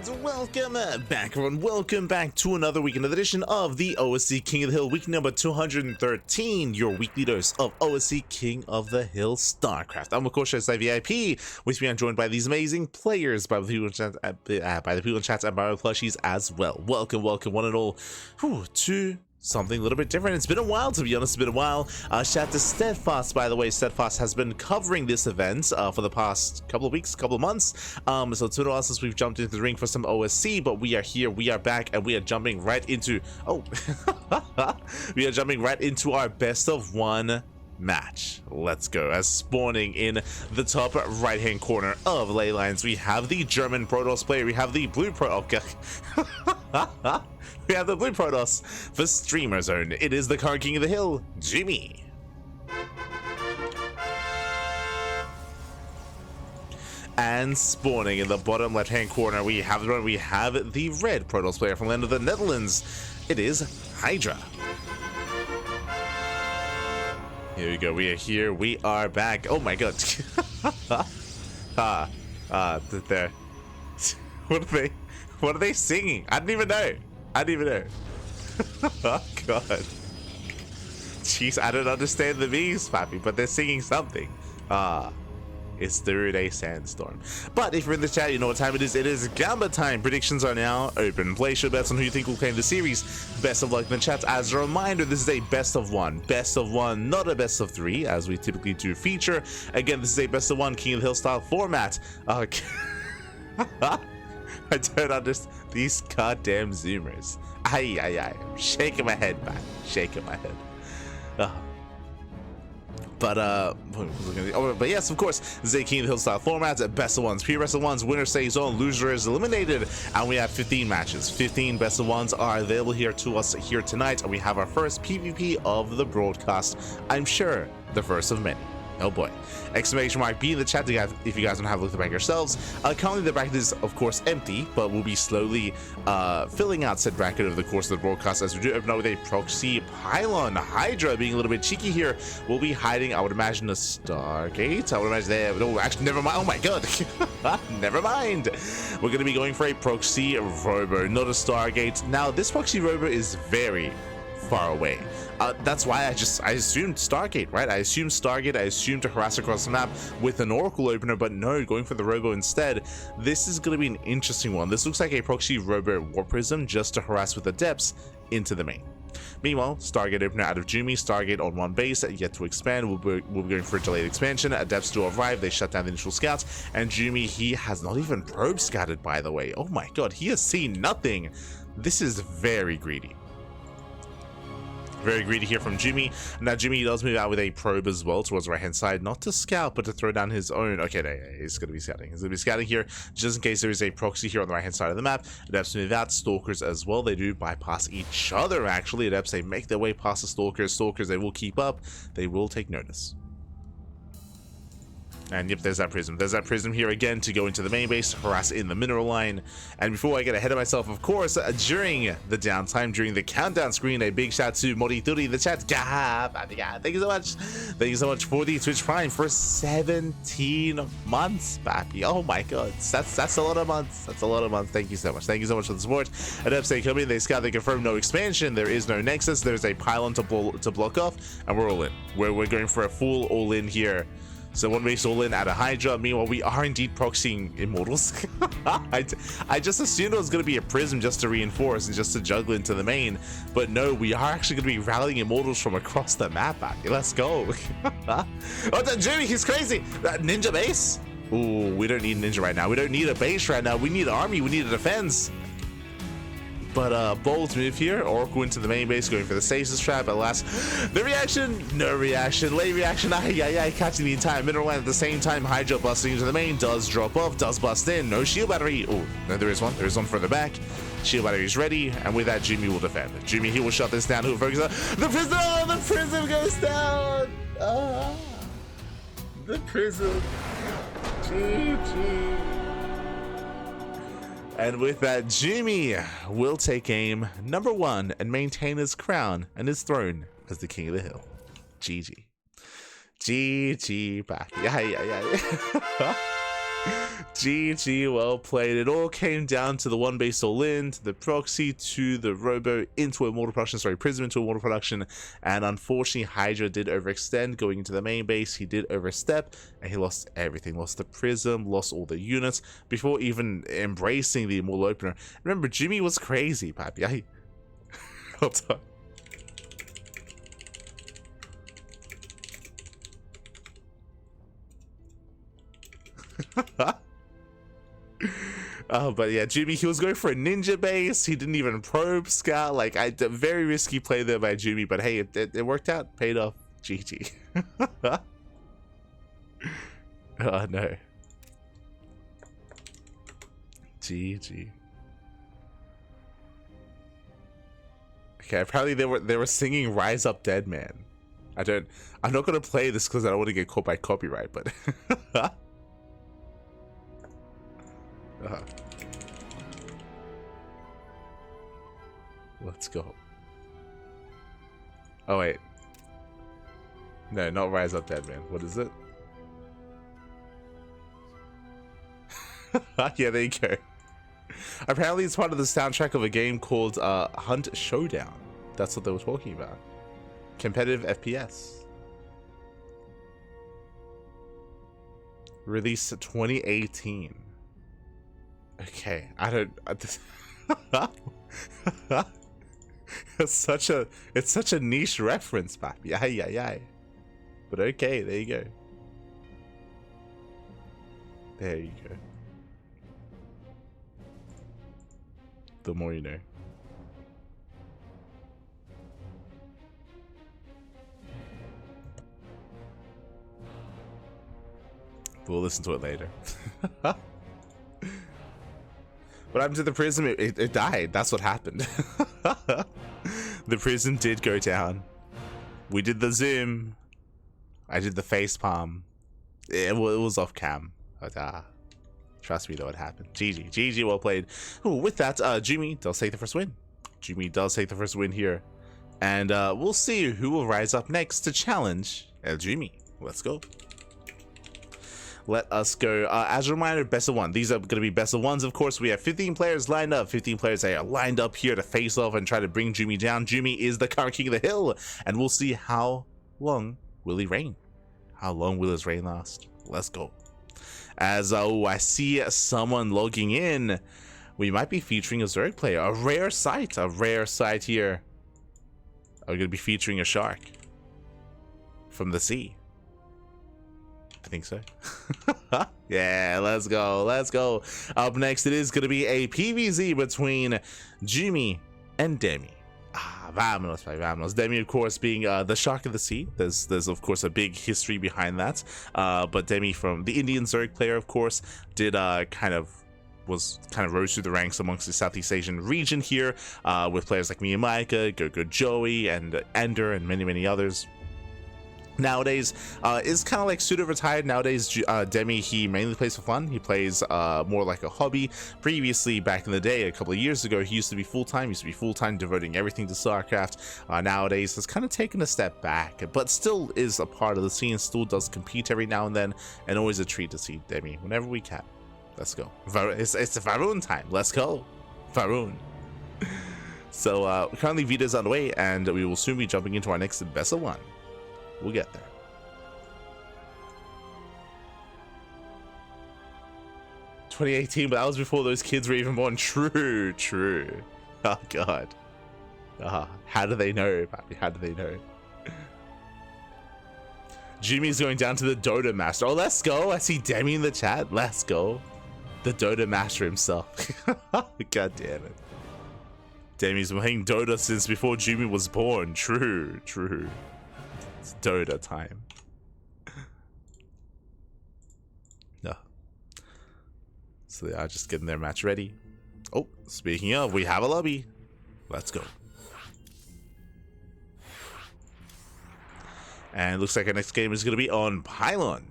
And welcome back, everyone. Welcome back to another week, another edition of the OSC King of the Hill, week number 213, your weekly dose of OSC King of the Hill StarCraft. I'm of course OSC VIP, with me I'm joined by these amazing players, by the people in chat, and by our plushies as well. Welcome, one and all, to something a little bit different. It's been a while, to be honest. It's been a while. Shout out to Steadfast, by the way. Steadfast has been covering this event for the past couple of weeks, couple of months. So it's been a while since we've jumped into the ring for some OSC, but we are here, we are back, and we are jumping right into we are jumping right into our best of one match. Let's go. As spawning in the top right hand corner of ley lines, we have the German Protoss player. We have the blue we have the blue Protoss for Streamer Zone. It is the current King of the Hill, Jumy. And spawning in the bottom left hand corner, we have the red Protoss player from land of the Netherlands. It is HiGhDrA. Here we go. We are here. We are back. Oh my god. There. What are they singing? I didn't even know. Oh god. Jeez, I don't understand the memes, Pappy, but they're singing something. It's through a sandstorm. But if you're in the chat, you know what time it is. It is Gamba time. Predictions are now open. Place your bets on who you think will claim the series. Best of luck in the chat. As a reminder, this is a best of one. Best of one, not a best of three, as we typically do feature. Again, this is a best of one King of the Hill style format. I don't understand these goddamn zoomers. I'm shaking my head, man. Shaking my head. But yes, of course, this is a King of the Hill style format. Best of ones, pure best of ones, winner stays on, loser is eliminated, and we have 15 matches. 15 best of ones are available here to us here tonight, and we have our first PvP of the broadcast. I'm sure the first of many. Oh boy. Exclamation mark B in the chat if you guys don't have a look at the bracket yourselves. Currently the bracket is of course empty, but we'll be slowly filling out said bracket over the course of the broadcast as we do open up with a proxy pylon. HiGhDrA being a little bit cheeky here will be hiding, I would imagine, a Stargate. I would imagine there. No, actually never mind. Oh my god. Never mind. We're gonna be going for a proxy robo, not a Stargate. Now this proxy robo is very far away. That's why I assumed Stargate, right? I assumed Stargate, I assumed to harass across the map with an Oracle opener, but no, going for the Robo instead. This is going to be an interesting one. This looks like a proxy Robo War Prism just to harass with the depths into the main. Meanwhile, Stargate opener out of Jumy, Stargate on one base, yet to expand. We'll be going for a delayed expansion. Adepts do arrive, they shut down the initial scouts, and Jumy, he has not even probe scouted, by the way. Oh my god, he has seen nothing. This is very greedy. Very greedy here from Jumy. Now Jumy does move out with a probe as well towards the right hand side, not to scout but to throw down his own. Okay, no, he's going to be scouting. He's going to be scouting here just in case there is a proxy here on the right hand side of the map. Adepts move out, stalkers as well. They do bypass each other actually. Adepts, they make their way past the stalkers. Stalkers, they will keep up. They will take notice. And yep, there's that prism. There's that prism here again to go into the main base, harass in the mineral line. And before I get ahead of myself, of course, during the downtime, during the countdown screen, a big shout to Mori30 in the chat. Thank you so much. Thank you so much for the Twitch Prime for 17 months, Pappy. Oh my god. That's a lot of months. That's a lot of months. Thank you so much. Thank you so much for the support. Adepts, they come in, they scout, they confirm no expansion. There is no nexus. There's a pylon to block off, and we're all in. We're going for a full all-in here. So one base all in at a HiGhDrA. Meanwhile, we are indeed proxying Immortals. I just assumed it was going to be a prism just to reinforce and just to juggle into the main. But no, we are actually going to be rallying Immortals from across the map. Let's go. Oh, Jumy, he's crazy. Ninja base? Ooh, we don't need a ninja right now. We don't need a base right now. We need an army. We need a defense. But bold move here. Oracle into the main base, going for the stasis trap. Alas, the reaction, no reaction, late reaction. Catching the entire mineral line at the same time. HiGhDrA busting into the main, does drop off, does bust in. No shield battery. Oh, no, there is one. There is one further back. Shield battery is ready, and with that, Jumy will defend. Jumy, he will shut this down. He will focus on the prism. Oh, the prism goes down. The prism. GG. And with that, Jumy will take aim number one and maintain his crown and his throne as the King of the Hill. GG. GG back. Yeah. GG, well played. It all came down to the one base all in, to the proxy, to the robo into Immortal Production, sorry, Prism into Immortal Production, and unfortunately HiGhDrA did overextend going into the main base. He did overstep, and he lost everything. Lost the Prism, lost all the units, before even embracing the Immortal Opener. Remember, Jumy was crazy, papi. Hold on. Oh, but yeah, Jumy, he was going for a ninja base. He didn't even probe scout. Like, a very risky play there by Jumy, but hey, it worked out, paid off. GG. Oh no. GG. Okay, apparently they were singing "Rise Up, Dead Man." I'm not gonna play this because I don't want to get caught by copyright, but. Let's go. Oh wait. No, not Rise Up Dead Man. What is it? Yeah, there you go. Apparently it's part of the soundtrack of a game called Hunt Showdown. That's what they were talking about. Competitive FPS. Released 2018. Okay, it's such a niche reference, papi. Ay, ay, ay. But okay, there you go. There you go. The more you know. We'll listen to it later. What happened to the prism? It died. That's what happened. The prism did go down. We did the zoom. I did the face palm. It was off cam. But trust me, though, it happened. GG. GG, well played. Ooh, with that, Jumy does take the first win. Jumy does take the first win here. And we'll see who will rise up next to challenge Jumy. Let's go. Let us go. As a reminder, best of one. These are going to be best of ones, of course. We have 15 players lined up. 15 players that are lined up here to face off and try to bring Jumy down. Jumy is the current king of the hill, and we'll see how long will he reign. How long will his reign last? Let's go. As I see someone logging in. We might be featuring a Zerg player. A rare sight here. Are we going to be featuring a shark from the sea? I think so. Yeah, let's go. Let's go. Up next, it is going to be a PvZ between Jumy and Demi. Vámonos, vámonos. Demi, of course, being the shark of the sea. There's of course a big history behind that. But Demi, from the Indian Zerg player, of course, did kind of rose through the ranks amongst the Southeast Asian region here, with players like me and Micah, Go Joey, and Ender, and many others. Nowadays is kind of like pseudo-retired. Nowadays, Demi, he mainly plays for fun. He plays more like a hobby. Previously, back in the day, a couple of years ago, he used to be full-time, devoting everything to StarCraft. Nowadays, has kind of taken a step back, but still is a part of the scene, still does compete every now and then, and always a treat to see Demi whenever we can. Let's go. It's VyuN time. Let's go. VyuN. So, currently, Vita's on the way, and we will soon be jumping into our next best of one. We'll get there. '18, but that was before those kids were even born. True. Oh god. How do they know, papi? How do they know? Jumy's going down to the Dota Master. Oh, let's go. I see Demi in the chat. Let's go. The Dota Master himself. God damn it. Demi's been playing Dota since before Jumy was born. True. It's Dota time. No. So they are just getting their match ready. Oh, speaking of, we have a lobby. Let's go. And looks like our next game is going to be on Pylon.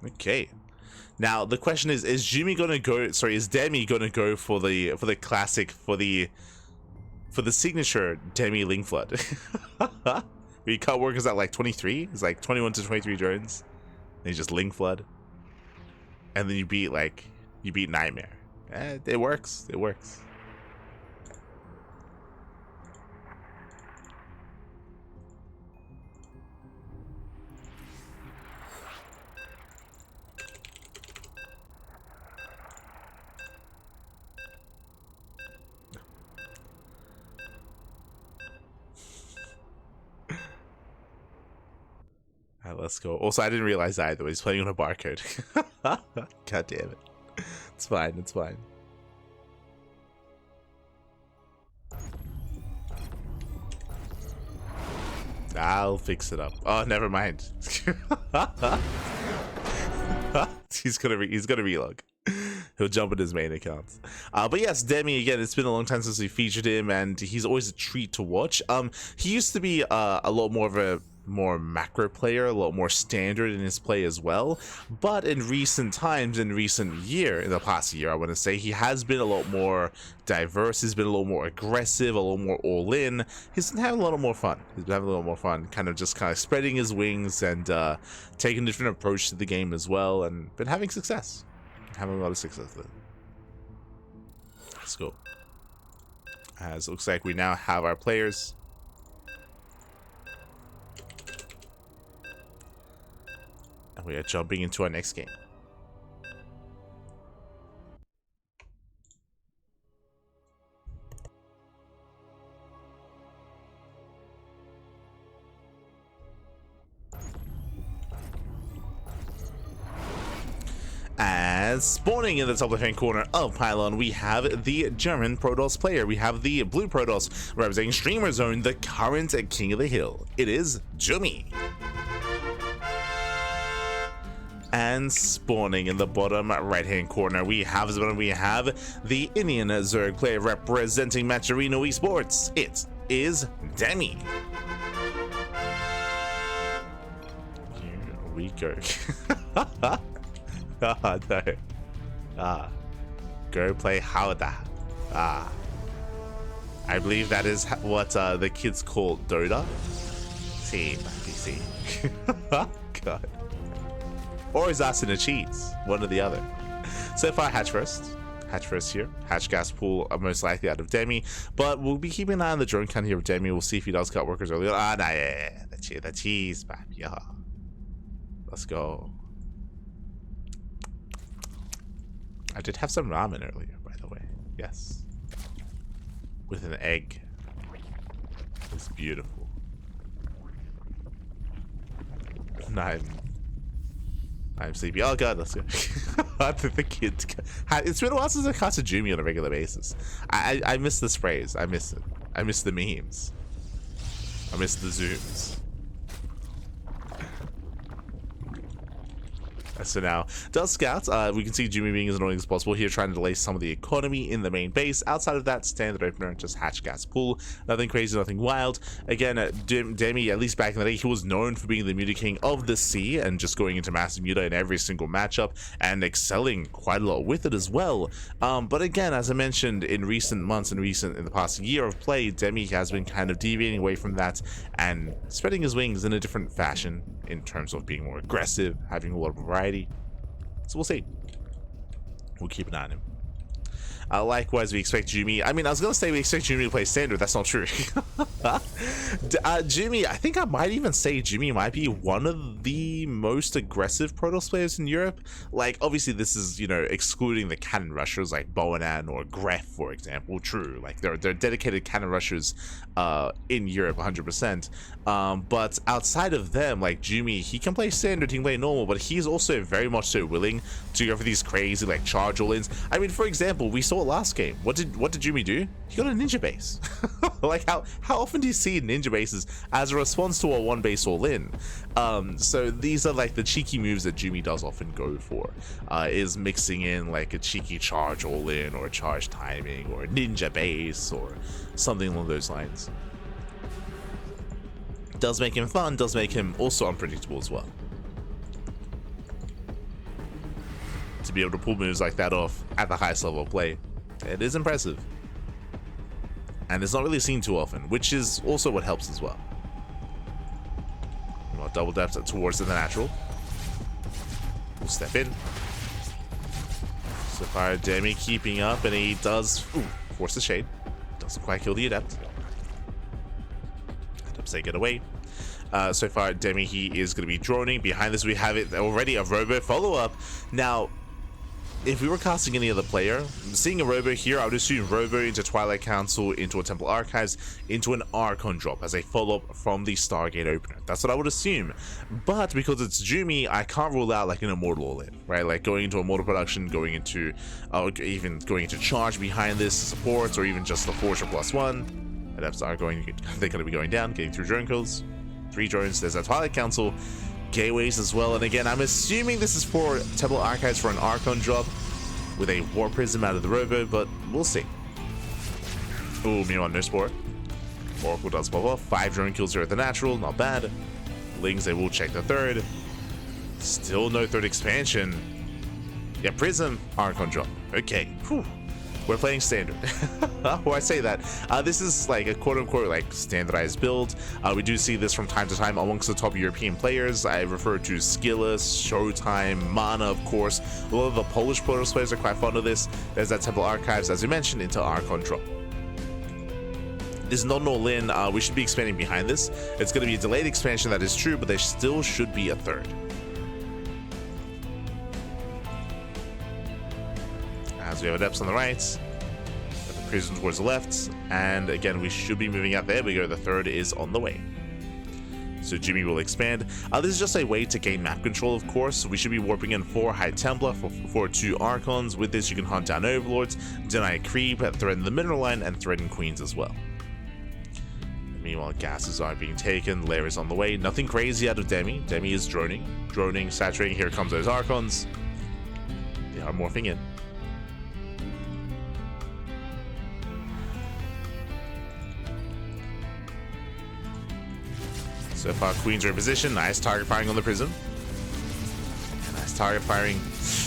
Okay. Now the question is Jumy gonna go? Sorry, is Demi gonna go for the classic, for the signature Demi Ling Flood? We cut workers at like 23. It's like 21 to 23 drones. And he just Ling Flood. and then you beat Nightmare. It works. It works. Alright, let's go. Also, I didn't realize that either. He's playing on a barcode. God damn it. It's fine. It's fine. I'll fix it up. Oh, never mind. he's gonna relog. He'll jump in his main accounts. But yes, Demi, again, it's been a long time since we featured him, and he's always a treat to watch. He used to be a lot more of a macro player, a lot more standard in his play as well, but in recent times, in the past year I want to say, he has been a lot more diverse. He's been a little more aggressive, a little more all-in. He's been having a little more fun. Kind of spreading his wings and taking a different approach to the game as well, and been having success. Having a lot of success with it. Let's go. As it looks like we now have our players. And we are jumping into our next game. As spawning in the top left-hand corner of Pylon, we have the German Protoss player. We have the blue Protoss representing Streamer Zone, the current King of the Hill. It is Jumy. And spawning in the bottom right-hand corner, we have the Indian Zerg player representing Maturino Esports. It is Demi. Here we go. Oh, no. Go play HiGhDrA. I believe that is what the kids call Dota. See, God. Or is that in a cheats? One or the other. So far, hatch first. Hatch first here. Hatch gas pool are most likely out of Demi, but we'll be keeping an eye on the drone count here of Demi. We'll see if he does cut workers early on. Ah, nah, yeah. The cheese, baby. Yeah. Let's go. I did have some ramen earlier, by the way. Yes. With an egg. It's beautiful. I'm sleepy. Oh god, let's go. The kids. It's been a while since I cast a Jumy on a regular basis. I miss the sprays. I miss it. I miss the memes. I miss the zooms. So now, does scouts, we can see Jumy being as annoying as possible here, trying to delay some of the economy in the main base. Outside of that, standard opener, just hatch gas pool. Nothing crazy, nothing wild. Again, Demi, at least back in the day, he was known for being the muta king of the sea and just going into massive muta in every single matchup and excelling quite a lot with it as well. But again, as I mentioned, in recent months, in the past year of play, Demi has been kind of deviating away from that and spreading his wings in a different fashion in terms of being more aggressive, having a lot of variety. So we'll see. We'll keep an eye on him. Likewise, we expect Jumy. I mean, I was going to say we expect Jumy to play standard. That's not true. Jumy, I think I might even say Jumy might be one of the most aggressive Protoss players in Europe. Like, obviously, this is, you know, excluding the cannon rushers like ByuN or Gref, for example. True. Like, they're dedicated cannon rushers in Europe, 100%. But outside of them, like Jumy, he can play standard, he can play normal, but he's also very much so willing to go for these crazy, like, charge all-ins. I mean, for example, we saw last game. What did Jumy do? He got a ninja base. Like, how often do you see ninja bases as a response to a one base all in? So these are like the cheeky moves that Jumy does often go for, is mixing in like a cheeky charge all in or a charge timing or a ninja base or something along those lines. Does make him fun, does make him also unpredictable as well. To be able to pull moves like that off at the highest level of play, it is impressive. And it's not really seen too often, which is also what helps as well. Double depth towards the natural. We'll step in. So far, Demi keeping up, and he does force the shade. Doesn't quite kill the Adept. Adepts, they get away. So far, Demi, he is going to be droning. Behind this, we have it already, a Robo follow-up. Now, if we were casting any other player, seeing a Robo here, I would assume Robo into Twilight Council, into a Temple Archives, into an Archon drop as a follow-up from the Stargate opener. That's what I would assume. But because it's Jumy, I can't rule out like an Immortal all-in, right? Like going into Immortal production, going into, even going into Charge behind this supports, or even just the Forger +1. Adepts are they're going to be going down, getting 2 drone kills, 3 drones. There's a Twilight Council. Gateways as well, and again, I'm assuming this is for Temple Archives for an Archon drop with a War Prism out of the Robo, but we'll see. Ooh, meanwhile, no Spore. Oracle does pop off. 5 drone kills here at the natural, not bad. Lings, they will check the 3rd. Still no 3rd expansion. Yeah, Prism, Archon drop. Okay, whew. We're playing standard. Why I say that, this is like a quote-unquote like standardized build. We do see this from time to time amongst the top European players. I refer to Skillus, Showtime, Mana, of course. A lot of the Polish players are quite fond of this. There's that Temple Archives, as you mentioned, into Archon drop. This is not an all-in. We should be expanding behind this. It's going to be a delayed expansion, that is true, but there still should be a 3rd. As we have Adepts on the right, the Prism towards the left, and again, we should be moving out. There we go, the 3rd is on the way. So Jumy will expand. This is just a way to gain map control, of course. We should be warping in 4 High Templar for 2 Archons. With this, you can hunt down Overlords, deny Creep, threaten the Mineral Line, and threaten Queens as well. Meanwhile, gases are being taken. Lair is on the way. Nothing crazy out of Demi. Demi is droning, saturating. Here comes those Archons. They are morphing in. So far, Queens are in position. Nice target firing on the Prism. Nice target firing.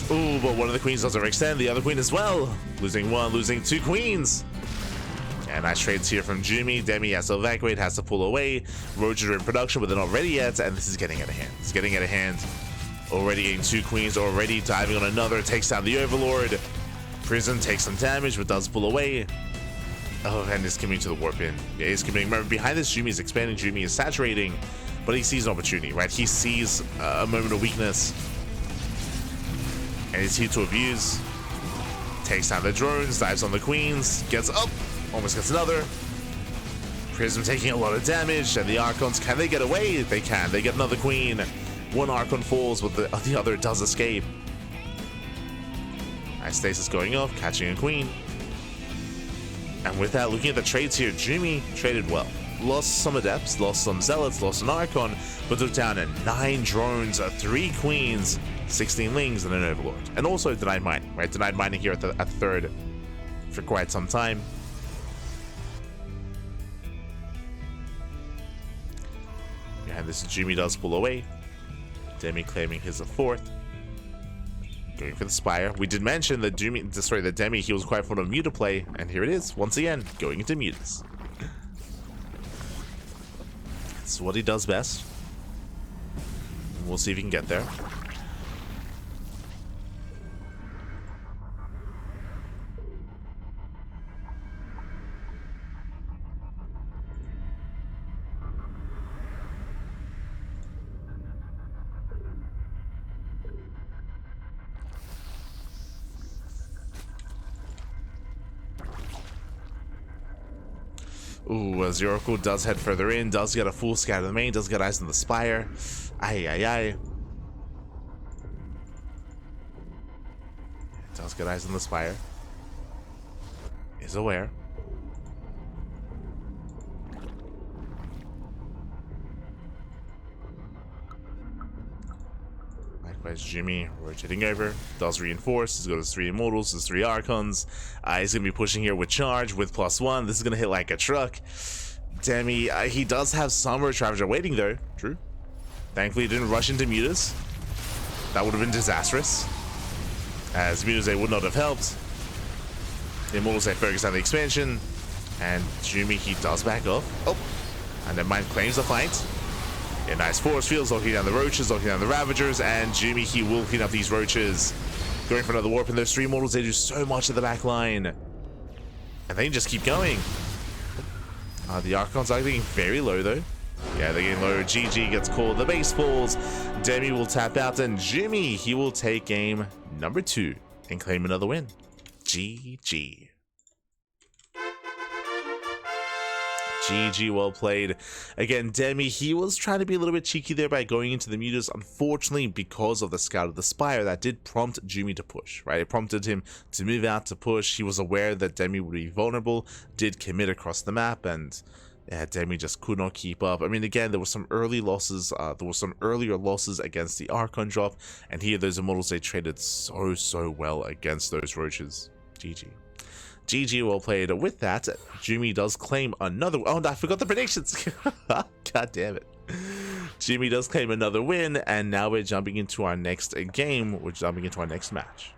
Ooh, but one of the Queens does overextend. The other Queen as well. Losing 1, losing 2 Queens. And nice trades here from Jumy. Demi has to evacuate, has to pull away. Roaches are in production, but they're not ready yet. And this is getting out of hand. It's getting out of hand. Already getting 2 Queens. Already diving on another. Takes down the Overlord. Prism takes some damage, but does pull away. Oh, and is coming to the warp in. Yeah, he's coming. Remember, behind this, Jumy is expanding. Jumy is saturating, but he sees an opportunity, right? He sees a moment of weakness, and he's here to abuse. Takes down the drones, dives on the Queens, gets up, almost gets another. Prism taking a lot of damage, and the Archons, can they get away? They can. They get another Queen. 1 Archon falls, but the other does escape. Nice stasis going off, catching a Queen. And with that, looking at the trades here, Jumy traded well. Lost some Adepts, lost some Zealots, lost an Archon, but took down 9 drones, 3 Queens, 16 Lings, and an Overlord. And also denied mining, right? Denied mining here at the 3rd for quite some time. Behind this, Jumy does pull away. Demi claiming his 4th. Going for the Spire. We did mention that Demi, he was quite fond of Muta play, and here it is, once again, going into Mutas. It's what he does best. We'll see if he can get there. Ooh, Zeracle does head further in, does get a full scout of the main, does get eyes on the Spire. Aye. Does get eyes on the Spire. Is aware. Likewise, Jumy rotating over, does reinforce. He's got his 3 Immortals, his 3 Archons. He's going to be pushing here with Charge, with +1. This is going to hit like a truck. Demi, he does have some Roach Ravager waiting though. True. Thankfully, he didn't rush into Mutas. That would have been disastrous, as Mutas, they would not have helped. The Immortals, they focus on the expansion. And Jumy, he does back off. Oh, and then Mind claims the fight. Yeah, nice force fields, locking down the Roaches, locking down the Ravagers, and Jumy, he will clean up these Roaches. Going for another warp, and those 3 mortals, they do so much at the back line. And they just keep going. The Archons are getting very low, though. Yeah, they're getting low. GG gets called. The base falls. Demi will tap out, and Jumy, he will take game number 2 and claim another win. GG. GG, well played. Again, Demi, he was trying to be a little bit cheeky there by going into the mutas. Unfortunately, because of the Scout of the Spire, that did prompt Jumy to push, right? It prompted him to move out to push. He was aware that Demi would be vulnerable, did commit across the map, and yeah, Demi just could not keep up. I mean, again, there were some early losses. There were some earlier losses against the Archon drop, and here, those Immortals, they traded so well against those Roaches. GG. GG, well played. With that, Jumy does claim another... Oh, no, I forgot the predictions. God damn it. Jumy does claim another win, and now we're jumping into our next game. We're jumping into our next match.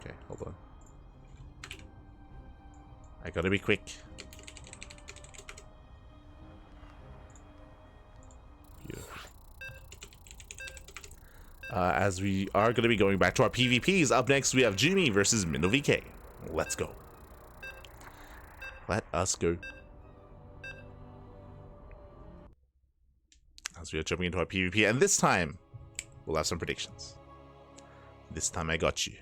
Okay, hold on. I gotta be quick. As we are going to be going back to our PvPs. Up next, we have Jumy versus MindelVK. Let's go. Let us go. As we are jumping into our PvP, and this time, we'll have some predictions. This time I got you.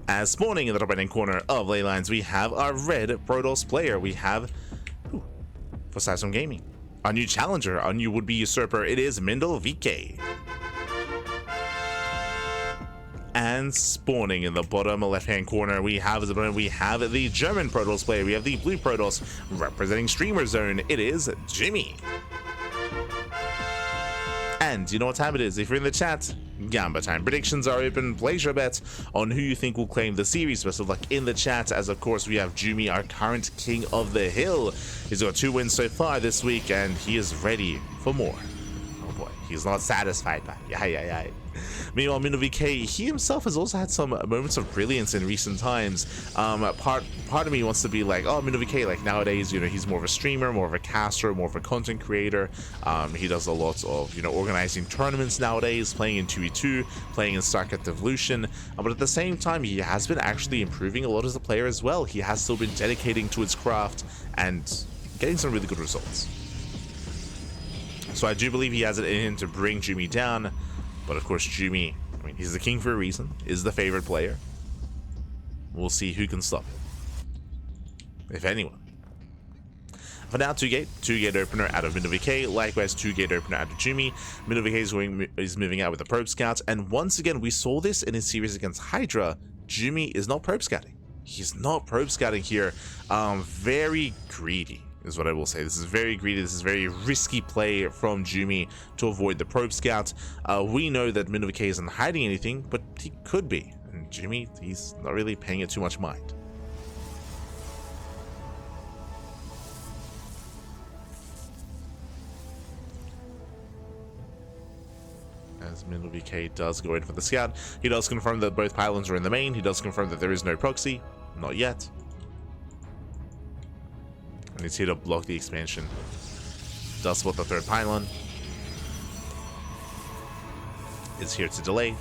As spawning in the top right-hand corner of ley lines, we have our red Protoss player. We have, for Samsung Gaming. Our new challenger, our new would-be usurper, it is MindelVK. And spawning in the bottom left-hand corner, we have the German Protoss player. We have the blue Protoss representing Streamer Zone. It is Jumy. And you know what time it is. If you're in the chat, Gamba time. Predictions are open. Place your bets on who you think will claim the series. Best of luck in the chat, as of course we have Jumy, our current king of the hill. He's got 2 wins so far this week, and he is ready for more. Oh boy, he's not satisfied by it. Meanwhile, MindelVK, he himself has also had some moments of brilliance in recent times. Part of me wants to be like, oh, MindelVK, like nowadays, you know, he's more of a streamer, more of a caster, more of a content creator. He does a lot of, you know, organizing tournaments nowadays, playing in 2v2, playing in StarCraft Evolution. But at the same time, he has been actually improving a lot as a player as well. He has still been dedicating to his craft and getting some really good results. So I do believe he has it in him to bring Jumy down. But of course, Jumy, I mean, he's the king for a reason, is the favorite player. We'll see who can stop it, if anyone. For now, 2-gate opener out of MindelVK, likewise 2-gate opener out of Jumy. MindelVK is moving out with the probe scouts, and once again, we saw this in his series against HiGhDrA. Jumy is not probe scouting. He's not probe scouting here. Very greedy is what I will say. This is very greedy. This is very risky play from Jumy to avoid the probe scout. We know that MindelVK isn't hiding anything, but he could be. And Jumy, he's not really paying it too much mind. As MindelVK does go in for the scout, he does confirm that both pylons are in the main. He does confirm that there is no proxy. Not yet. And he's here to block the expansion. Does spot the 3rd pylon. Is here to delay.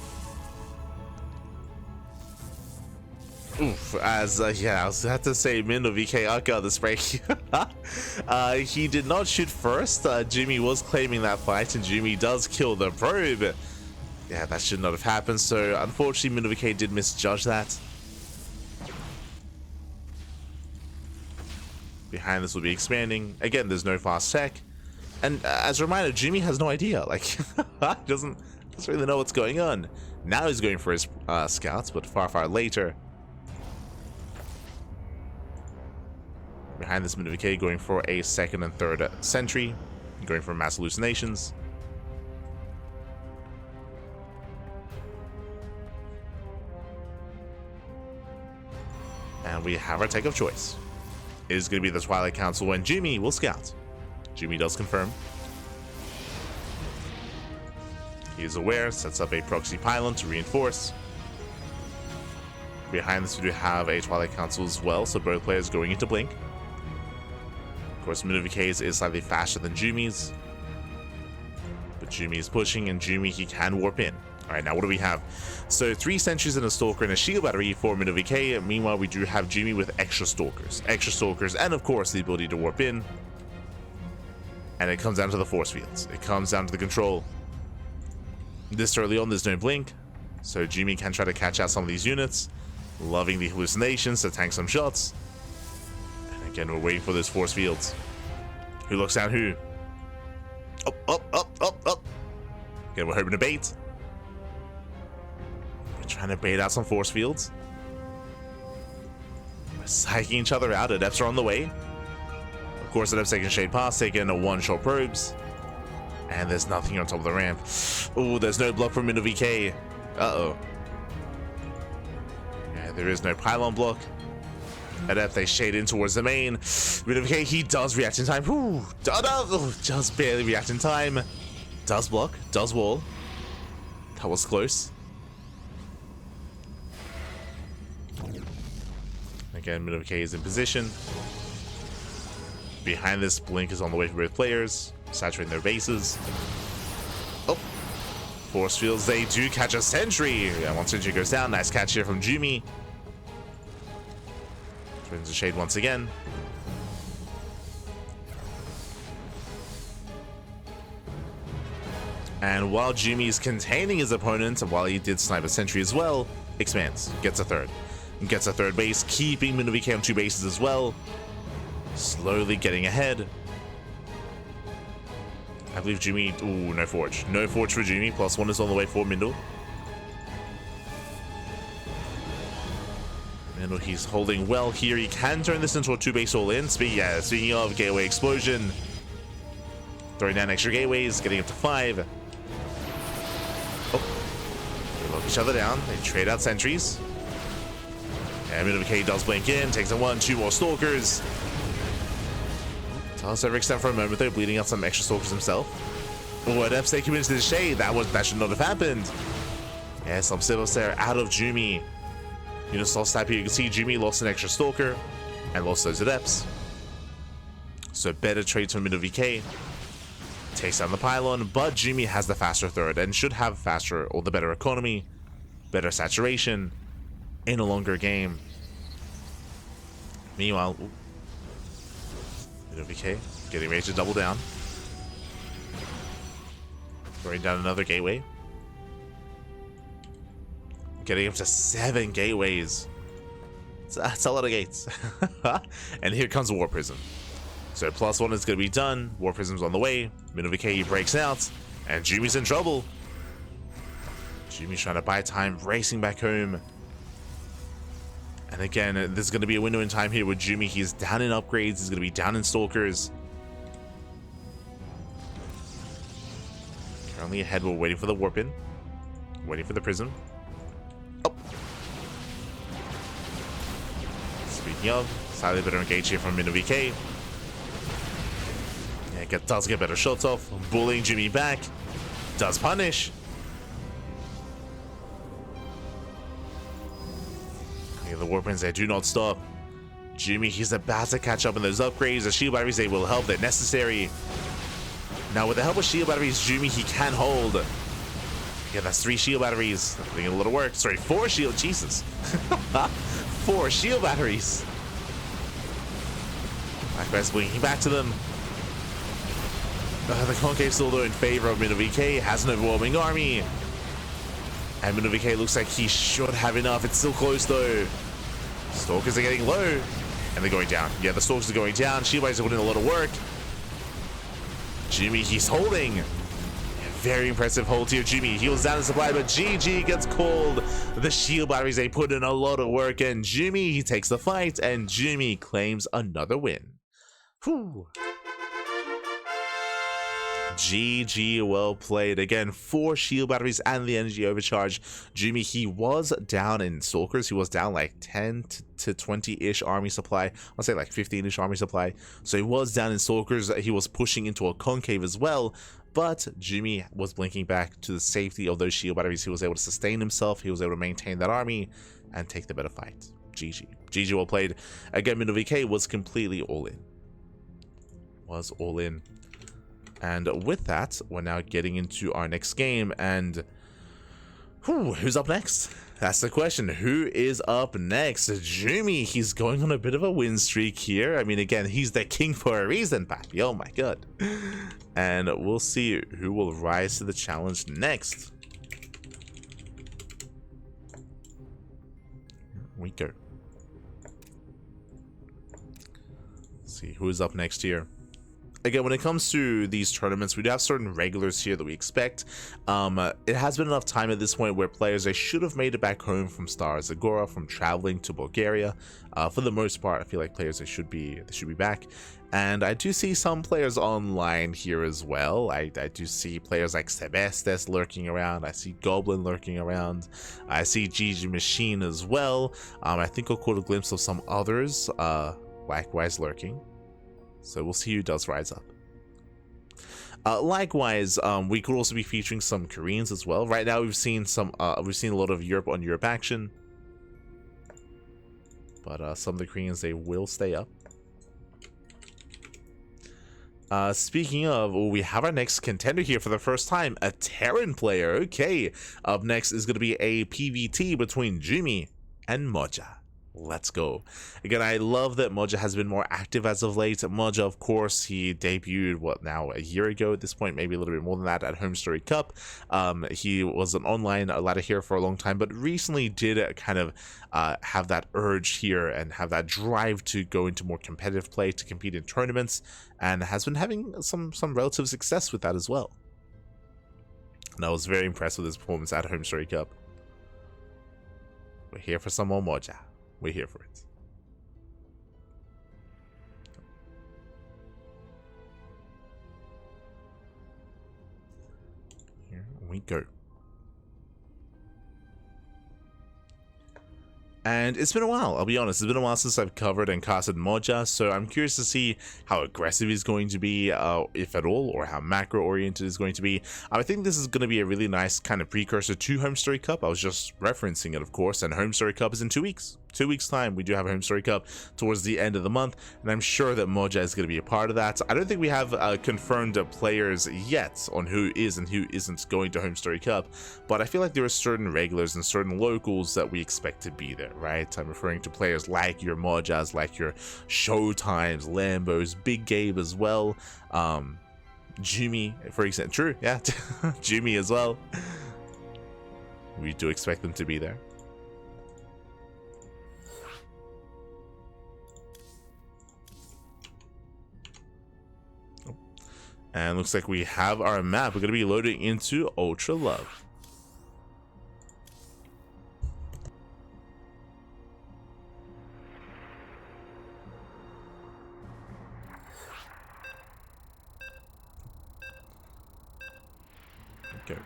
Oof, as yeah, I was have to say MindelVK, I got this break. He did not shoot first. Jumy was claiming that fight, and Jumy does kill the probe. Yeah, that should not have happened. So unfortunately, MindelVK did misjudge that. Behind this will be expanding. Again, there's no fast tech. And as a reminder, Jumy has no idea. Like, he doesn't really know what's going on. Now he's going for his scouts, but far later. Behind this, MindelVK going for a 2nd and 3rd sentry. Going for mass hallucinations. And we have our tech of choice. It is going to be the Twilight Council, and Jumy will scout. Jumy does confirm. He is aware, sets up a proxy pylon to reinforce. Behind this, we do have a Twilight Council as well, so both players going into Blink. Of course, MindelVK's is slightly faster than Jumy's. But Jumy is pushing, and Jumy, he can warp in. Alright, now what do we have? So 3 sentries and a stalker and a shield battery for MindelVK. Meanwhile, we do have Jumy with extra stalkers, and of course the ability to warp in. And it comes down to the force fields. It comes down to the control. This early on, there's no blink, so Jumy can try to catch out some of these units. Loving the hallucinations to tank some shots. And again, we're waiting for those force fields. Who looks down who? Up. Again, we're hoping to bait. Trying to bait out some force fields. We're psyching each other out. Adepts are on the way. Of course, Adepts taking Shade Pass, taking a 1-shot probes. And there's nothing on top of the ramp. Oh, there's no block from MindelVK. Uh-oh. Yeah, there is no pylon block. Adept, they shade in towards the main. MindelVK, he does react in time. Ooh, just barely react in time. Does block, does wall. That was close. Again, MindelVK is in position. Behind this, Blink is on the way for both players, saturating their bases. Oh, force fields, they do catch a sentry. Yeah, one sentry goes down. Nice catch here from Jumy. Turns the shade once again. And while Jumy is containing his opponent, and while he did snipe a sentry as well, expands, gets a third. Gets a third base, keeping MindelVK on 2 bases as well. Slowly getting ahead. I believe Jumy... Ooh, no forge. No forge for Jumy. +1 is on the way for Mindel. Mindel, he's holding well here. He can turn this into a 2-base all-in. Speaking of gateway explosion. Throwing down extra gateways, getting up to 5. Oh. They lock each other down. They trade out sentries. And MindelVK does blink in, takes a 1, 2 more stalkers. Does overextend for a moment though, bleeding out some extra stalkers himself. Oh, Adepts take him into the shade. That should not have happened. Yeah, some civils there out of Jumy. You just lost type here. You can see Jumy lost an extra stalker and lost those Adepts. So better trades from MindelVK. Takes down the pylon, but Jumy has the faster third and should have faster or the better economy, better saturation in a longer game. Meanwhile, MindelVK getting ready to double down. Throwing down another gateway. Getting up to 7 gateways. That's a lot of gates. And here comes a War Prism. So +1 is going to be done. War Prism's on the way. MindelVK breaks out. And Jumy's in trouble. Jumy's trying to buy time, racing back home. And again, there's going to be a window in time here with Jumy. He's down in upgrades. He's going to be down in stalkers. Currently ahead, we're waiting for the warp in. Waiting for the prism. Oh. Speaking of, slightly better engage here from MindelVK. Yeah, does get better shots off. Bullying Jumy back. Does punish. The warpins, they do not stop. Jumy, he's about to catch up in those upgrades. The shield batteries, they will help. They're necessary. Now, with the help of shield batteries, Jumy, he can hold. Yeah, that's 3 shield batteries. Putting in a little work. Sorry, 4 shield. Jesus. 4 shield batteries. Blackbear's blinking back to them. The concave still though in favor of MindelVK. Has an overwhelming army. And MindelVK looks like he should have enough. It's still close though. Stalkers are getting low. And they're going down. Yeah, the stalkers are going down. Shield batteries are putting in a lot of work. Jumy, he's holding. Yeah, very impressive hold here. Jumy, he was down in supply, but GG gets called. The shield batteries, they put in a lot of work. And Jumy, he takes the fight. And Jumy claims another win. Whew. GG, well played. Again, 4 shield batteries and the energy overcharge. Jumy, he was down in Stalkers. He was down like 10 to 20-ish army supply. I'll say like 15-ish army supply. So he was down in Stalkers. He was pushing into a concave as well. But Jumy was blinking back to the safety of those shield batteries. He was able to sustain himself. He was able to maintain that army and take the better fight. GG. GG, well played. Again, MindelVK was completely all in. Was all in. And with that, we're now getting into our next game. And who's up next? That's the question. Who is up next? Jumy, he's going on a bit of a win streak here. I mean, again, he's the king for a reason, papi. Oh my god. And we'll see who will rise to the challenge next. Here we go. Let's see who is up next here. Again, when it comes to these tournaments, we do have certain regulars here that we expect. It has been enough time at this point where players, they should have made it back home from Star Zagora, from traveling to Bulgaria. For the most part, I feel like players, they should be back. And I do see some players online here as well. I do see players like Sebesdes lurking around. I see Goblin lurking around. I see GG Machine as well. I think I'll caught a glimpse of some others likewise lurking. So we'll see who does rise up. Likewise, we could also be featuring some Koreans as well. Right now, we've seen a lot of Europe on Europe action, but some of the Koreans, they will stay up. Speaking of, we have our next contender here for the first time, a Terran player. Okay, up next is going to be a PvT between Jumy and Moja. Let's go. Again, I love that Moja has been more active as of late. Moja, of course, he debuted, what, now a year ago at this point, maybe a little bit more than that, at Home Story Cup. He was an online ladder hero for a long time, but recently did kind of have that urge here and have that drive to go into more competitive play, to compete in tournaments, and has been having some relative success with that as well. And I was very impressed with his performance at Home Story Cup. We're here for some more Moja. We're here for it. Here we go. And it's been a while, I'll be honest. It's been a while since I've covered and casted Moja, so I'm curious to see how aggressive he's going to be, if at all, or how macro-oriented he's going to be. I think this is going to be a really nice kind of precursor to Home Story Cup. I was just referencing it, of course, and Home Story Cup is in 2 weeks. 2 weeks time, we do have a Home Story Cup towards the end of the month, and I'm sure that Moja is going to be a part of that. I don't think we have confirmed players yet on who is and who isn't going to Home Story Cup, but I feel like there are certain regulars and certain locals that we expect to be there, right? I'm referring to players like your Mojas, like your Showtimes, Lambos, Big Gabe as well, Jumy, for example. True, yeah, Jumy as well. We do expect them to be there. And looks like we have our map. We're going to be loading into Ultra Love. Okay.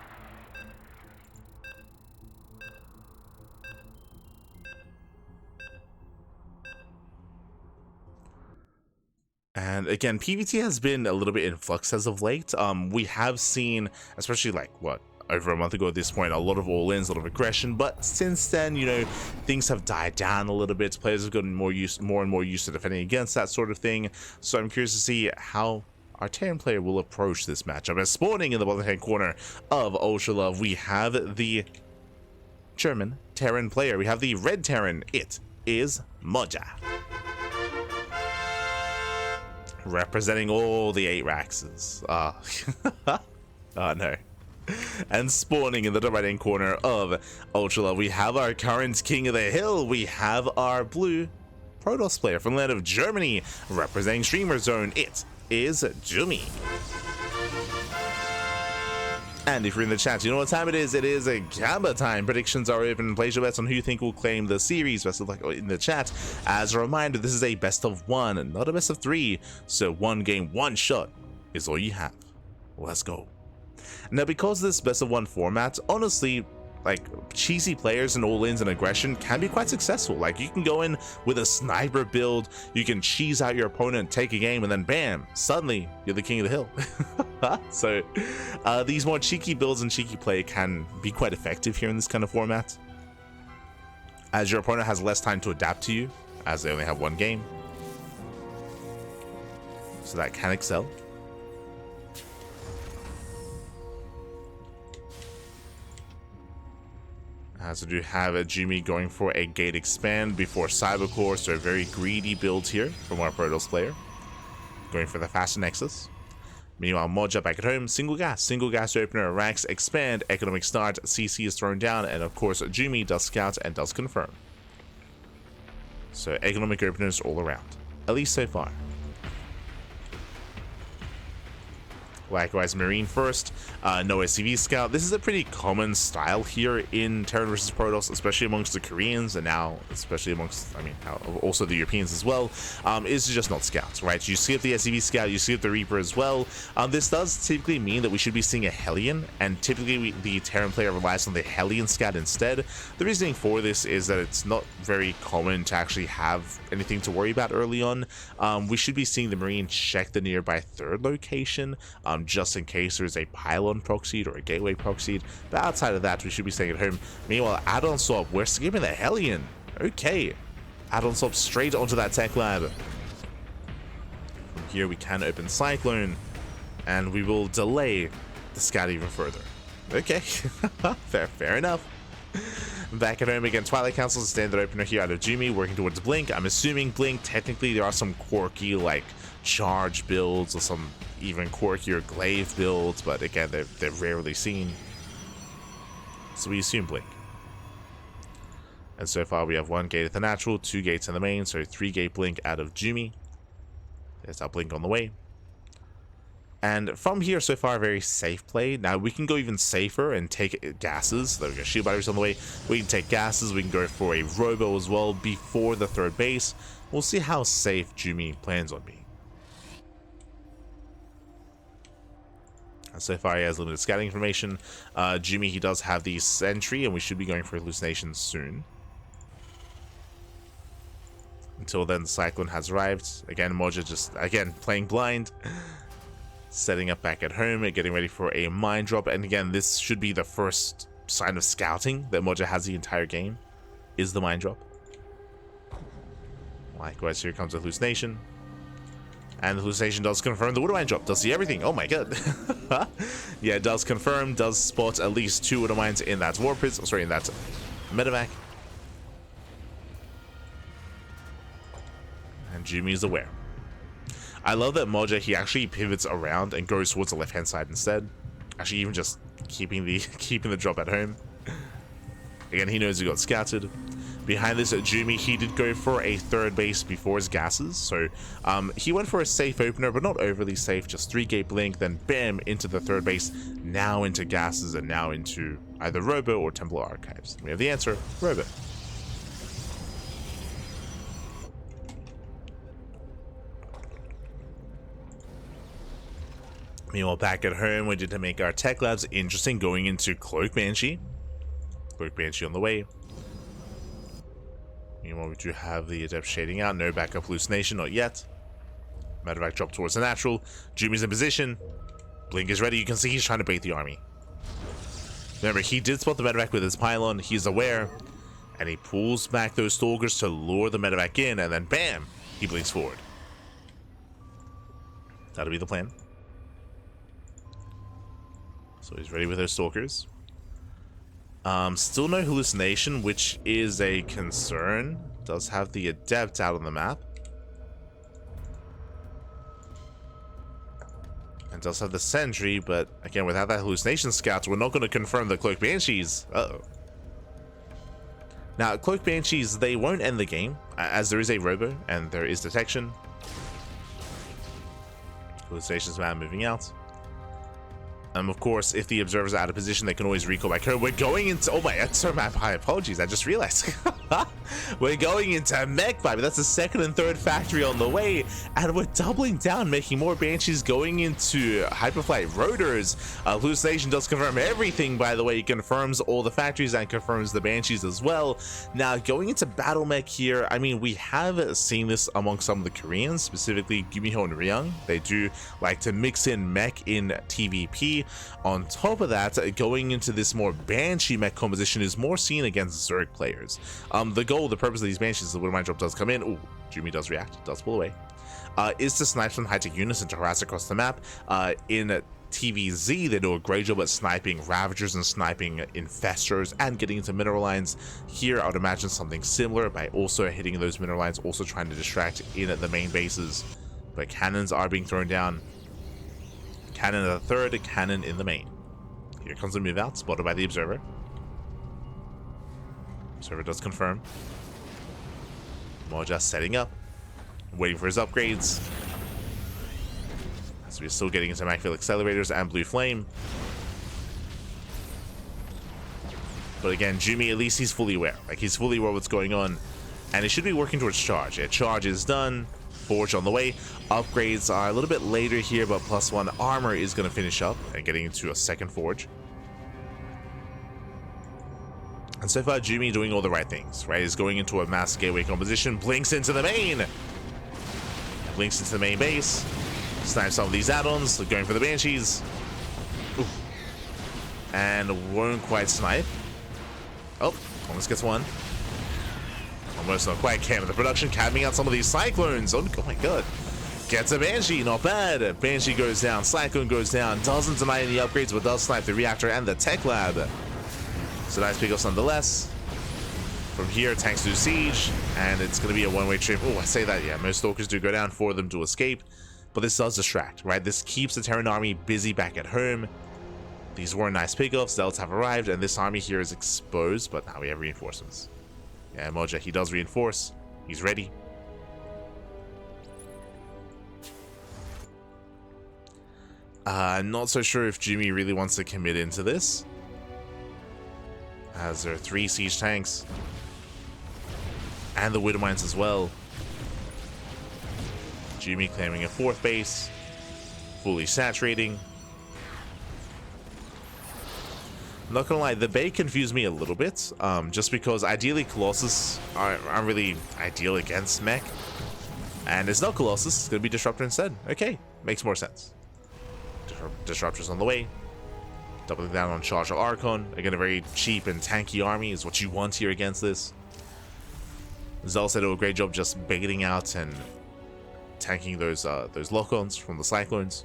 And again, PvT has been a little bit in flux as of late. We have seen, especially like, what, over a month ago at this point, a lot of all-ins, a lot of aggression, but since then, you know, things have died down a little bit. Players have gotten more and more used to defending against that sort of thing. So I'm curious to see how our Terran player will approach this matchup. As spawning in the bottom hand corner of Ultra Love, we have the German Terran player. We have the red Terran. It is Moja, representing all the 8 Raxes. Oh no. And spawning in the right hand corner of Ultra Love, we have our current King of the Hill. We have our blue Protoss player from the land of Germany, representing Streamer Zone. It is Jumy. And if you're in the chat, you know what time it is. It is a Gamba time. Predictions are open. Place your bets on who you think will claim the series. Best of luck in the chat. As a reminder, this is a best of 1, not a best of 3. So 1 game, 1 shot is all you have. Let's go. Now, because this best of one format, honestly, like, cheesy players and all-ins and aggression can be quite successful. Like, you can go in with a sniper build, you can cheese out your opponent, take a game, and then bam, suddenly you're the king of the hill. So these more cheeky builds and cheeky play can be quite effective here in this kind of format, as your opponent has less time to adapt to you, as they only have one game. So that can excel. So we do have a Jumy going for a gate expand before Cybercore, so a very greedy build here from our Protoss player. Going for the faster Nexus. Meanwhile, Moja back at home, single gas opener, racks, expand, economic start, CC is thrown down, and of course Jumy does scout and does confirm. So economic openers all around, at least so far. Likewise, Marine first, no SCV scout. This is a pretty common style here in Terran vs Protoss, especially amongst the Koreans, and now especially amongst, I mean, also the Europeans as well, is to just not scout, right? You skip the SCV scout, you skip the Reaper as well. This does typically mean that we should be seeing a Hellion, and typically the Terran player relies on the Hellion scout instead. The reasoning for this is that it's not very common to actually have anything to worry about early on. We should be seeing the Marine check the nearby third location, just in case there's a pylon proxied or a gateway proxied, but outside of that we should be staying at home. Meanwhile, add-on swap, we're skipping the Hellion. Okay, add-on swap straight onto that tech lab. From here we can open Cyclone, and we will delay the scout even further. Okay, fair enough. Back at home again, Twilight Council, standard opener here out of Jumy, working towards Blink. I'm assuming Blink, technically there are some quirky like charge builds or some even quirkier glaive builds, but again, they're rarely seen. So we assume Blink. And so far we have 1 gate at the natural, 2 gates in the main, so 3 gate Blink out of Jumy. There's our Blink on the way. And from here, so far, very safe play. Now, we can go even safer and take gases. There we go, shield batteries on the way. We can take gases, we can go for a robo as well before the third base. We'll see how safe Jumy plans on being. So far, he has limited scouting information. Jumy, he does have the sentry, and we should be going for hallucinations soon. Until then, Cyclone has arrived. Again, Moja just, again, playing blind. Setting up back at home and getting ready for a mine drop. And again, this should be the first sign of scouting that Moja has the entire game, is the mine drop. Likewise, here comes a hallucination. And the hallucination does confirm the water mine drop. Does see everything. Oh my god. Yeah, it does confirm. Does spot at least 2 water mines in that war pit. Sorry, in that medevac. And Jumy is aware. I love that Moja, he actually pivots around and goes towards the left-hand side instead. Actually, even just keeping the drop at home. Again, he knows he got scouted. Behind this, Jumy, he did go for a third base before his gases. So he went for a safe opener, but not overly safe. Just 3 gate Blink, then bam, into the third base. Now into gases, and now into either Robo or Templar Archives. We have the answer, Robo. Meanwhile, back at home, we did to make our tech labs interesting, going into Cloak Banshee. Cloak Banshee on the way. Meanwhile, we do have the Adept shading out. No backup hallucination, not yet. Medevac drop towards the natural. Jumy's in position. Blink is ready. You can see he's trying to bait the army. Remember, he did spot the Medevac with his pylon. He's aware. And he pulls back those Stalkers to lure the Medevac in. And then, bam, he blinks forward. That'll be the plan. So he's ready with those Stalkers. Still no hallucination, which is a concern. Does have the Adept out on the map. And does have the Sentry, but again, without that hallucination scouts, we're not going to confirm the Cloak Banshees. Uh-oh. Now, Cloak Banshees, they won't end the game, as there is a Robo, and there is detection. Hallucinations man moving out. Of course, if the observers are out of position, they can always recall back home. We're going into... Oh my... Sorry, my apologies. I just realized. We're going into mech vibe. That's the second and third factory on the way, and we're doubling down, making more banshees, going into hyperflight rotors. Hallucination does confirm everything, by the way. He confirms all the factories and confirms the banshees as well. Now going into battle mech here, I mean, we have seen this among some of the Koreans, specifically Jumy and Ryung. They do like to mix in mech in TVP. On top of that, going into this more banshee mech composition is more seen against Zerg players. The purpose of these banshees, the Widowmine drop does come in. Ooh, Jumy does react, does pull away. Is to snipe some high-tech units and to harass across the map. In TVZ, they do a great job at sniping Ravagers and sniping Infestors and getting into mineral lines. Here, I would imagine something similar by also hitting those mineral lines, also trying to distract in the main bases. But cannons are being thrown down. Cannon at the third, cannon in the main. Here comes the move out, spotted by the Observer. Observer does confirm. Moja setting up, waiting for his upgrades. So we're still getting into Macfield accelerators and Blue Flame. But again, Jumy, at least he's fully aware. Like, he's fully aware what's going on. And he should be working towards charge. Yeah, charge is done. Forge on the way. Upgrades are a little bit later here, but +1 armor is going to finish up and getting into a second forge. And so far, Jumy doing all the right things, right? He's going into a mass gateway composition, blinks into the main. Blinks into the main base. Snipes some of these add-ons, going for the banshees. Ooh. And won't quite snipe. Oh, almost gets one. Almost not quite. Cam in the production, camming out some of these cyclones. Oh my god. Gets a banshee, not bad. Banshee goes down, cyclone goes down. Doesn't deny any upgrades, but does snipe the reactor and the tech lab. So nice pickups nonetheless. From here, tanks do siege, and it's going to be a one-way trip. Oh, I say that, yeah, most Stalkers do go down for them to escape, but this does distract, right? This keeps the Terran army busy back at home. These were nice pickups. Zealots have arrived, and this army here is exposed, but now we have reinforcements. Yeah, Moja, he does reinforce. He's ready. Not so sure if Jumy really wants to commit into this, as there are 3 siege tanks and the Widow Mines as well. Jumy claiming a 4th base, fully saturating. I'm not gonna lie, the Bay confused me a little bit, just because ideally Colossus aren't really ideal against mech, and it's not Colossus, it's gonna be Disruptor instead. Okay, makes more sense. Disruptor's on the way. Doubling down on Charge of Archon. Again, a very cheap and tanky army is what you want here against this. Zealots do a great job just baiting out and tanking those lock-ons from the cyclones.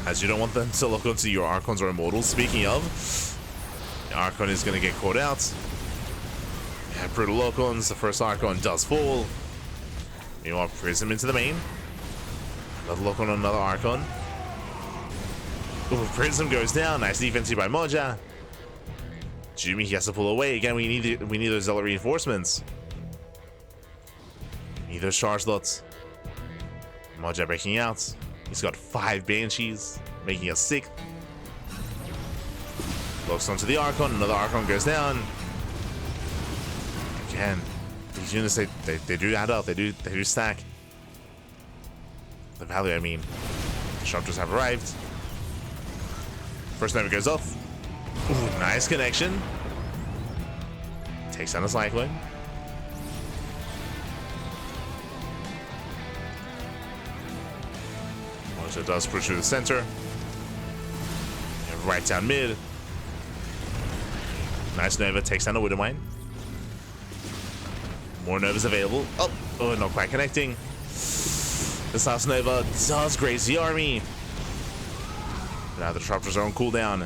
As you don't want them to lock onto your Archons or Immortals. Speaking of, the Archon is going to get caught out. Yeah, brutal lock-ons. The first Archon does fall. Meanwhile, Prism into the main. Another lock-on on another Archon. Ooh, Prism goes down. Nice defense here by Moja. Jumy, he has to pull away. Again, we need those Zealot reinforcements. We need those charge lots. Moja breaking out. He's got 5 Banshees, making a 6th. Locks onto the Archon. Another Archon goes down. Again, these units, they do add up. They do stack. The value, I mean. Disruptors have arrived. First Nova goes off. Ooh, nice connection. Takes down a Cyclone. Moja does push through the center. And right down mid. Nice Nova takes down a Widowmine. More Novas available. Oh, not quite connecting. This last Nova does graze the army. Now the Disruptors are on cooldown.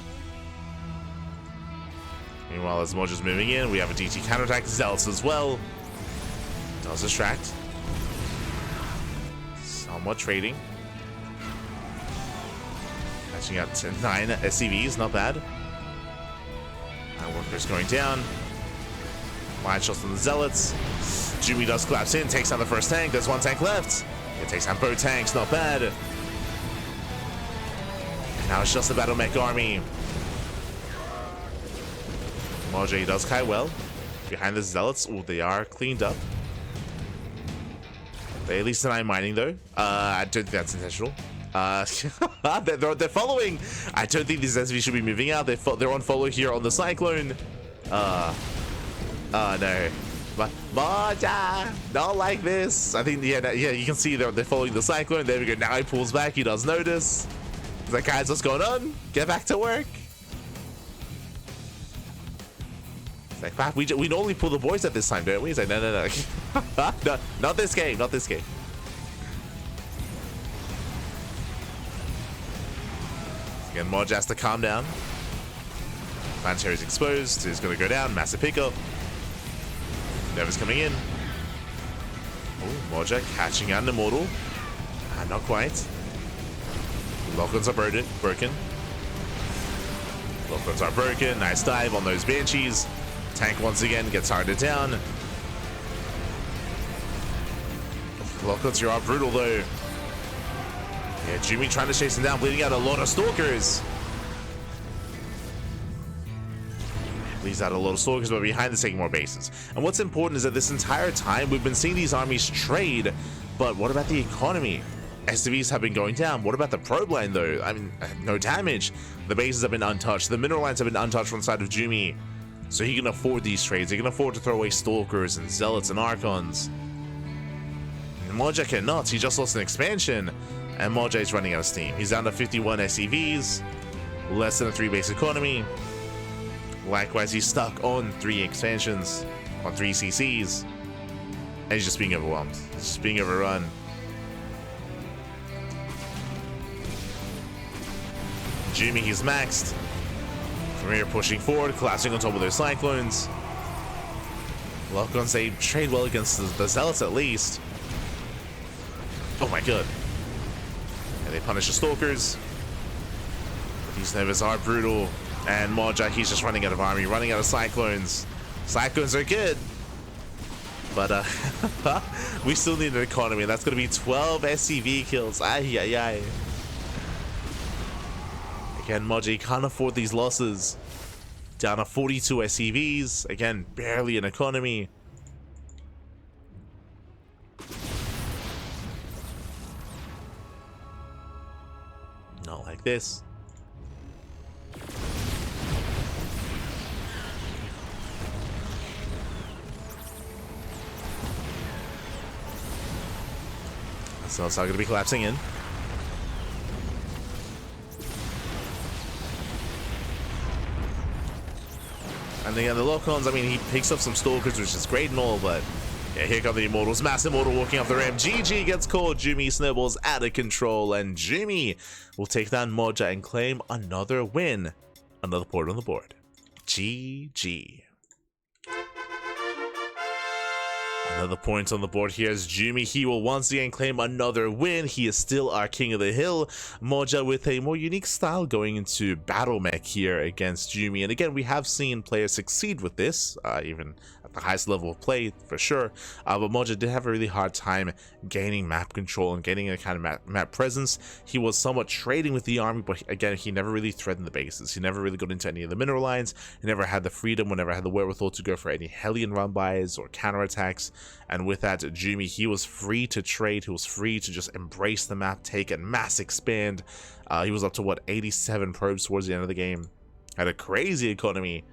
Meanwhile, as Moja's moving in, we have a DT counterattack. Zealots as well. Does distract. Somewhat trading. Catching up to 9 SCVs, not bad. Workers going down. Line shots from the Zealots. Jumy does collapse in, takes down the first tank. There's 1 tank left. It takes down both tanks, not bad. Now it's just the Battle Mech army. Moja does quite well. Behind the Zealots, oh, they are cleaned up. They at least deny mining though. I don't think that's intentional. They're following. I don't think these SV should be moving out. They're on follow here on the Cyclone. No. But Moja, not like this. I think yeah, you can see they're following the Cyclone. There we go. Now he pulls back. He does notice. He's like, guys, what's going on? Get back to work. It's like, Pap, we normally pull the boys at this time, don't we? He's like, no. No, not this game, not this game. Again, Moja has to calm down. Planetary's exposed. He's going to go down. Massive pickup. Never's coming in. Oh, Moja catching out an Immortal. Not quite. Lock-ons are broken. Lock-ons are broken. Nice dive on those Banshees. Tank once again gets hardened down. Lock-ons are brutal though. Yeah, Jumy trying to chase him down, bleeding out a lot of Stalkers. Bleeds out a lot of Stalkers, but behind this taking more bases. And what's important is that this entire time we've been seeing these armies trade, but what about the economy? SCVs have been going down. What about the probe line though? I mean, no damage. The bases have been untouched. The mineral lines have been untouched on the side of Jumy. So he can afford these trades. He can afford to throw away Stalkers and Zealots and Archons. And Moja cannot. He just lost an expansion. And Moja is running out of steam. He's down to 51 SCVs. Less than a 3-base economy. Likewise, he's stuck on 3 expansions. On 3 CCs. And he's just being overwhelmed. He's just being overrun. Jumy, he's maxed. From here, pushing forward, collapsing on top of their Cyclones. Lock-ons, they trade well against the Zealots at least. Oh my god. And they punish the Stalkers. These Novas are brutal. And Moja, he's just running out of army, running out of Cyclones. Cyclones are good. But we still need an economy. That's going to be 12 SCV kills. Ay, ay, ay. Again, Moja can't afford these losses. Down to 42 SCVs. Again, barely an economy. Not like this. So it's not going to be collapsing in. And again, the lock-ons, I mean, he picks up some Stalkers, which is great and all, but yeah, here come the Immortals. Mass Immortal walking off the ramp. GG gets called. Jumy snowballs out of control, and Jumy will take down Moja and claim another win. Another point on the board. GG. Another point on the board here is Jumy. He will once again claim another win. He is still our king of the hill. Moja with a more unique style going into battle mech here against Jumy. And again, we have seen players succeed with this, even at the highest level of play for sure. But Moja did have a really hard time gaining map control and gaining a kind of map presence. He was somewhat trading with the army, but again, he never really threatened the bases. He never really got into any of the mineral lines. He never had the freedom, never had the wherewithal to go for any Hellion run-bys or counterattacks. And with that, Jumy, he was free to trade. He was free to just embrace the map, take it, mass expand. He was up to, what, 87 probes towards the end of the game. Had a crazy economy.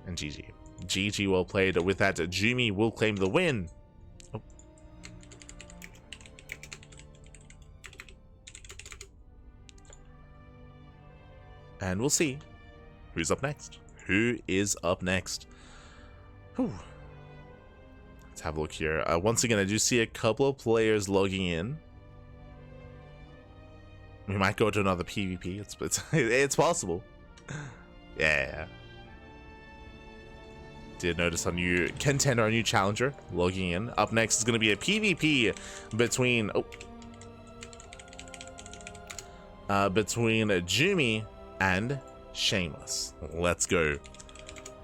And GG. GG, well played. With that, Jumy will claim the win. Oh. And we'll see who's up next. Who is up next? Whew. Let's have a look here. Once again, I do see a couple of players logging in. We might go to another PvP. It's possible. Yeah. Did notice a new contender, a new challenger logging in. Up next is going to be a PvP between between Jumy and Shameless. Let's go.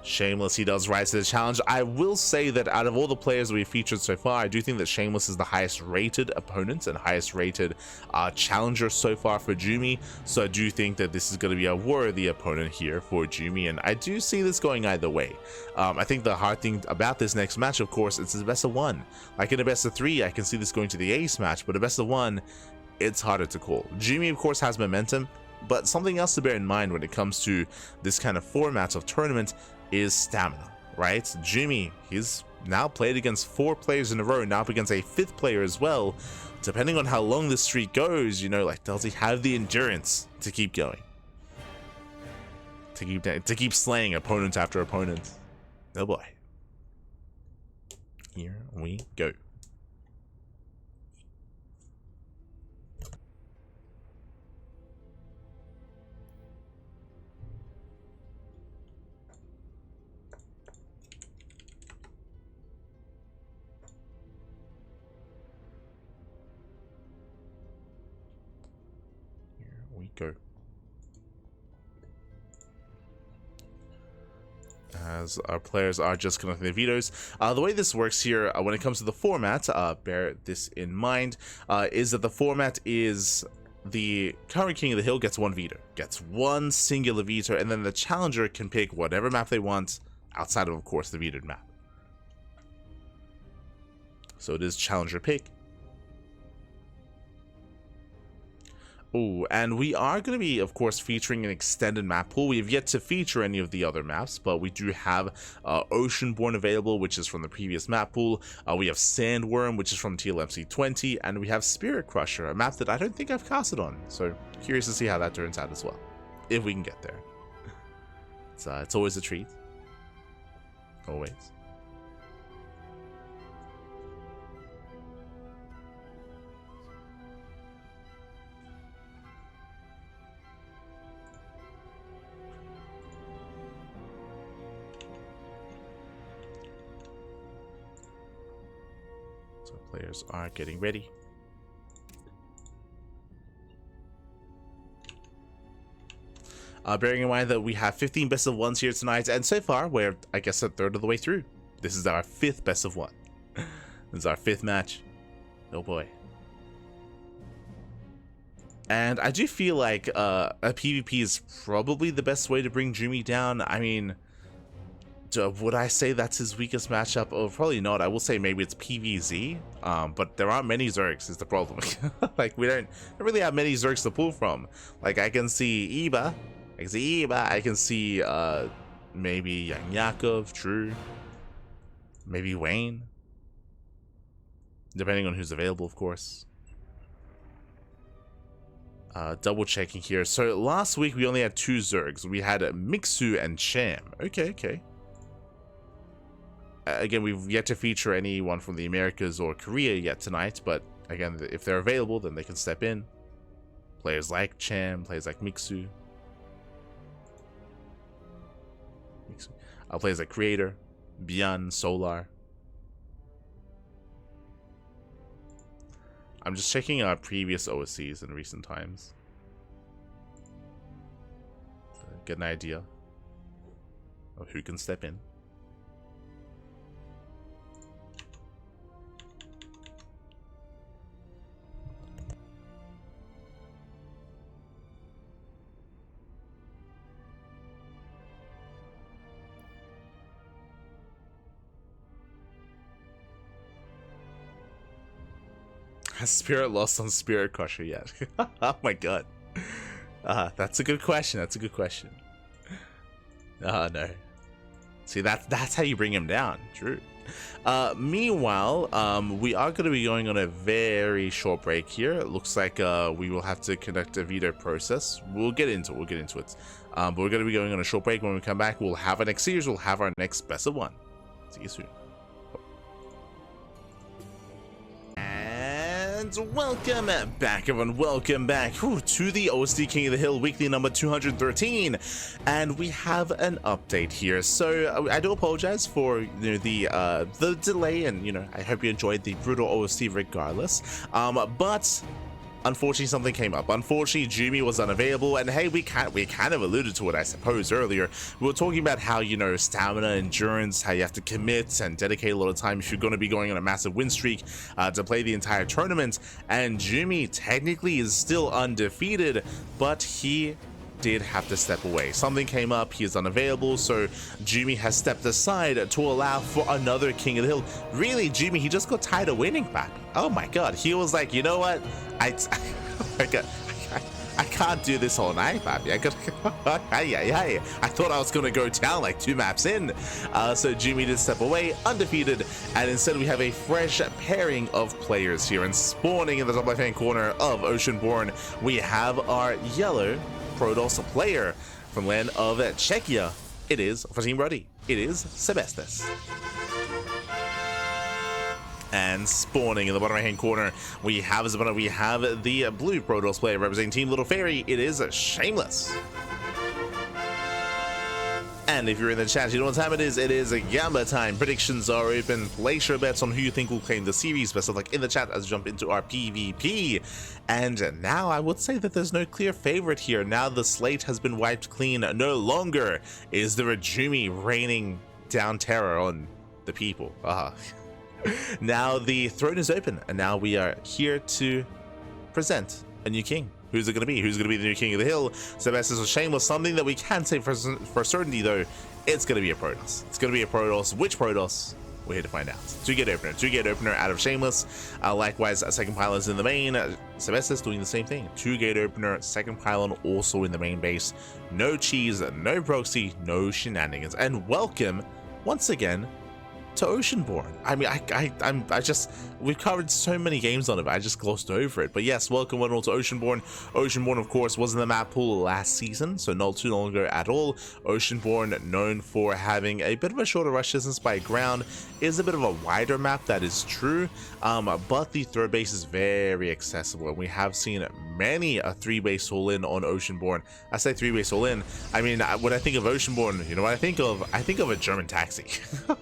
Shameless, he does rise to the challenge. I will say that out of all the players we've featured so far, I do think that Shameless is the highest rated opponent and highest rated challenger so far for Jumy. So I do think that this is going to be a worthy opponent here for Jumy, and I do see this going either way. I think the hard thing about this next match, of course, it's a best of one. Like in a best of three, I can see this going to the ace match, but a best of one, it's harder to call. Jumy, of course, has momentum, but something else to bear in mind when it comes to this kind of format of tournament is stamina, right? Jumy, he's now played against 4 players in a row, now up against a 5th player as well. Depending on how long this streak goes, you know, like, does he have the endurance to keep going? To keep slaying opponent after opponent? Oh boy. Here we go. Go. As our players are just connecting their vetoes. The way this works here, when it comes to the format, bear this in mind, is that the format is the current king of the hill gets 1 veto, gets 1 singular veto, and then the challenger can pick whatever map they want outside of course, the vetoed map. So it is challenger pick. Oh, and we are going to be, of course, featuring an extended map pool. We have yet to feature any of the other maps, but we do have Oceanborn available, which is from the previous map pool. We have Sandworm, which is from TLMC 20, and we have Spirit Crusher, a map that I don't think I've casted on. So curious to see how that turns out as well, if we can get there. It's always a treat. Always. Players are getting ready. Bearing in mind that we have 15 best of ones here tonight, and so far we're, I guess, a third of the way through. This is our 5th best of one. This is our 5th match. Oh boy. And I do feel like a PvP is probably the best way to bring Jumy down. I mean, would I say that's his weakest matchup? Oh, probably not. I will say maybe it's PvZ, but there aren't many Zergs is the problem. Like, we don't really have many Zergs to pull from. Like, I can see Iba, I can see maybe Young Yakov, True, maybe Wayne, depending on who's available, of course. Double checking here. So last week we only had 2 Zergs. We had Mixu and Cham. Okay. Again, we've yet to feature anyone from the Americas or Korea yet tonight, but again, if they're available, then they can step in. Players like Cham, players like Mixu. Players like Creator, ByuN, Solar. I'm just checking our previous OSCs in recent times. So get an idea of who can step in. Has Spirit lost on Spirit Crusher yet? Oh my god. That's a good question. That's a good question. No. See, that's how you bring him down. True. Meanwhile, we are going to be going on a very short break here. It looks like we will have to conduct a veto process. We'll get into it. But we're going to be going on a short break. When we come back, we'll have our next series. We'll have our next best of one. See you soon. Welcome back, everyone. Welcome back to the OSC King of the Hill weekly number 213, and we have an update here. So I do apologize for the delay, and I hope you enjoyed the brutal OSC regardless. But unfortunately something came up. Unfortunately, Jumy was unavailable, and hey, we kind of alluded to it, I suppose, earlier. We were talking about how, you know, stamina, endurance, how you have to commit and dedicate a lot of time if you're going to be going on a massive win streak to play the entire tournament. And Jumy technically is still undefeated, but he did have to step away. Something came up, he is unavailable, so Jumy has stepped aside to allow for another King of the Hill. Really, Jumy, he just got tired of winning, Pappy. Oh my god, he was like, you know what, I can't do this all night, Pappy. I thought I was gonna go down like 2 maps in. So Jumy did step away, undefeated, and instead we have a fresh pairing of players here. And spawning in the top left-hand corner of Oceanborn, we have our yellow Protoss player from land of Czechia. It is, for Team Brody, it is Sebesdes. And spawning in the bottom right hand corner, we have the blue Protoss player representing Team Little Fairy. It is Shameless. And if you're in the chat, you know what time it is. It is a Gamba time. Predictions are open. Place your bets on who you think will claim the series. Best of luck in the chat as we jump into our PvP. And now I would say that there's no clear favorite here. Now the slate has been wiped clean. No longer is there a Jumy raining down terror on the people. Now the throne is open, and now we are here to present a new king. Who's it going to be? Who's going to be the new King of the Hill? Sebesdes or Shameless? Something that we can say for certainty, though, it's going to be a Protoss. It's going to be a Protoss. Which Protoss? We're here to find out. 2-gate opener. 2-gate opener out of Shameless. Likewise, a second pylon is in the main. Sebesdes doing the same thing. 2-gate opener, second pylon also in the main base. No cheese, no proxy, no shenanigans. And welcome, once again, to Oceanborn. I mean, we've covered so many games on it, but I just glossed over it. But yes, welcome one all to Oceanborn. Oceanborn, of course, was in the map pool last season, so not too long ago at all. Oceanborn, known for having a bit of a shorter rush distance by ground, is a bit of a wider map, that is true, but the third base is very accessible, and we have seen many a 3-base all-in on Oceanborn. I say 3-base all-in, I mean, when I think of Oceanborn, you know what I think of? I think of a German taxi.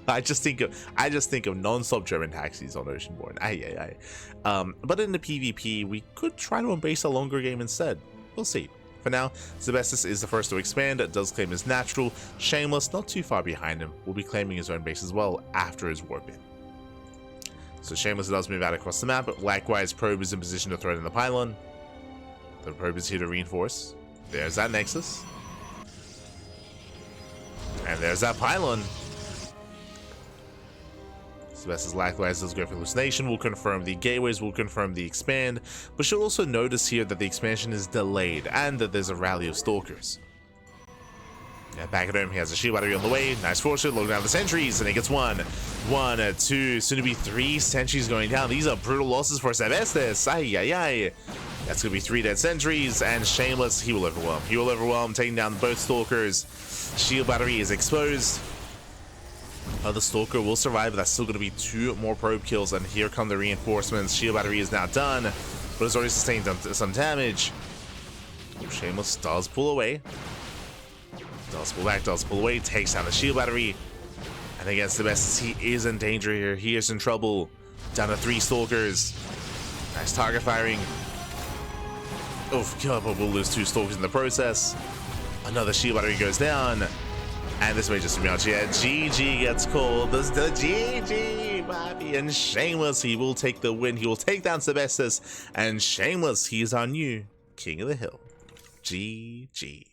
I just think of non-stop German taxis on Oceanborn. But in the PvP, we could try to embrace a longer game instead. We'll see. For now, Sebesdes is the first to expand, does claim his natural. Shameless, not too far behind him, will be claiming his own base as well after his warp in. So Shameless does move out across the map. Likewise, Probe is in position to throw it in the pylon. The Probe is here to reinforce. There's that Nexus. And there's that pylon. Sebesdes likewise does go for hallucination, will confirm the gateways, will confirm the expand, but you'll also notice here that the expansion is delayed and that there's a rally of stalkers. Yeah, back at home, he has a shield battery on the way. Nice fortune, looking down the sentries, and he gets 1, 2, soon to be 3 sentries going down. These are brutal losses for Sebesdes. That's gonna be 3 dead sentries, and Shameless, he will overwhelm. He will overwhelm, taking down both stalkers. Shield battery is exposed. The Stalker will survive, but that's still going to be 2 more probe kills, and here come the reinforcements. Shield battery is now done, but it's already sustained some damage. Shameless does pull away. Does pull back, does pull away, takes down the shield battery. And against Sebesdes, he is in danger here. He is in trouble. Down to 3 Stalkers. Nice target firing. Oh god, but we'll lose 2 Stalkers in the process. Another shield battery goes down. And this may just be out yet. GG gets called. This the GG, Bobby. And Shameless, he will take the win. He will take down Sebesdes. And Shameless, he is our new King of the Hill. GG.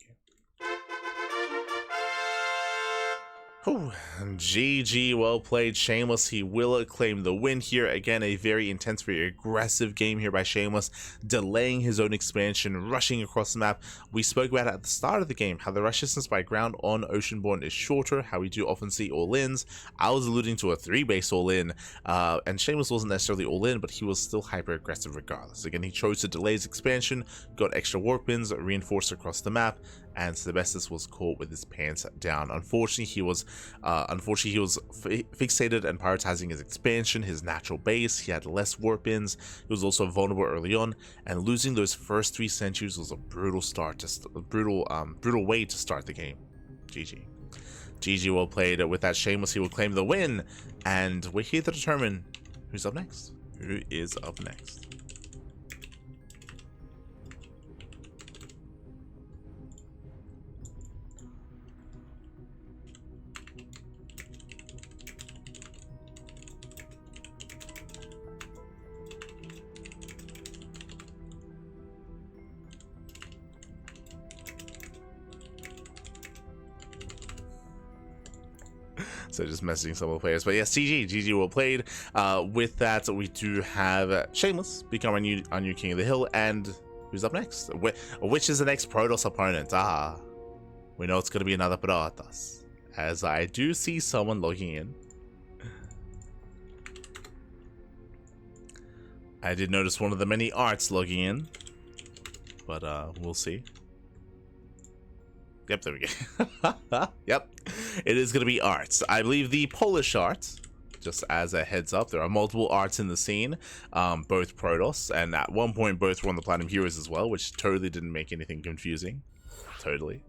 Oh, GG, well played. Shameless, he will claim the win here. Again, a very intense, very aggressive game here by Shameless, delaying his own expansion, rushing across the map. We spoke about at the start of the game how the rush distance by ground on Oceanborn is shorter, how we do often see all-ins. I was alluding to a 3-base all-in, and Shameless wasn't necessarily all-in, but he was still hyper-aggressive regardless. Again, he chose to delay his expansion, got extra warp-ins, reinforced across the map, and Sebesdes was caught with his pants down. Unfortunately, he was fixated and prioritizing his expansion, his natural base. He had less warp-ins. He was also vulnerable early on, and losing those first 3 centuries was a brutal start, just a brutal way to start the game. GG. GG, well played. With that, Shameless, he will claim the win, and we're here to determine who's up next. Who is up next? So just messaging some of the players. But yes, GG well played. With that, we do have Shameless become our new King of the Hill. And who's up next? Which is the next Protoss opponent? We know it's going to be another Protoss. As I do see someone logging in. I did notice one of the many arts logging in. But we'll see. Yep, there we go. Yep, it is going to be arts. I believe the Polish art, just as a heads up, there are multiple arts in the scene, both Protoss, and at one point both were on the Platinum Heroes as well, which totally didn't make anything confusing. Totally.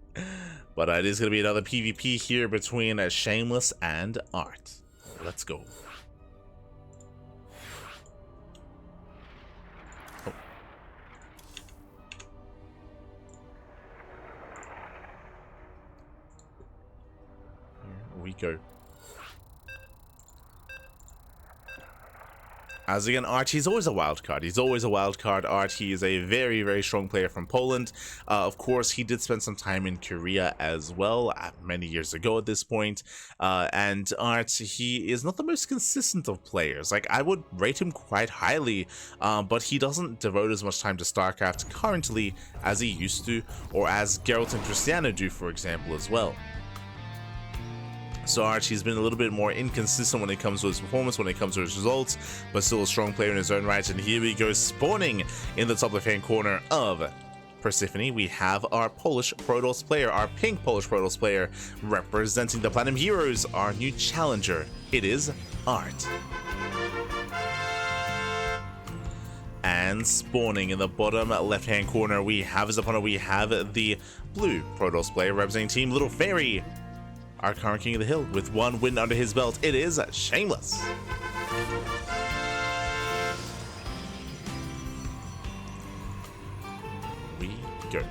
But it is going to be another PvP here between Shameless and Art. Let's go. We go. As again, Art, he's always a wild card. He's always a wild card. Art, he is a very, very strong player from Poland. Of course, he did spend some time in Korea as well, many years ago at this point. And Art, he is not the most consistent of players. Like, I would rate him quite highly, but he doesn't devote as much time to StarCraft currently as he used to, or as Geralt and Cristiano do, for example, as well. So Archie's been a little bit more inconsistent when it comes to his performance, when it comes to his results, but still a strong player in his own right. And here we go, spawning in the top left-hand corner of Persephone. We have our Polish Protoss player, our pink Polish Protoss player, representing the Platinum Heroes, our new challenger. It is Art. And spawning in the bottom left-hand corner, we have his opponent. We have the blue Protoss player representing Team Little Fairy, our current King of the Hill, with one win under his belt. It is Shameless. We go.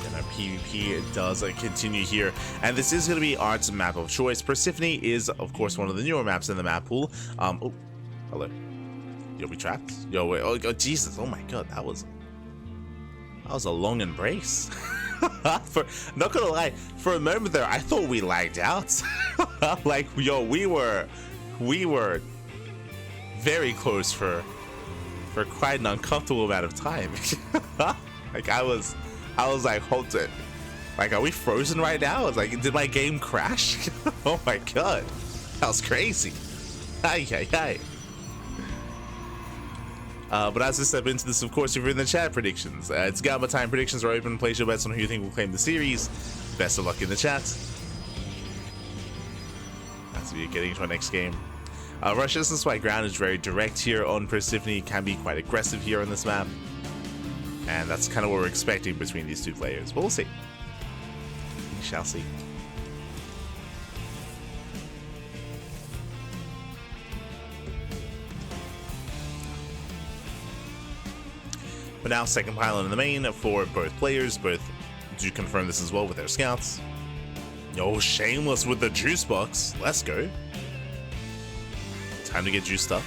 And our PvP does continue here, and this is going to be Art's map of choice. Persephone is, of course, one of the newer maps in the map pool. Oh, hello. Yo, we trapped? Yo, wait. Oh, Jesus. Oh my God, that was a long embrace. Not gonna lie, for a moment there, I thought we lagged out. Like, yo, we were very close for quite an uncomfortable amount of time. Like, I was like, hold it. Like, are we frozen right now? I was like, did my game crash? Oh my God, that was crazy. Ay, ay, ay. But as we step into this, of course, if you're in the chat, predictions. It's Gamma time. Predictions are open. Place your bets on who you think will claim the series. Best of luck in the chat. As we are getting into our next game. Russia's White ground is very direct here on Persephone. Can be quite aggressive here on this map. And that's kind of what we're expecting between these two players. But we'll see. We shall see. But now, second pylon in the main for both players. Both do confirm this as well with their scouts. Yo, Shameless with the juice box. Let's go. Time to get juiced up.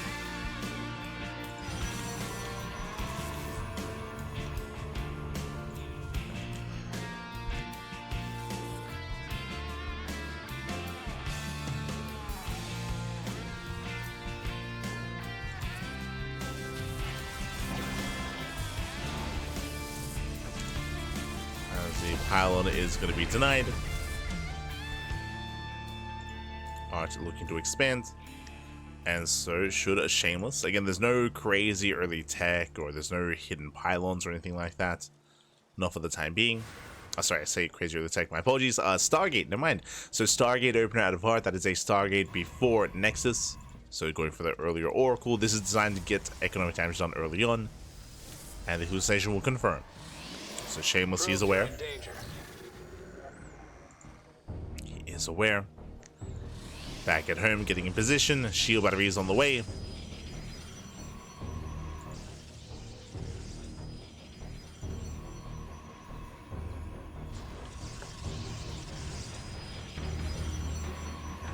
Pylon is going to be denied. Art looking to expand, and so should a Shameless. Again, there's no crazy early tech, or there's no hidden pylons or anything like that. Not for the time being. Sorry, I say crazy early tech. My apologies. Stargate, never mind. So Stargate opener out of Heart. That is a Stargate before Nexus. So going for the earlier Oracle. This is designed to get economic damage done early on, and the hallucination will confirm. So Shameless, he's aware. He is aware. Back at home, getting in position. Shield battery is on the way. And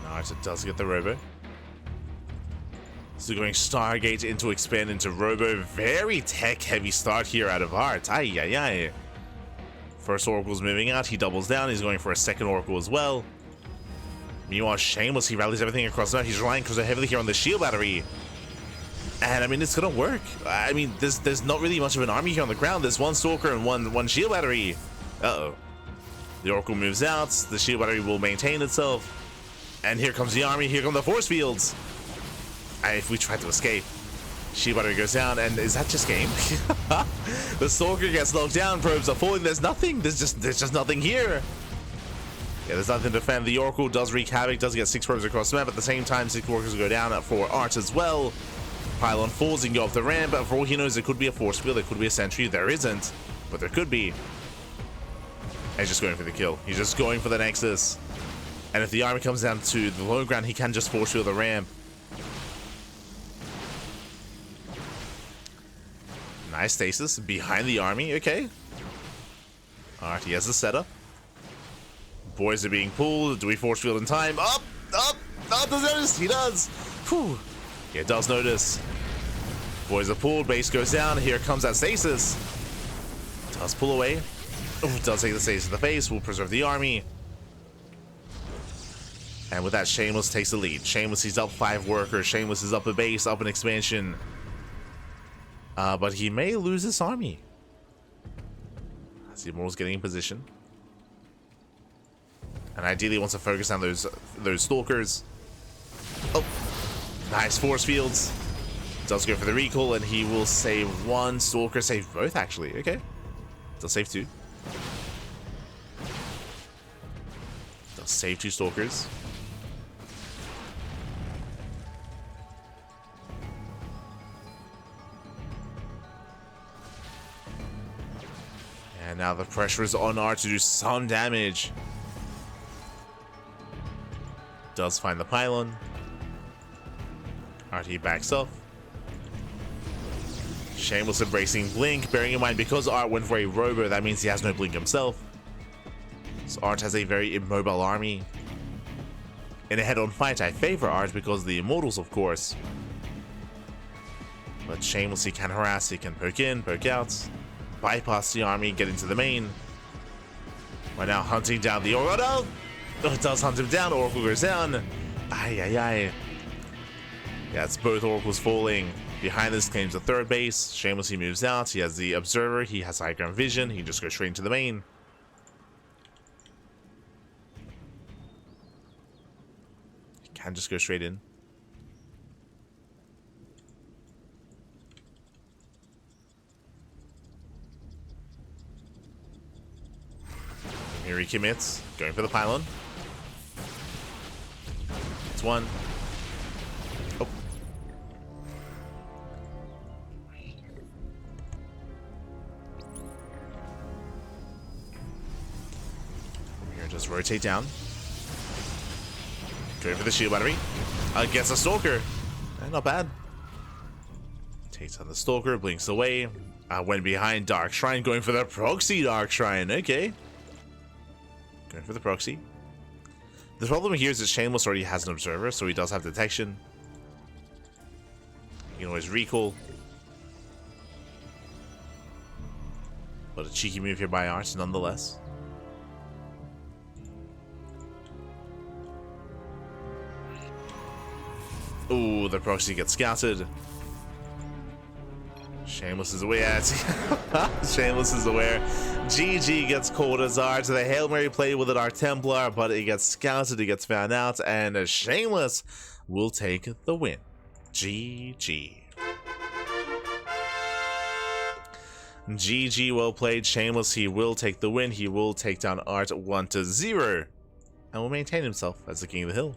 Art does get the Robo. So going Stargate into expand into Robo. Very tech heavy start here out of Art. Ay, ay, ay. First Oracle's moving out. He doubles down. He's going for a second Oracle as well. Meanwhile, Shameless, he rallies everything across the map. He's relying so heavily here on the shield battery. And, I mean, it's going to work. I mean, there's not really much of an army here on the ground. There's one Stalker and one shield battery. Uh-oh. The Oracle moves out. The shield battery will maintain itself. And here comes the army. Here come the force fields. If we try to escape, shield battery goes down. And is that just game? The Stalker gets knocked down. Probes are falling. There's nothing. There's just nothing here. Yeah, there's nothing to defend. The Oracle does wreak havoc. Does get 6 probes across the map. At the same time, 6 workers go down for Art as well. Pylon falls and go off the ramp. But for all he knows, it could be a force field. It could be a sentry. There isn't. But there could be. And he's just going for the kill. He's just going for the Nexus. And if the army comes down to the low ground, he can just force field the ramp. Nice stasis behind the army. Okay. Alright, he has the setup. Boys are being pulled. Do we force field in time? Up! Does he notice? He does! Whew. Yeah, does notice. Boys are pulled. Base goes down. Here comes that stasis. Does pull away. Ooh, does take the stasis to the face. Will preserve the army. And with that, Shameless takes the lead. Shameless, he's up 5 workers. Shameless is up a base, up an expansion. But he may lose this army. As the Immortal's getting in position. And ideally wants to focus on those Stalkers. Oh, nice force fields. Does go for the recall, and he will save 1 Stalker. Save both, actually. Okay. Does save 2. Does save 2 Stalkers. And now the pressure is on Art to do some damage. Does find the pylon. Art, he backs off. Shameless embracing Blink, bearing in mind because Art went for a Robo, that means he has no Blink himself. So Art has a very immobile army. In a head-on fight, I favor Art because of the Immortals, of course. But Shameless, he can harass, he can poke in, poke out, bypass the army, get into the main. We're now hunting down the Oracle. Oh, it does hunt him down. Oracle goes down. Ay. Yeah, it's both Oracles falling. Behind this claims the 3rd base. Shameless, he moves out. He has the Observer. He has high ground vision. He just goes straight into the main. He can just go straight in. Here he commits. Going for the pylon. It's 1. Oh. Here, just rotate down. Going for the shield battery. Gets a Stalker. Not bad. Takes on the Stalker, blinks away. Went behind Dark Shrine, going for the proxy Dark Shrine. Okay. Going for the proxy. The problem here is that Shameless already has an Observer, so he does have detection. You can always recall. But a cheeky move here by Art, nonetheless. Ooh, the proxy gets scouted. Shameless is aware. Shameless is aware. GG gets called as Art. The Hail Mary play with an Dark Templar, but it gets scouted, it gets found out, and Shameless will take the win. GG. GG, well played. Shameless, he will take the win. He will take down Art 1-0. And will maintain himself as the King of the Hill.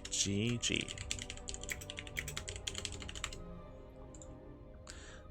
GG.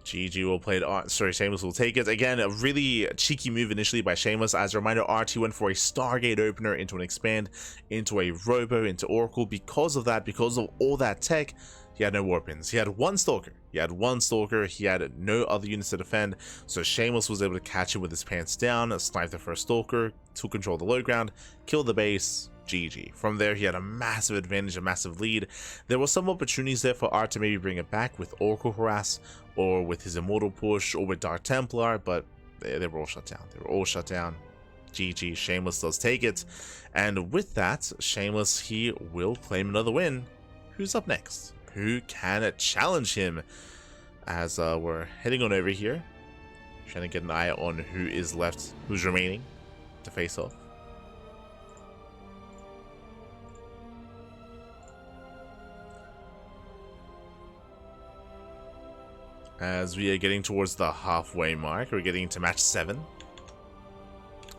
GG, well played. Sorry, Shameless will take it. Again, a really cheeky move initially by Shameless. As a reminder, Art, he went for a Stargate opener into an Expand, into a Robo, into Oracle. Because of that, because of all that tech, he had no weapons. He had 1 Stalker. He had no other units to defend. So Shameless was able to catch him with his pants down, snipe the first Stalker, took control of the low ground, kill the base, GG. From there, he had a massive advantage, a massive lead. There were some opportunities there for Art to maybe bring it back with Oracle Harass, or with his Immortal Push, or with Dark Templar, but they were all shut down. They were all shut down. GG, Shameless does take it. And with that, Shameless, he will claim another win. Who's up next? Who can challenge him? As we're heading on over here, trying to get an eye on who is left, who's remaining to face off. As we are getting towards the halfway mark, we're getting to match 7.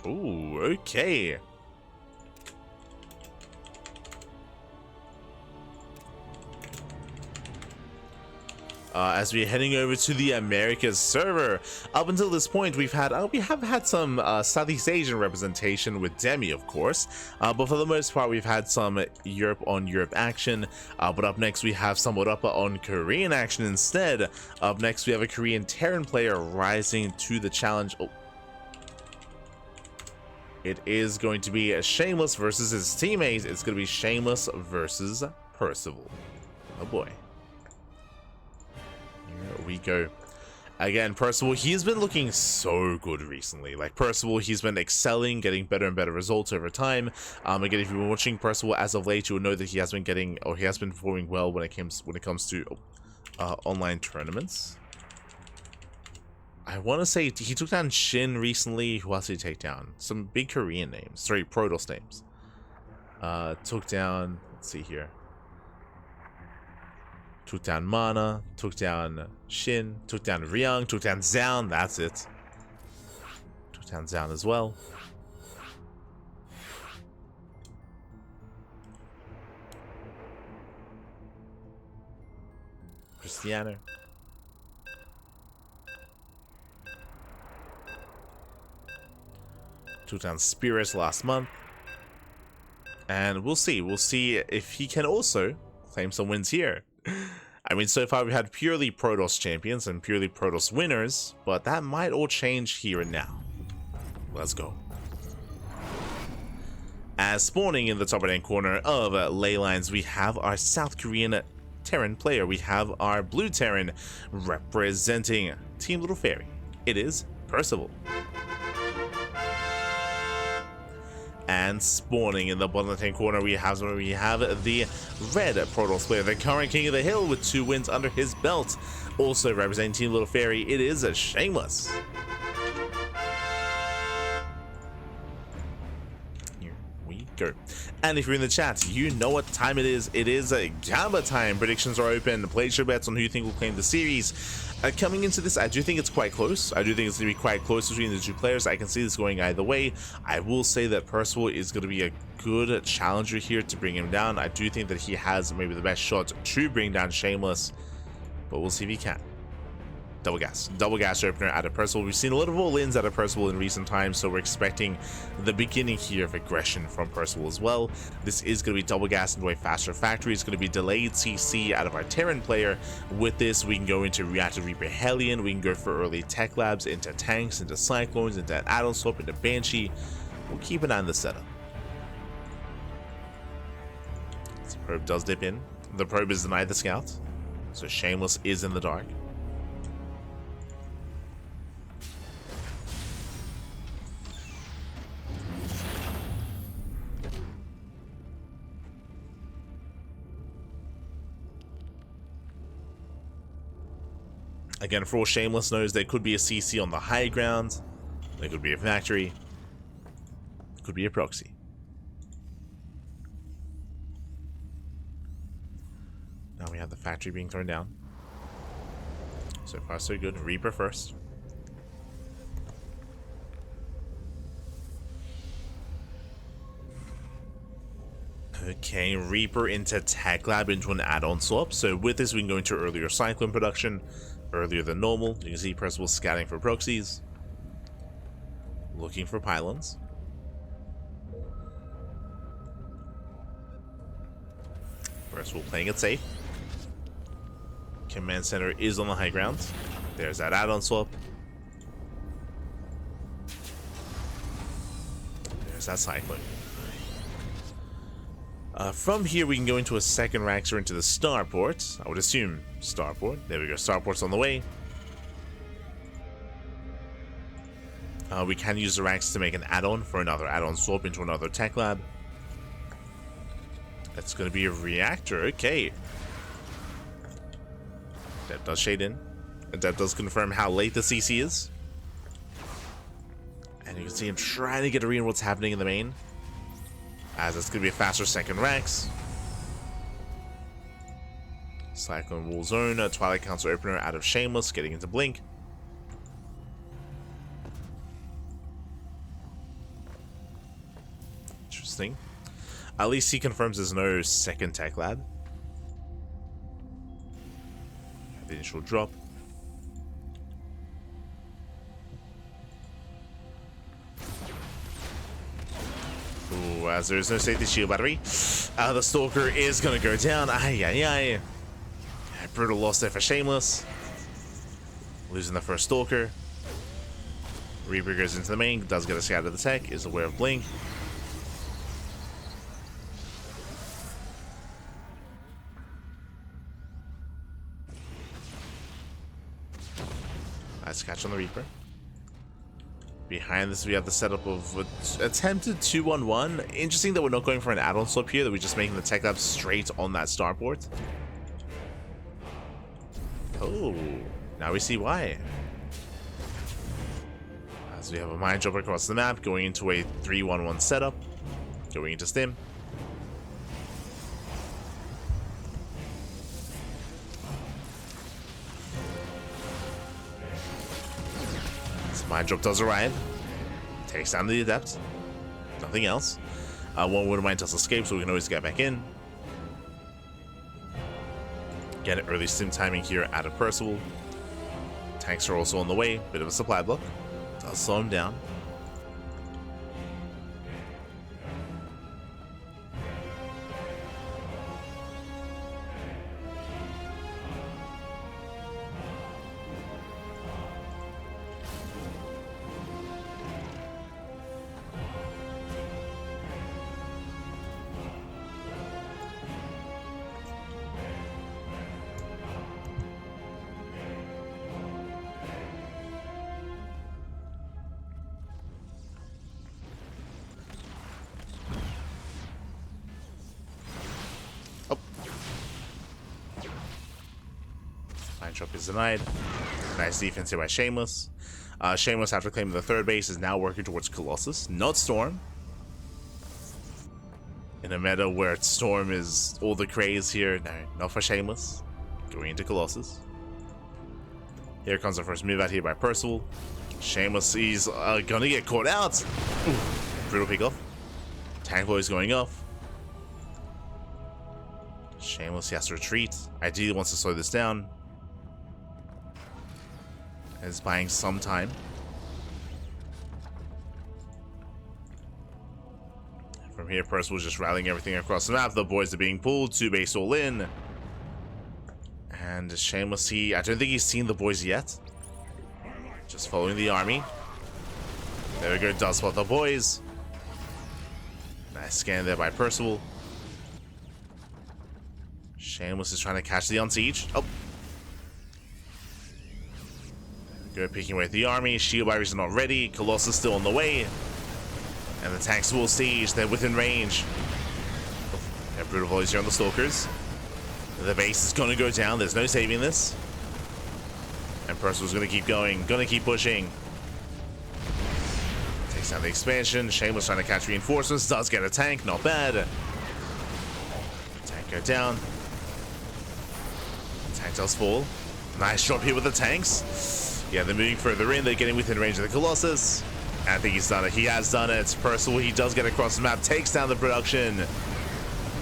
Ooh, okay. As we're heading over to the Americas server, up until this point, we have had some Southeast Asian representation with Demi, of course, but for the most part, we've had some Europe on Europe action. But up next, we have somewhat up on Korean action instead. Up next, we have a Korean Terran player rising to the challenge. Oh. It is going to be a Shameless versus his teammates. It's going to be Shameless versus Percival. Oh boy. Here we go. Again, Percival, he's been looking so good recently. Like, Percival, he's been excelling, getting better and better results over time. Again, if you've been watching Percival as of late, you will know that he has been getting, or he has been performing well when it comes to online tournaments. I want to say he took down Shin recently. Who else did he take down? Some big Korean names. Sorry, Protoss names. Took down, let's see here. Took down Mana, took down Shin, took down Ryung, took down Zhao, that's it. Took down Zhao as well. Cristiano. Took down Spirits last month. And we'll see if he can also claim some wins here. I mean, so far we've had purely Protoss champions and purely Protoss winners, but that might all change here and now. Let's go. As spawning in the top right-hand corner of ley lines, we have our South Korean Terran player. We have our blue Terran representing Team Little Fairy. It is Percival. And spawning in the bottom left-hand corner, we have the red Protoss player, the current king of the hill with 2 wins under his belt. Also representing Team Little Fairy, it is a Shameless. Here we go. And if you're in the chat, you know what time it is. It is a Gamba time. Predictions are open. Place your bets on who you think will claim the series. Coming into this, I do think it's quite close. I do think it's going to be quite close between the two players. I can see this going either way. I will say that Percival is going to be a good challenger here to bring him down. I do think that he has maybe the best shot to bring down Shameless, but we'll see if he can. Double gas opener out of Percival. We've seen a lot of all-ins out of Percival in recent times, so we're expecting the beginning here of aggression from Percival as well. This is going to be double gas into a faster factory. It's going to be delayed CC out of our Terran player. With this, we can go into Reactive Reaper Hellion. We can go for early tech labs, into tanks, into cyclones, into add-on swap, into Banshee. We'll keep an eye on the setup. This probe does dip in. The probe is denied the scout, so Shameless is in the dark. Again, for all Shameless knows, there could be a CC on the high ground, there could be a factory, it could be a proxy. Now we have the factory being thrown down. So far so good. Reaper first. Okay, Reaper into Tech Lab into an add-on swap. So with this, we can go into earlier Cyclone production, earlier than normal. You can see Percival scouting for proxies, looking for pylons. Percival playing it safe. Command center is on the high ground. There's that add-on swap. There's that Cyclone. From here, we can go into a second Raxer into the starport. I would assume starport. There we go. Starport's on the way. We can use the Rax to make an add-on for another add-on swap into another tech lab. That's going to be a reactor. Okay. That does shade in. And that does confirm how late the CC is. And you can see him trying to get a read on what's happening in the main. As it's going to be a faster second Rax. Cyclone Wall Zone, Twilight Council opener out of Shameless, getting into Blink. Interesting. At least he confirms there's no second tech lab. The initial drop. Ooh, as there is no safety shield battery. The Stalker is going to go down. Ay. Brutal loss there for Shameless. Losing the first Stalker. Reaper goes into the main, does get a scout of the tech, is aware of Blink. Nice catch on the Reaper. Behind this, we have the setup of attempted 2-1-1. Interesting that we're not going for an add-on swap here, that we're just making the tech lab straight on that starport. Oh, now we see why. As we have a mine drop across the map, going into a 3-1-1 setup, going into Stim. Mine drop does arrive. Takes down the Adept. Nothing else. One Wood Mine does escape, so we can always get back in. Get an early Stim timing here out of Percival. Tanks are also on the way. Bit of a supply block. Does slow him down. Drop is denied. Nice defense here by Shameless. Shameless, after claiming the third base, is now working towards Colossus, not Storm. In a meta where Storm is all the craze here, no, not for Shameless. Going into Colossus. Here comes the first move out here by Percival. Shameless, he's gonna get caught out. Ooh, brutal pick off. Tank Boy is going off. Shameless, he has to retreat. Ideally wants to slow this down. Is buying some time. From here, Percival's just rallying everything across the map. The boys are being pulled. 2 base all in. And Shameless, I don't think he's seen the boys yet. Just following the army. There we go, does spot the boys. Nice scan there by Percival. Shameless is trying to catch the Unsiege. Oh. Go picking away at the army. Shield barriers are not ready. Colossus still on the way. And the tanks will siege. They're within range. Got brutal volleys here on the Stalkers. The base is going to go down. There's no saving this. And Percival's going to keep going. Going to keep pushing. Takes down the expansion. Shameless trying to catch reinforcements. Does get a tank. Not bad. Tank go down. Tank does fall. Nice drop here with the tanks. Yeah, they're moving further in. They're getting within range of the Colossus. I think he's done it. He has done it. Percival, he does get across the map, takes down the production.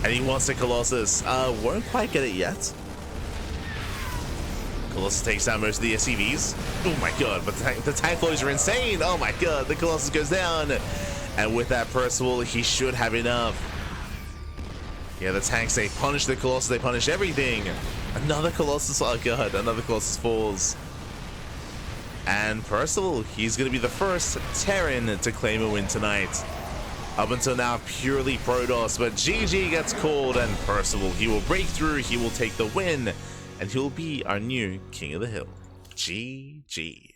And he wants the Colossus. Won't quite get it yet. Colossus takes down most of the SCVs. Oh my god, but the tank flows are insane. Oh my god, the Colossus goes down. And with that Percival, he should have enough. Yeah, the tanks, they punish the Colossus. They punish everything. Another Colossus. Oh god, another Colossus falls. And Percival, he's going to be the first Terran to claim a win tonight. Up until now, purely Protoss, but GG gets called, and Percival, he will break through, he will take the win, and he'll be our new King of the Hill. GG.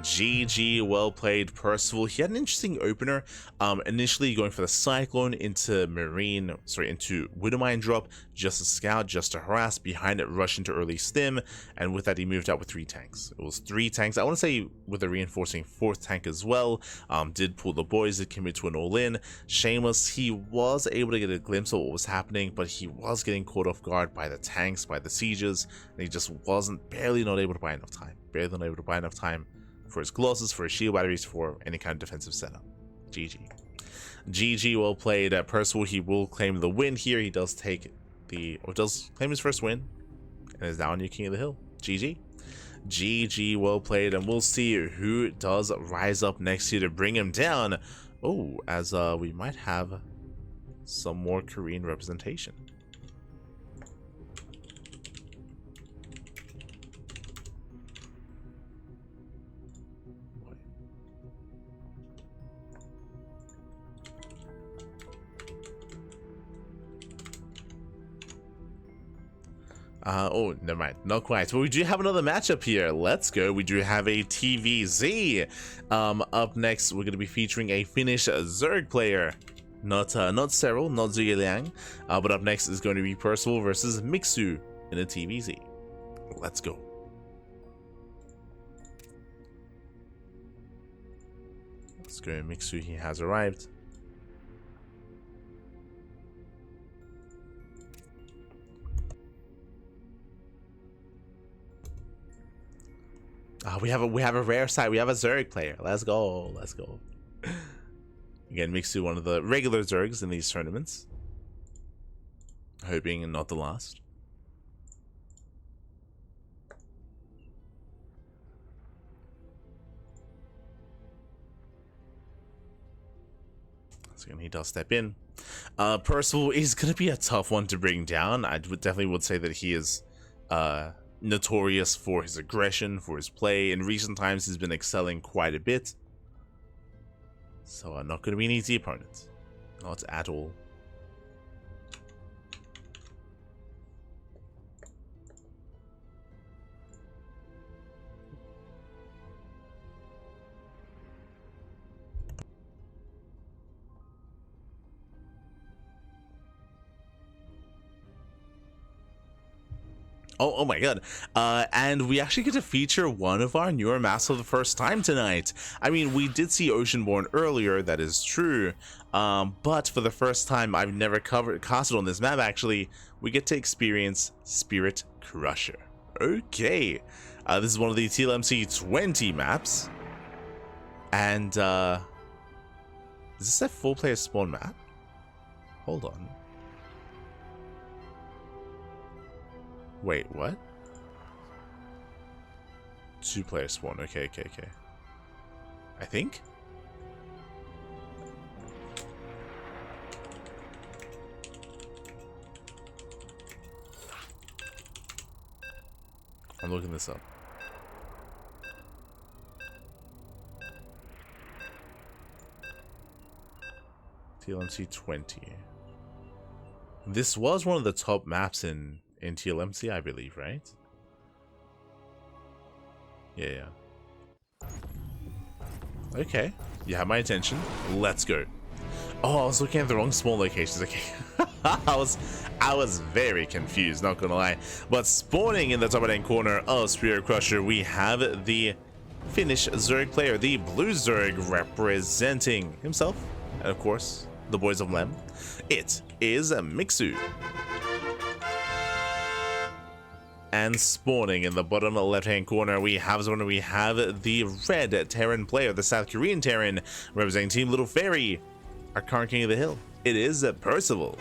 GG, well played, Percival. He had an interesting opener, initially going for the Cyclone into into Widowmine drop, just to scout, just to harass, behind it rush into early stim, and with that he moved out with 3 tanks. It was 3 tanks, I want to say with a reinforcing 4th tank as well. Did pull the boys, did commit to an all-in. Shameless, he was able to get a glimpse of what was happening, but he was getting caught off guard by the tanks, by the sieges, and he just barely not able to buy enough time for his glosses, for his shield batteries, for any kind of defensive setup. GG. GG, well played. Percival, he will claim the win here. He does does claim his first win, and is now new King of the Hill. GG. GG, well played, and we'll see who does rise up next year to bring him down. Oh, as we might have some more Korean representation. Oh, never mind, not quite. But we do have another matchup here. Let's go. We do have a TVZ. Up next, we're going to be featuring a Finnish Zerg player. Not Cyril, not Zuyeliang. But up next is going to be Percival versus Mixu in a TVZ. Let's go. Let's go. Mixu, he has arrived. We have a rare side. We have a Zerg player. Let's go. Let's go. Again, Mixu, one of the regular Zergs in these tournaments. Hoping not the last. So he does step in. Percival is going to be a tough one to bring down. I would say that he is notorious for his aggression, for his play. In recent times, he's been excelling quite a bit. So not going to be an easy opponent. Not at all. Oh my god. And we actually get to feature one of our newer maps for the first time tonight. I mean, we did see Oceanborn earlier, that is true. But for the first time, I've never casted on this map actually, we get to experience Spirit Crusher. Okay. This is one of the TLMC 20 maps. And is this a 4-player spawn map? Hold on. Wait, what? 2-player spawn. Okay. I think? I'm looking this up. TLMC 20. This was one of the top maps in TLMC, I believe, right? Yeah. Okay, you have my attention. Let's go. Oh, I was looking at the wrong spawn locations. Okay, I was very confused, not gonna lie. But spawning in the top right-hand corner of Spirit Crusher, we have the Finnish Zerg player, the Blue Zerg, representing himself, and of course, the boys of Lem. It is Mixu. And spawning in the bottom left-hand corner, we have the red Terran player, the South Korean Terran, representing Team Little Fairy, our current King of the Hill. It is Percival.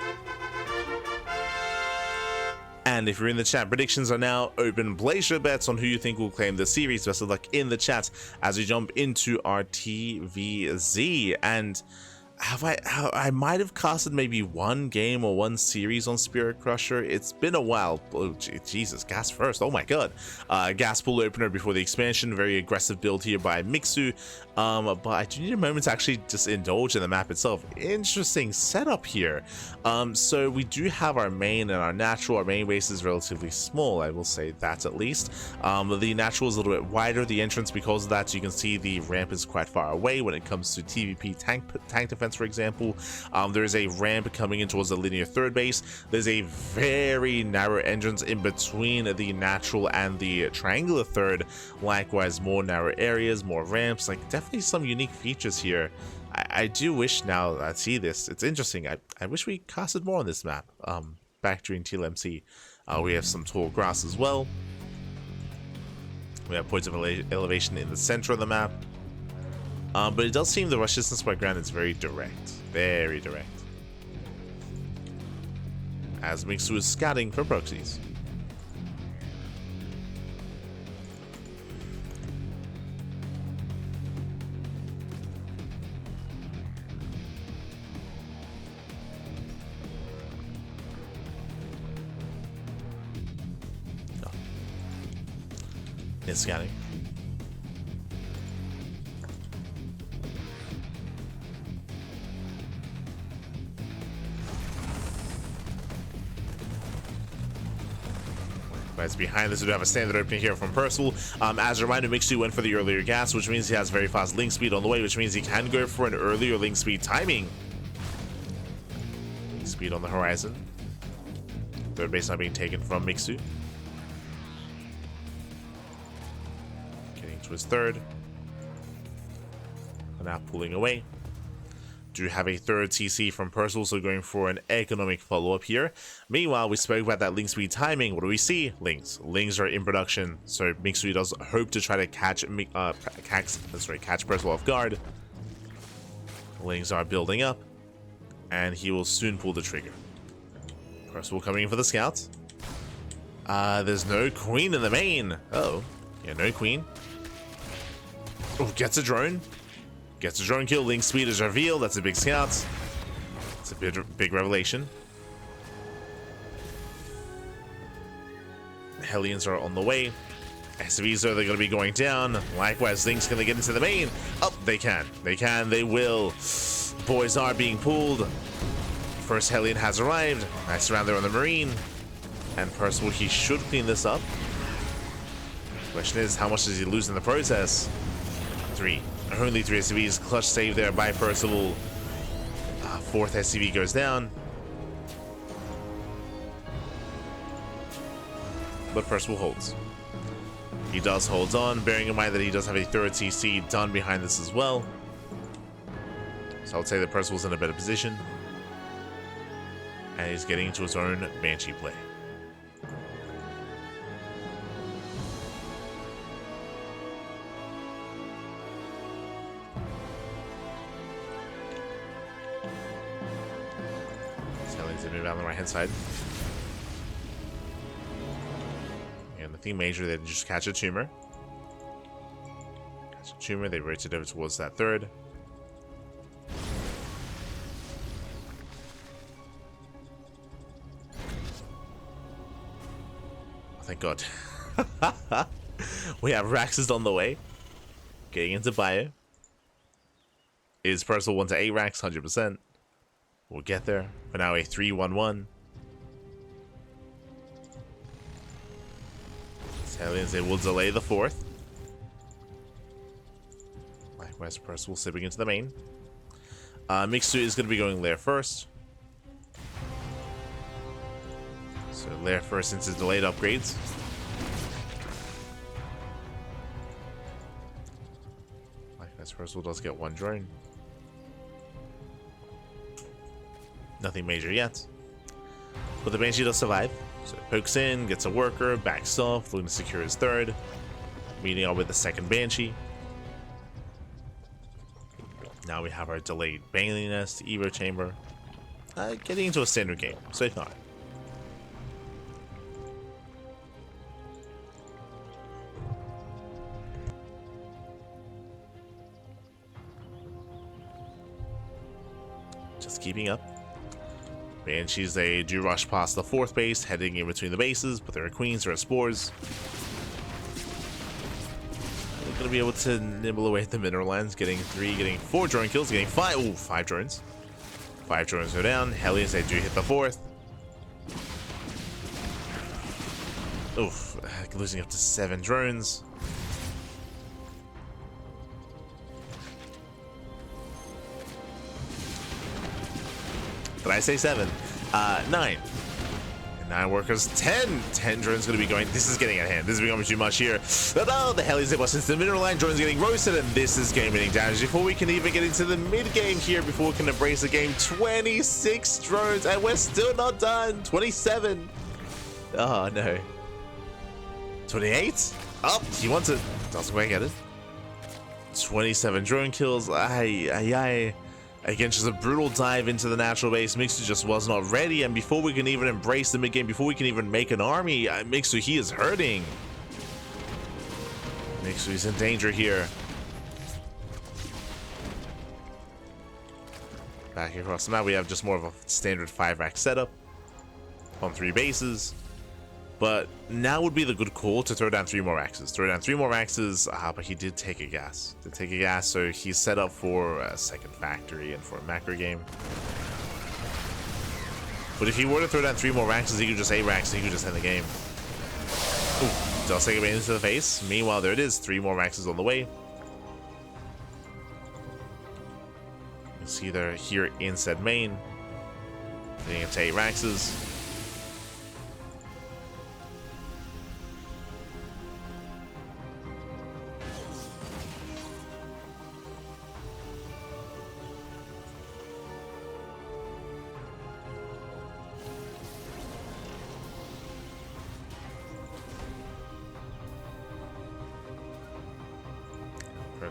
And if you're in the chat, predictions are now open. Place your bets on who you think will claim the series. Best of luck in the chat as we jump into our TVZ. And I might have casted maybe one game or one series on Spirit Crusher. It's been a while. Oh, Jesus, gas first. Oh my god. Gas pool opener before the expansion. Very aggressive build here by Mixu. But I do need a moment to actually just indulge in the map itself. Interesting setup here. So we do have our main and our natural. Our main base is relatively small, I will say that at least. The natural is a little bit wider. The entrance, because of that, you can see the ramp is quite far away when it comes to TVP tank defense, for example. There's a ramp coming in towards the linear third base. There's a very narrow entrance in between the natural and the triangular third. Likewise, more narrow areas, more ramps, like definitely some unique features here. I do wish, now that I see this, it's interesting. I wish we casted more on this map back during TLMC. We have some tall grass as well. We have points of elevation in the center of the map. But it does seem the rush distance by ground is very direct. Very direct. As Mixu is scouting for proxies. Oh. It's scanning. As behind this, we do have a standard opening here from Percival. As a reminder, Mixu went for the earlier gas, which means he has very fast link speed on the way, which means he can go for an earlier link speed timing. Link speed on the horizon. Third base now being taken from Mixu. Getting to his third. And now pulling away. Do have a third TC from Percival, so going for an economic follow-up here. Meanwhile, we spoke about that link speed timing. What do we see? Links. Links are in production, so Mixu does hope to try to catch Percival off guard. Links are building up, and he will soon pull the trigger. Percival coming in for the scouts. There's no queen in the main. Uh-oh. Yeah, no queen. Oh, gets a drone. Gets a drone kill. Link speed is revealed. That's a big scout. It's a big revelation. Hellions are on the way. SVs are, they're going to be going down. Likewise, Link's going to get into the main. Oh, they can. They can. They will. Boys are being pulled. First Hellion has arrived. Nice round there on the Marine. And Percival, he should clean this up. Question is, how much does he lose in the process? 3. Only 3 SCVs. Clutch save there by Percival. Fourth SCV goes down. But Percival holds. He does hold on, bearing in mind that he does have a third TC done behind this as well. So I would say that Percival's in a better position. And he's getting into his own Banshee play. Move out on the right hand side. And nothing major, they just catch a tumor. Catch a tumor, they rotate over towards that third. Oh, thank God. We have Raxes on the way. Getting into ByuN. Is Percival 1 to 8 Rax? 100%. We'll get there. For now, a 3-1-1. Hellions, they will delay the fourth. Likewise, Percival sipping into the main. Mixu is going to be going lair first. So lair first since his delayed upgrades. Likewise, Percival does get one drone. Nothing major yet. But the Banshee does survive. So it pokes in, gets a worker, backs off, looking to secure his third. Meeting up with the second Banshee. Now we have our delayed Baneling Nest, Evo Chamber. Getting into a standard game so far. just keeping up. And she's a do rush past the 4th base, heading in between the bases, but there are queens, there are spores. We're going to be able to nibble away at the mineral lands, getting 3, getting 4 drone kills, getting 5. Ooh, 5 drones. 5 drones go down. Hellions, they do hit the 4th. Oof, losing up to 7 drones. Did I say 7? 9. And 9 workers. 10. 10 drones going to be going. This is getting out of hand. This is becoming too much here. Oh, the Hellions, they bust into the mineral line. Drones getting roasted, and this is game-ending damage. Before we can even get into the mid-game here, before we can embrace the game, 26 drones, and we're still not done. 27. Oh, no. 28? Oh, he wants it. Doesn't quite get it. 27 drone kills. Again, just a brutal dive into the natural base. Mixu just was not ready, and before we can even embrace the mid-game, before we can even make an army, Mixu, he is hurting. Mixu is in danger here. Back across the map, we have just more of a standard 5-rack setup on 3 bases. But now would be the good call to throw down 3 more axes. Throw down 3 more axes, but he did take a gas. So he's set up for a second factory and for a macro game. But if he were to throw down 3 more axes, he could just A-rax and he could just end the game. Ooh, does take a bait into the face. Meanwhile, there it is. 3 more axes on the way. You see they're here in said main. Getting into 8 axes.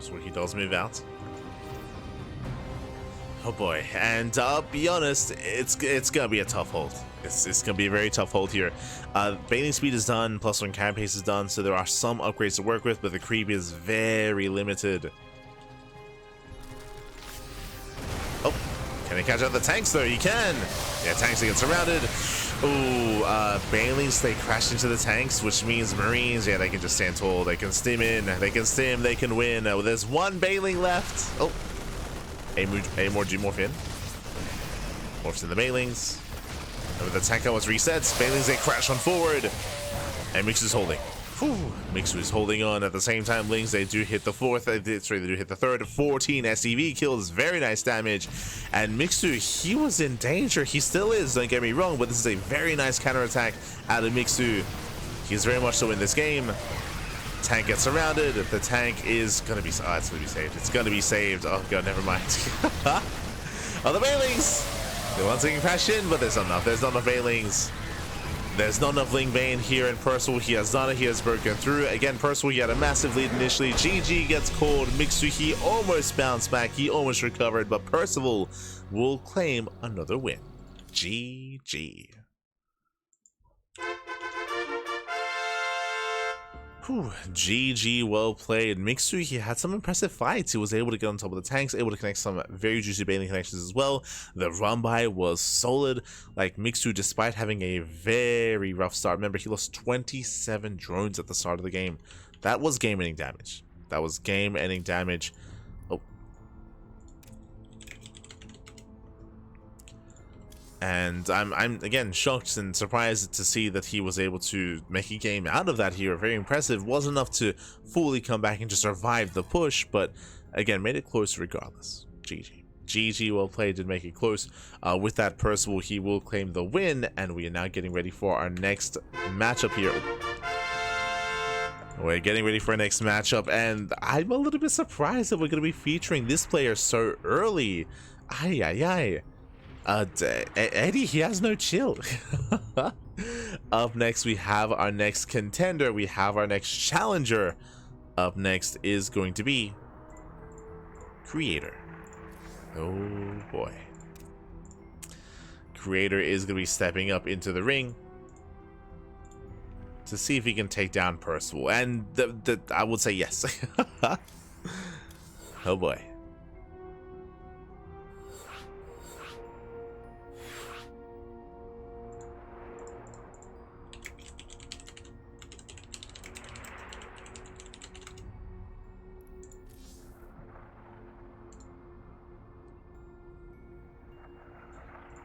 Where he does move out. Oh boy, and I'll be honest, it's gonna be a tough hold. It's gonna be a very tough hold here. Baiting speed is done, +1 cannon pace is done, so there are some upgrades to work with, but the creep is very limited. Oh, can he catch out the tanks though? He can. Yeah, tanks get surrounded. Ooh, Banelings, they crashed into the tanks, which means Marines, yeah, they can just stand tall, they can stim in, they can stim, they can win. There's 1 Baneling left. Oh, a more G-morph in. Morphs in the Banelings. And with the tanker was reset, Banelings, they crash on forward. And Mixu's holding. Whew. Mixu is holding on. At the same time, Lings, they do hit the 4th. Sorry, they do hit the 3rd. 14 SCV kills. Very nice damage. And Mixu, he was in danger. He still is, don't get me wrong, but this is a very nice counterattack out of Mixu. He's very much so in this game. Tank gets surrounded. The tank is going to be... Oh, it's going to be saved. It's going to be saved. Oh, God, never mind. Oh, the Bailings! They want to crash in, but there's not enough. There's not enough Bailings. There's not enough Ling Bane here in Percival. He has done it. He has broken through. Again, Percival, he had a massive lead initially. GG gets called. Mixu, he almost bounced back. He almost recovered, but Percival will claim another win. GG. Whew, GG, well played. Mixu, he had some impressive fights. He was able to get on top of the tanks, able to connect some very juicy bailing connections as well. The run by was solid. Like, Mixu, despite having a very rough start, remember, he lost 27 drones at the start of the game. That was game-ending damage. That was game-ending damage. Oh. And I'm again shocked and surprised to see that he was able to make a game out of that here. Very impressive. Wasn't enough to fully come back and just survive the push, but again, made it close regardless. GG. GG, well played, did make it close. With that, Percival, he will claim the win, and we are now getting ready for our next matchup here. We're getting ready for our next matchup, and I'm a little bit surprised that we're going to be featuring this player so early. Eddie, he has no chill. Up next, we have our next contender. We have our next challenger. Up next is going to be Creator. Oh boy. Creator is going to be stepping up into the ring to see if he can take down Percival. And I would say yes. Oh boy.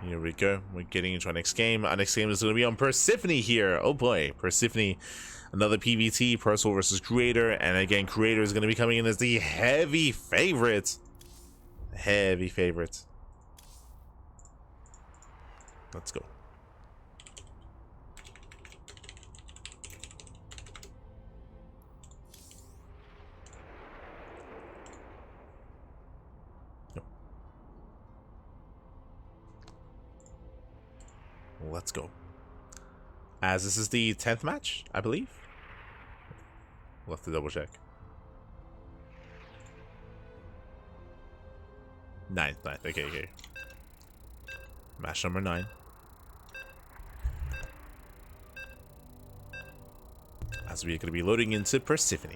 Here we go. We're getting into our next game. Our next game is going to be on Percival here. Oh boy, Percival. Another PvT, Percival versus Creator. And again, Creator is going to be coming in as the heavy favorite. Heavy favorite. Let's go. Let's go. As this is the 10th match, I believe. We'll have to double check. 9th. Okay. Match number 9. As we're going to be loading into Percival.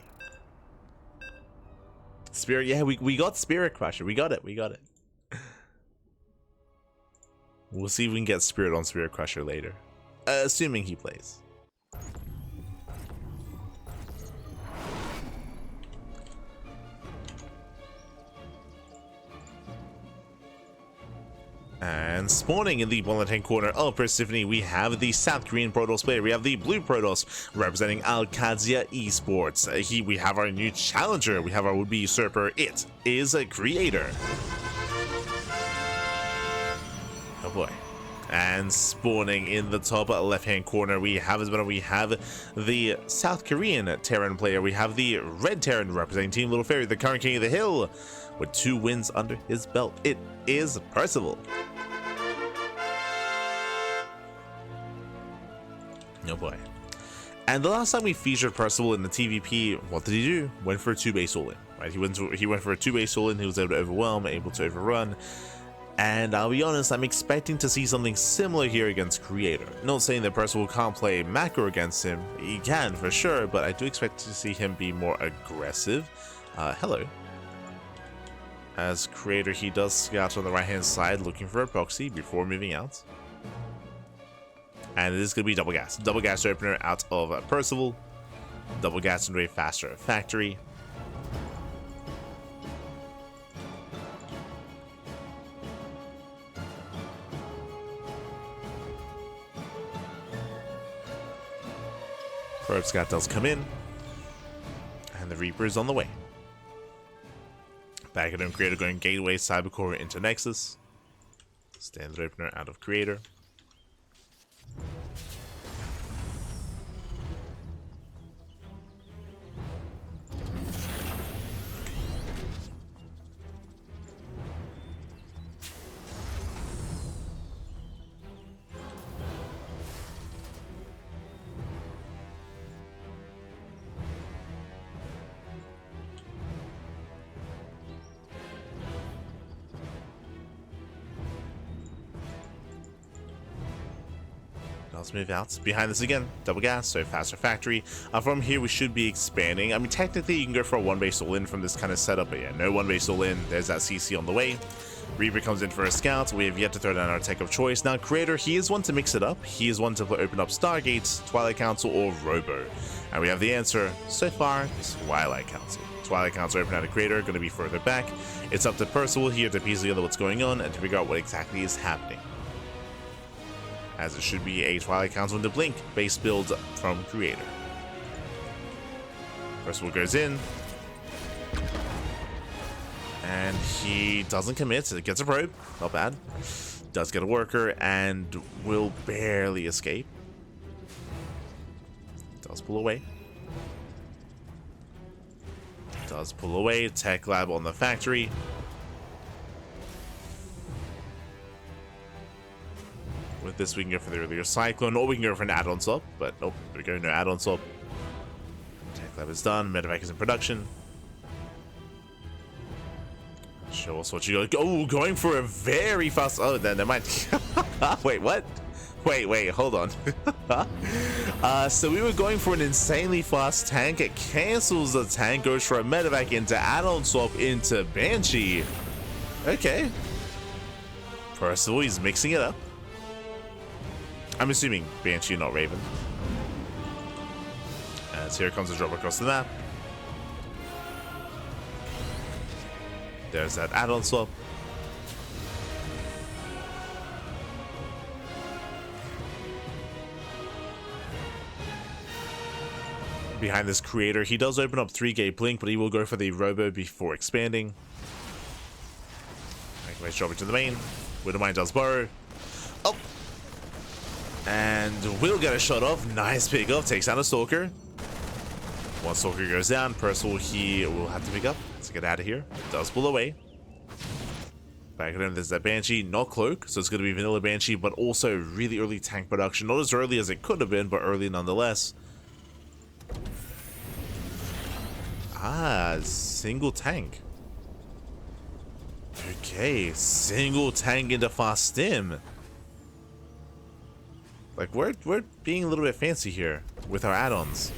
Spirit, yeah, we got Spirit Crusher. We got it. We'll see if we can get Spirit on Spirit Crusher later. Assuming he plays. And spawning in the bottom left-hand corner of Percival, we have the South Korean Protoss player. We have the Blue Protoss representing Al-Qadzia Esports. We have our new challenger. We have our would-be usurper. It is a Creator. Oh boy. And spawning in the top left-hand corner, we have the South Korean Terran player. We have the Red Terran representing Team Little Fairy, the current King of the Hill, with 2 wins under his belt. It is Percival. Oh boy. And the last time we featured Percival in the TVP, what did he do? Went for a 2-base all-in, right? He went for a 2-base all-in. He was able to overwhelm, able to overrun. And I'll be honest, I'm expecting to see something similar here against Creator. Not saying that Percival can't play macro against him. He can, for sure, but I do expect to see him be more aggressive. Hello. As Creator, he does scout on the right-hand side, looking for a proxy before moving out. And it is going to be double gas. Double gas opener out of Percival. Double gas into a faster factory. Probe Scout does come in, and the Reaper is on the way. Back at him, Creator going Gateway, Cybercore into Nexus. Standard opener out of Creator. Let's move out. Behind this again, double gas, so faster factory. From here, we should be expanding. I mean, technically, you can go for a 1-base all-in from this kind of setup, but yeah, no 1-base all-in. There's that CC on the way. Reaper comes in for a scout. We have yet to throw down our tech of choice. Now, Creator, he is one to mix it up. He is one to open up Stargates, Twilight Council, or Robo. And we have the answer so far, Twilight Council. Twilight Council open out of Creator, going to be further back. It's up to Percival here to piece together what's going on and to figure out what exactly is happening. As it should be a Twilight Council into Blink base build from Creator. Percival goes in. And he doesn't commit. It gets a probe. Not bad. Does get a worker and will barely escape. Does pull away. Does pull away. Tech lab on the factory. With this, we can go for the earlier Cyclone, or we can go for an add-on swap, but nope, there we go, no add-on swap. Tech lab is done, MindelVK is in production. Show us what you got. Oh, going for a very fast. Oh, then there might. Wait, what? Wait, hold on. So we were going for an insanely fast tank. It cancels the tank, goes for a MindelVK into add-on swap into Banshee. Okay. Percival, he's mixing it up. I'm assuming Banshee, not Raven. As here comes a drop across the map. There's that add-on swap. Behind this creator, he does open up 3-gate blink, but he will go for the robo before expanding. Nice drop it to the main. Widowmine does burrow. Oh! And will get a shot off. Nice pick up. Takes down a Stalker. One Stalker goes down. Percival, he will have to pick up. Let's get out of here. Does pull away. Back at him, there's that Banshee. Not Cloak, so it's going to be vanilla Banshee, but also really early tank production. Not as early as it could have been, but early nonetheless. Ah, single tank. Okay, single tank into fast stim. Like, we're being a little bit fancy here with our add-ons.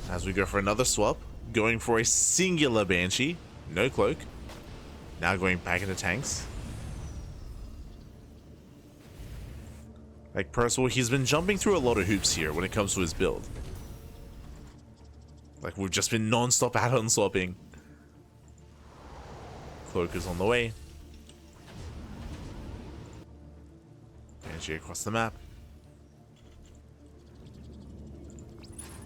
As we go for another swap, going for a singular Banshee, no Cloak. Now going back into tanks. Like Percival, he's been jumping through a lot of hoops here when it comes to his build. Like, we've just been non-stop add-on swapping. Cloak is on the way. Banshee across the map.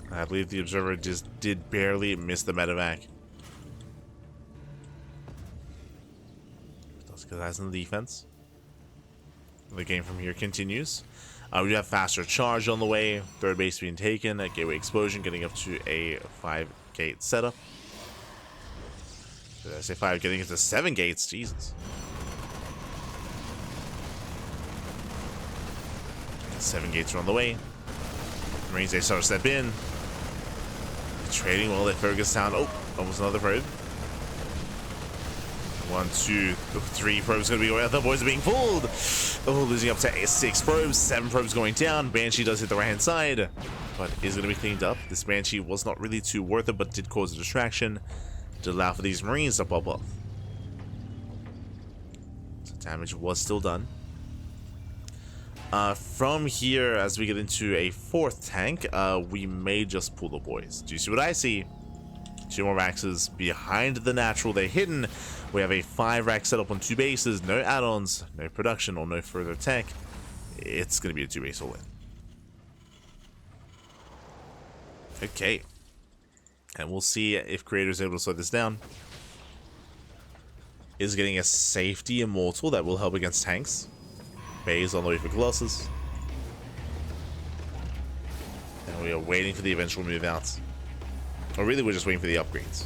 I believe the Observer just did barely miss the medevac. Does get eyes on the defense. The game from here continues. We have faster charge on the way. Third base being taken. A gateway explosion getting up to a 5-gate setup. Did I say 5? Getting into 7 gates. Jesus. 7 gates are on the way. Marines, they start to step in. Trading while they focus down. Oh, almost another probe. 1, 2, 3 probes going to be going out. The boys are being pulled. Oh, losing up to 6 probes. 7 probes going down. Banshee does hit the right hand side, but is going to be cleaned up. This Banshee was not really too worth it, but did cause a distraction to allow for these Marines to pop off. So damage was still done. From here, as we get into a 4th tank, we may just pull the boys. Do you see what I see? 2 more Raxes behind the natural. They're hidden. We have a 5-rack setup on 2 bases. No add-ons, no production, or no further tech. It's going to be a 2-base all-in. Okay. And we'll see if Creator's able to slow this down. Is getting a safety Immortal that will help against tanks. Bays on the way for Colossus. And we are waiting for the eventual move out. Or really, we're just waiting for the upgrades.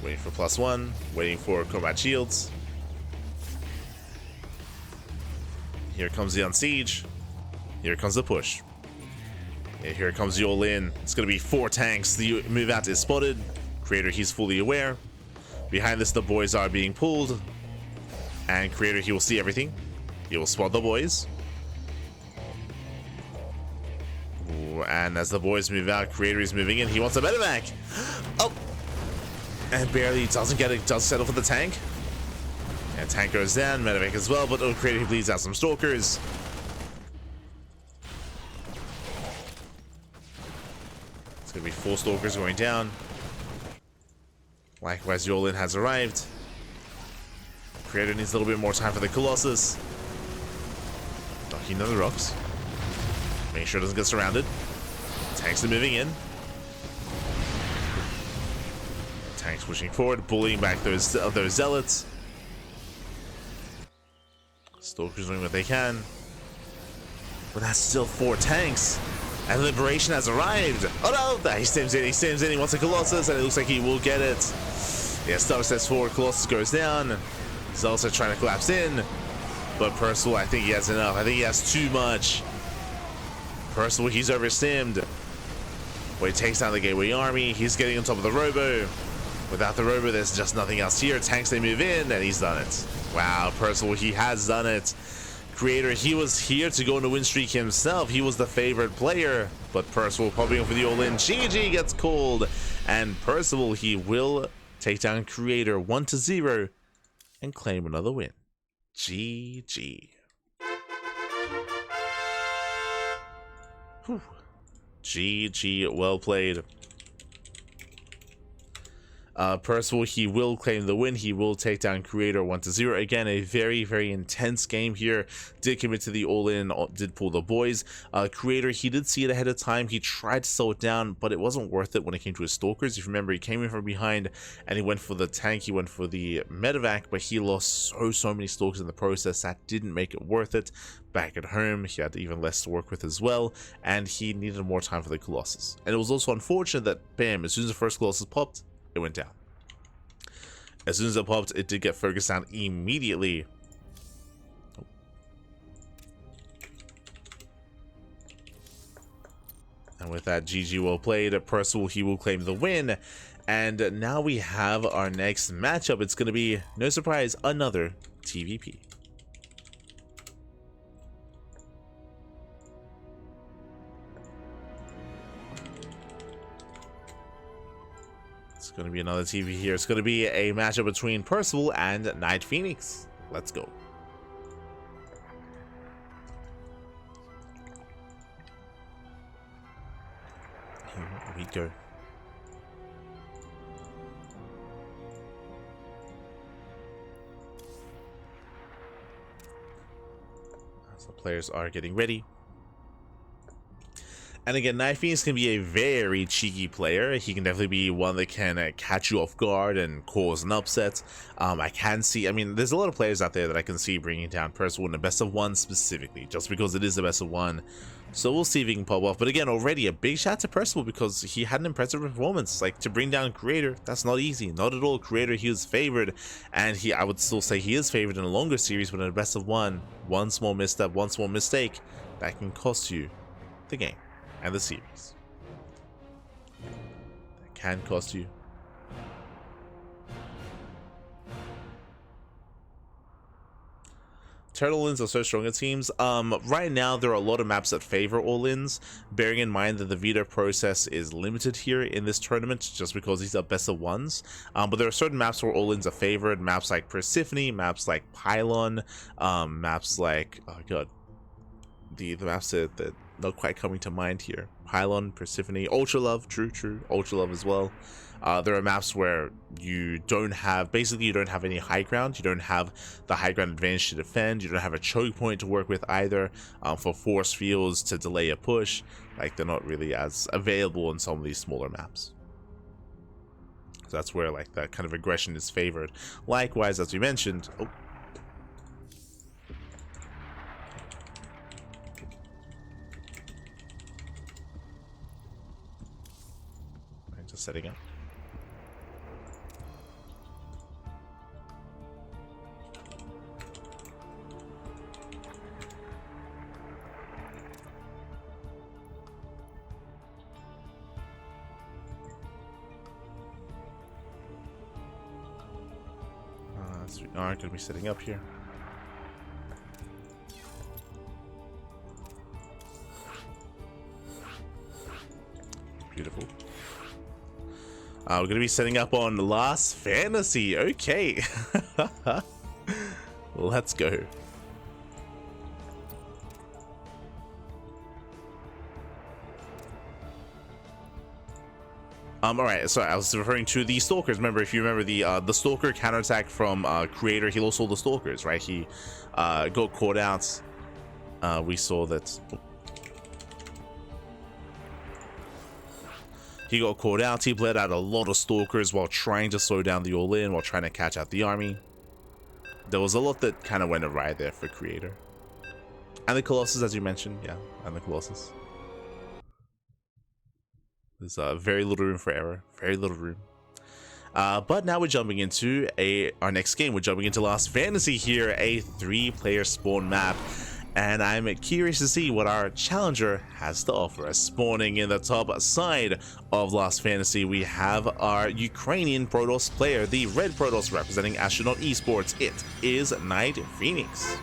Waiting for +1. Waiting for combat shields. Here comes the Unsiege. Here comes the push. And here comes the all-in. It's going to be 4 tanks. The move out is spotted. Creator, he's fully aware. Behind this, the boys are being pulled. And Creator, he will see everything. He will spot the boys. Ooh, and as the boys move out, Creator is moving in. He wants a medevac. Oh! And barely doesn't get it. Does settle for the tank. And tank goes down. Medevac as well. But Creator, he bleeds out some Stalkers. It's going to be 4 Stalkers going down. Likewise, Yolin has arrived. Creator needs a little bit more time for the Colossus. Ducking into the rocks. Make sure it doesn't get surrounded. Tanks are moving in. Tanks pushing forward, bullying back those zealots. Stalkers doing what they can. But that's still 4 tanks. And Liberation has arrived. Oh no! He stims in, he wants a Colossus, and it looks like he will get it. Yeah, Star steps forward, Colossus goes down. He's also trying to collapse in. But Percival, I think he has enough. I think he has too much. Percival, he's overstimmed. But he takes down the Gateway Army. He's getting on top of the Robo. Without the Robo, there's just nothing else here. Tanks, they move in, and he's done it. Wow, Percival, he has done it. Creator, he was here to go on a win streak himself. He was the favorite player. But Percival popping up for the all-in. GG gets called. And Percival, he will take down Creator 1-0 and claim another win. GG. Whew. GG, well played. Percival, he will claim the win. He will take down Creator 1-0. Again, a very, very intense game here. Did commit to the all-in, did pull the boys. Creator, he did see it ahead of time. He tried to slow it down, but it wasn't worth it when it came to his Stalkers. If you remember, he came in from behind and he went for the tank. He went for the medevac, but he lost so many Stalkers in the process. That didn't make it worth it. Back at home, he had even less to work with as well, and he needed more time for the Colossus. And it was also unfortunate that, bam, as soon as the first Colossus popped, it went down. As soon as it popped, it did get focused down immediately. And with that, GG well played. Percival, he will claim the win. And now we have our next matchup. It's going to be, no surprise, another TVP. It's going to be another TV here. It's going to be a matchup between Percival and NightPhoenix. Let's go. Here we go. As the players are getting ready. And again, NightPhoenix can be a very cheeky player. He can definitely be one that can catch you off guard and cause an upset. I can see, I mean, there's a lot of players out there that I can see bringing down Percival in the best of one specifically, just because it is the best of one. So we'll see if he can pop off. But again, already a big shout to Percival because he had an impressive performance. Like, to bring down Creator, that's not easy. Not at all. Creator, he was favored. And I would still say he is favored in a longer series, but in a best of one small misstep, one small mistake, that can cost you the game and the series. That can cost you. Turtle all-ins are so strong at teams. Right now there are a lot of maps that favor all-ins, bearing in mind that the veto process is limited here in this tournament just because these are best of ones. But there are certain maps where all-ins are favored, maps like Persephone, maps like Pylon, maps like, oh god, the maps that not quite coming to mind here. Pylon, Persephone, Ultra Love, true, Ultra Love as well. There are maps where you don't have, basically you don't have any high ground. You don't have the high ground advantage to defend. You don't have a choke point to work with either for force fields to delay a push. Like, they're not really as available in some of these smaller maps. So that's where like that kind of aggression is favored. Likewise, as we mentioned, just setting up. So we are going to be setting up here. Beautiful. We're going to be setting up on Last Fantasy. Okay. Let's go. Alright, so I was referring to the Stalkers. Remember, if you remember the Stalker counterattack from Creator, he lost all the Stalkers, right? He got caught out. We saw that... He got caught out. He bled out a lot of Stalkers while trying to slow down the all-in, while trying to catch out the army. There was a lot that kind of went awry there for Creator. And the Colossus, as you mentioned. Yeah, and the Colossus. There's very little room for error. Very little room. But now we're jumping into our next game. We're jumping into Last Fantasy here, a 3-player spawn map. And I'm curious to see what our challenger has to offer us. Spawning in the top side of Last Fantasy, we have our Ukrainian Protoss player, the red Protoss representing Astronaut Esports. It is NightPhoenix.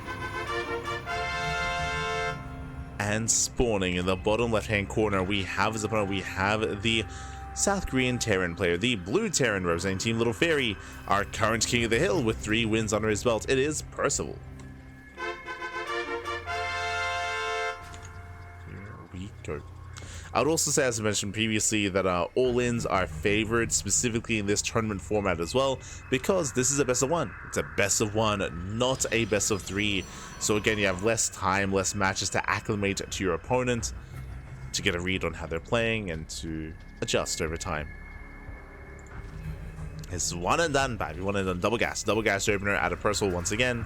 And spawning in the bottom left-hand corner, we have as opponent, we have the South Korean Terran player, the blue Terran representing Team Little Fairy, our current King of the Hill with 3 wins under his belt. It is Percival. Here we go. I would also say, as I mentioned previously, that all-ins are favored specifically in this tournament format as well, because this is a best of one. It's a best of one, not a best of three. So again, you have less time, less matches to acclimate to your opponent, to get a read on how they're playing, and to adjust over time. It's one and done, baby. One and done. Double gas opener out of Percival once again.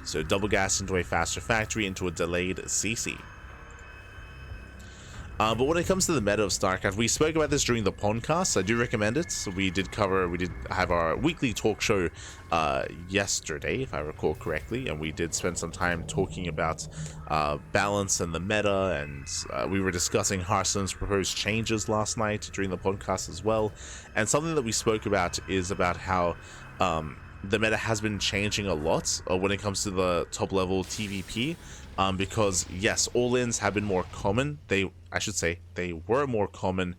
So double gas into a faster factory, into a delayed CC. But when it comes to the meta of StarCraft, we spoke about this during the podcast. I do recommend it. So we did have our weekly talk show yesterday, if I recall correctly, and we did spend some time talking about balance and the meta, and we were discussing Hearthstone's proposed changes last night during the podcast as well. And something that we spoke about is about how the meta has been changing a lot when it comes to the top level TVP. Because yes, all-ins have been more common. They were more common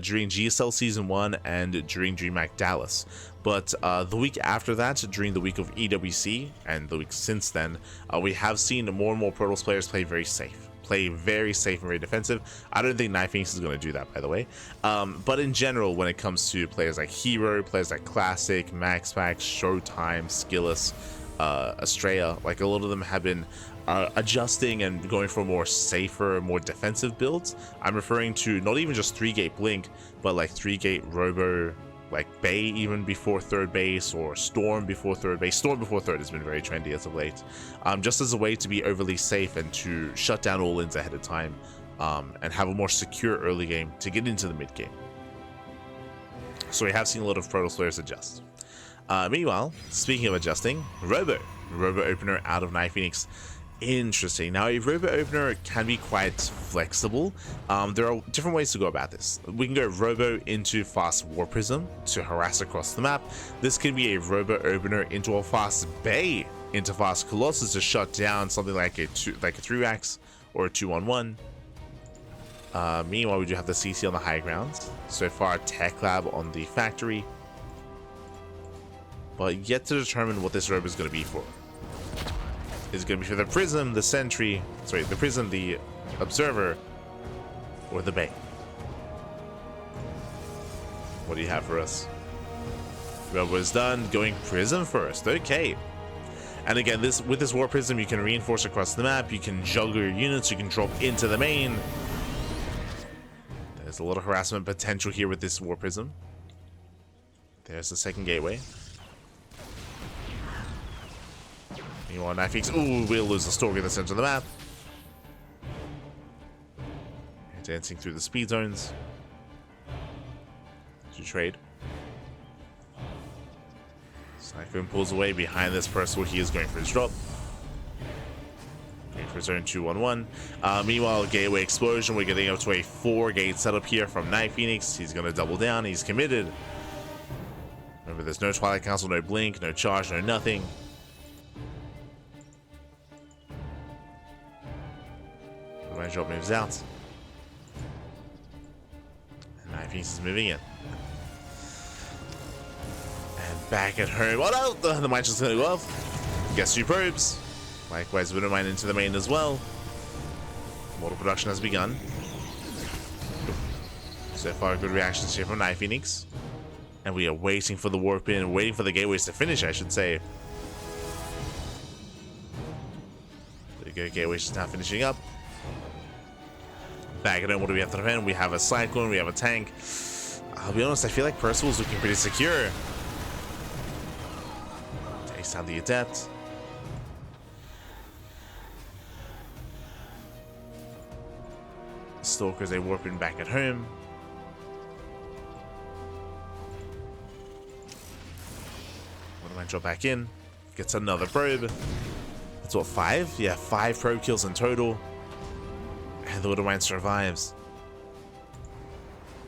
during GSL Season 1 and during DreamHack Dallas. But the week after that, during the week of EWC, and the week since then, we have seen more and more Protoss players play very safe. Play very safe and very defensive. I don't think NightPhoenix is going to do that, by the way. But in general, when it comes to players like Hero, players like Classic, MaxPack, Showtime, Skilless, Estrella, like a lot of them have been adjusting and going for more safer, more defensive builds. I'm referring to not even just 3-gate Blink, but like 3-gate Robo, like Bay even before third base, or Storm before third base. Storm before third has been very trendy as of late, just as a way to be overly safe and to shut down all-ins ahead of time, and have a more secure early game to get into the mid game. So we have seen a lot of Protoss players adjust. Meanwhile, speaking of adjusting, Robo opener out of NightPhoenix. Interesting. Now, a Robo opener can be quite flexible. There are different ways to go about this. We can go Robo into fast War Prism to harass across the map. This can be a Robo opener into a fast Bay into fast Colossus to shut down something like a 3-axe or a 2-on-1. Meanwhile, we do have the CC on the high ground. So far, Tech Lab on the factory, but yet to determine what this Robo is going to be for. Is it going to be for the Prism, the Sentry, sorry, the Prism, the Observer, or the Bay? What do you have for us? Robo is done, going Prism first, okay. And again, with this War Prism, you can reinforce across the map, you can juggle your units, you can drop into the main. There's a lot of harassment potential here with this War Prism. There's the second gateway. Meanwhile, NightPhoenix, ooh, we'll lose the Stalker in the center of the map. Dancing through the speed zones to trade. Cyclone pulls away behind this Percival. He is going for his drop. Going for his own 2-1-1. Meanwhile, gateway explosion. We're getting up to a 4-gate setup here from NightPhoenix. He's going to double down. He's committed. Remember, there's no Twilight Council, no Blink, no charge, no nothing. My drop moves out. And NightPhoenix is moving in. And back at home. Oh no! The mine's just gonna go off. Guess 2 probes. Likewise, Widow Mine into the main as well. Mortal production has begun. So far, good reactions here from NightPhoenix. And we are waiting for the warp in, waiting for the gateways to finish, I should say. The gateways just now finishing up. Back at home, what do we have to defend? We have a Cyclone, we have a tank. I'll be honest, I feel like Percival's looking pretty secure. Takes down the Adept. Stalkers, they warp in back at home. What do I drop back in? Gets another probe. That's what, 5? Yeah, 5 probe kills in total. And the Widow Mine survives.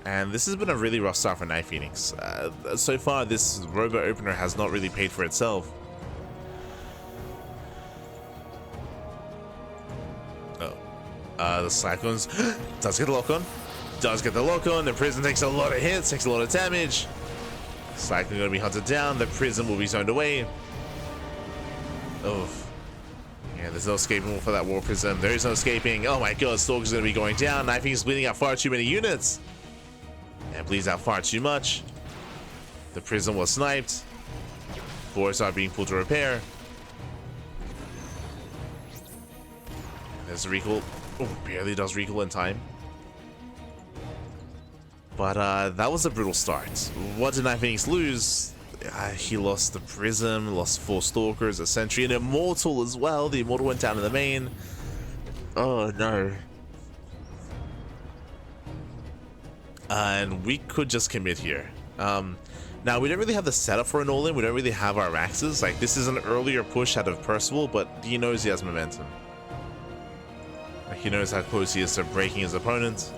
And this has been a really rough start for NightPhoenix. So far, this Robo opener has not really paid for itself. The Cyclones does get the lock on. Does get the lock on. The Prism takes a lot of hits, takes a lot of damage. Cyclone going to be hunted down. The Prism will be zoned away. Oh. Yeah, there's no escaping for that War Prism. There is no escaping. Oh my god, Stalker's going to be going down. NightPhoenix is bleeding out far too many units. Yeah, bleeds out far too much. The Prism was sniped. Boards are being pulled to repair. There's a recall. Oh, barely does recall in time. But that was a brutal start. What did NightPhoenix lose? He lost the Prism, lost 4 Stalkers, a Sentry, an Immortal as well. The Immortal went down in the main. Oh no. And we could just commit here. Now, we don't really have the setup for an all-in. We don't really have our axes. Like, this is an earlier push out of Percival, but he knows he has momentum. Like, he knows how close he is to breaking his opponent.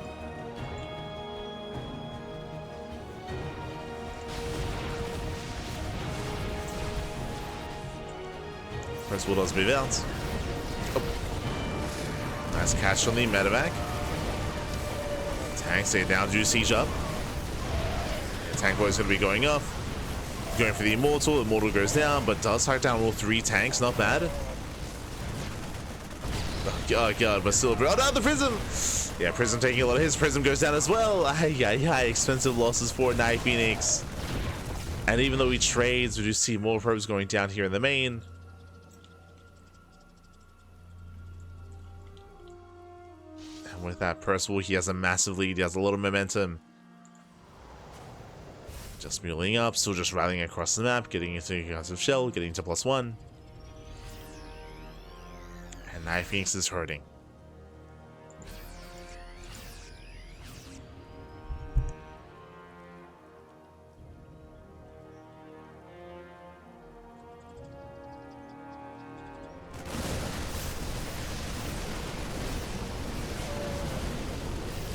Percival does move out. Oh. Nice catch on the medevac. Tanks stay down, do siege up. Tank boy is going to be going up. Going for the Immortal. Immortal goes down, but does hack down all 3 tanks. Not bad. Oh god, but still. Oh no, the Prism! Yeah, Prism taking a lot of his. Prism goes down as well. Expensive losses for NightPhoenix. And even though he trades, we do see more probes going down here in the main. And with that Percival, he has a massive lead. He has a lot of momentum. Just muling up, still just rallying across the map, getting into aggressive shell, getting to +1. And NightPhoenix is hurting.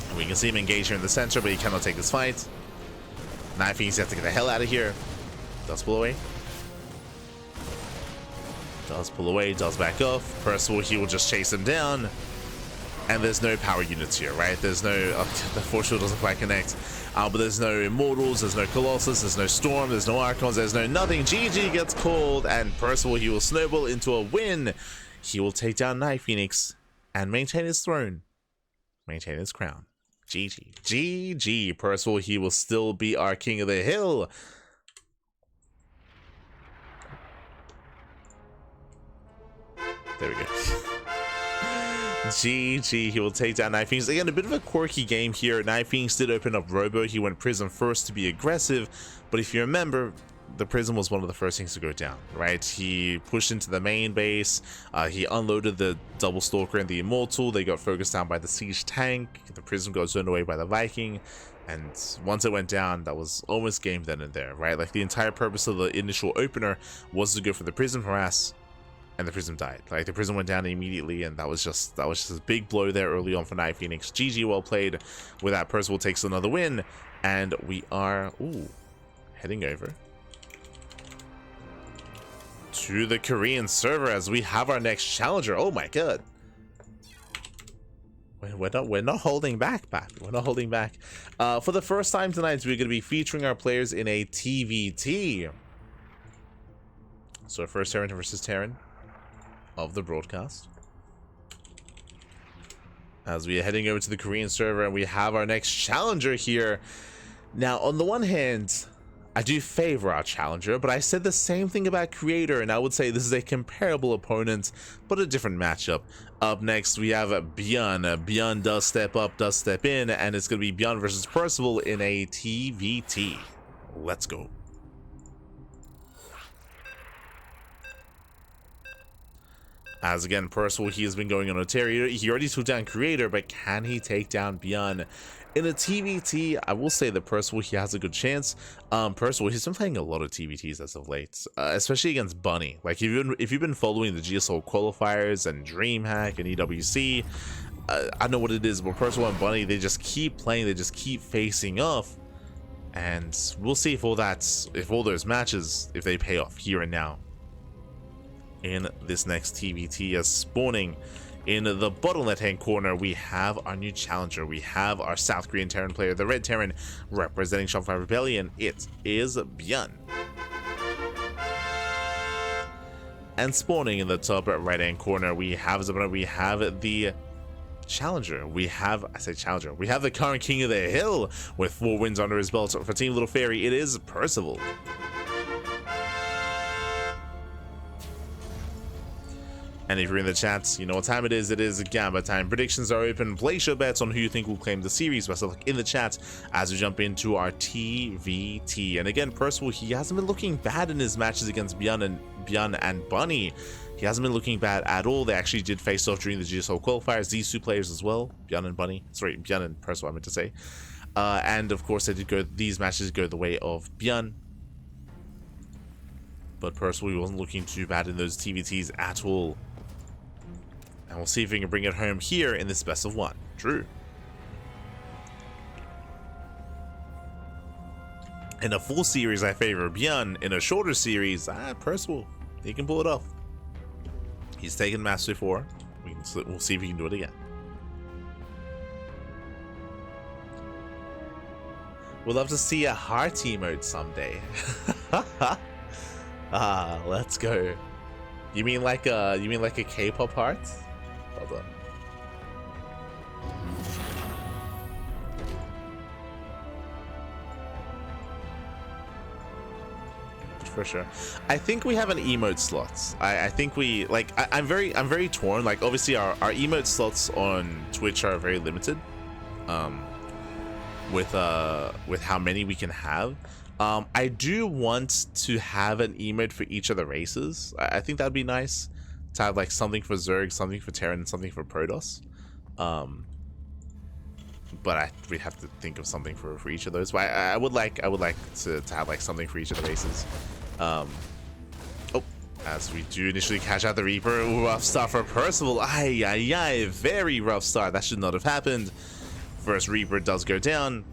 And we can see him engage here in the center, but he cannot take this fight. NightPhoenix has to get the hell out of here. Does pull away. Does pull away, does back off. Percival, he will just chase him down. And there's no power units here, right? There's no... the Force Shield doesn't quite connect. But there's no Immortals, there's no Colossus, there's no Storm, there's no Archons, there's no nothing. GG gets called, and Percival, he will snowball into a win. He will take down NightPhoenix and maintain his throne. Maintain his crown. GG. GG. Percival, he will still be our king of the hill. There we go. GG. He will take down NightPhoenix. Again, a bit of a quirky game here. NightPhoenix did open up Robo. He went Prism first to be aggressive. But if you remember, the Prism was one of the first things to go down, right? He pushed into the main base. He unloaded the double Stalker and the Immortal. They got focused down by the Siege tank. The Prism got turned away by the Viking. And once it went down, that was almost game then and there, right? Like, the entire purpose of the initial opener was to go for the Prism harass, and the Prism died. Like, the Prism went down immediately, and that was just a big blow there early on for NightPhoenix. GG, well played. With that, Percival takes another win, and we are heading over to the Korean server as we have our next challenger. Oh my god. We're not holding back, Pat. We're not holding back. For the first time tonight, we're going to be featuring our players in a TVT. So first Terran versus Terran of the broadcast. As we are heading over to the Korean server, and we have our next challenger here. Now, on the one hand, I do favor our challenger, but I said the same thing about Creator, and I would say this is a comparable opponent, but a different matchup. Up next, we have ByuN. ByuN does step up, does step in, and it's going to be ByuN versus Percival in a TVT. Let's go. As again, Percival, he has been going on a tear. He already took down Creator, but can he take down ByuN? In a TVT, I will say that Percival, he has a good chance. Percival, he's been playing a lot of TVTs as of late, especially against Bunny. Like, if you've been following the GSL qualifiers and DreamHack and EWC, I know what it is, but Percival and Bunny, they just keep playing, they just keep facing off. And we'll see if all those matches, if they pay off here and now. In this next TVT, as spawning in the bottom left-hand corner, we have our new challenger. We have our South Korean Terran player, the Red Terran, representing Shopify Rebellion. It is ByuN. And spawning in the top right hand corner, we have the challenger. We have the current king of the hill with 4 wins under his belt. For Team Little Fairy, it is Percival. And if you're in the chats, you know what time it is. It is Gamba time. Predictions are open. Place your bets on who you think will claim the series. Best of luck in the chat as we jump into our TVT. And again, Percival, he hasn't been looking bad in his matches against ByuN and Bunny. He hasn't been looking bad at all. They actually did face off during the GSL qualifiers. These 2 players as well, ByuN and Percival, I meant to say. And of course, these matches go the way of ByuN. But Percival, he wasn't looking too bad in those TVTs at all. And we'll see if we can bring it home here in this best of 1. Drew. In a full series, I favor ByuN. In a shorter series, Percival, he can pull it off. He's taken match before. We'll see if he can do it again. We'll love to see a heart emote someday. Let's go. You mean like a K-pop heart? Hold on. For sure. I think we have an emote slots. I think we like. I'm very torn. Like, obviously our emote slots on Twitch are very limited. With how many we can have. I do want to have an emote for each of the races. I think that'd be nice to have like something for Zerg, something for Terran, and something for Protoss. But we have to think of something for each of those. But I would like to have like something for each of the races. As we do initially catch out the Reaper. Rough start for Percival. Very rough start. That should not have happened. First Reaper does go down.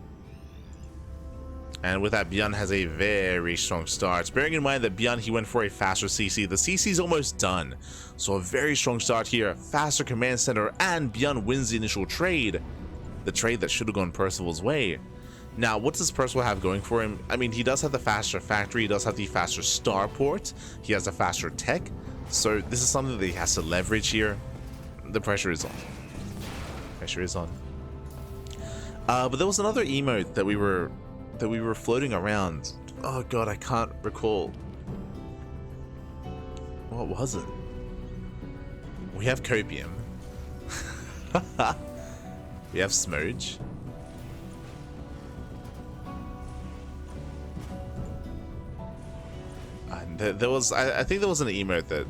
And with that, ByuN has a very strong start. Bearing in mind that ByuN, he went for a faster CC. The CC is almost done. So a very strong start here. Faster command center, and ByuN wins the initial trade. The trade that should have gone Percival's way. Now, what does Percival have going for him? I mean, he does have the faster factory. He does have the faster starport. He has the faster tech. So this is something that he has to leverage here. The pressure is on. Pressure is on. But there was another emote that we were floating around. Oh god, I can't recall. What was it? We have Copium. We have Smurge. And there was, I think there was an emote that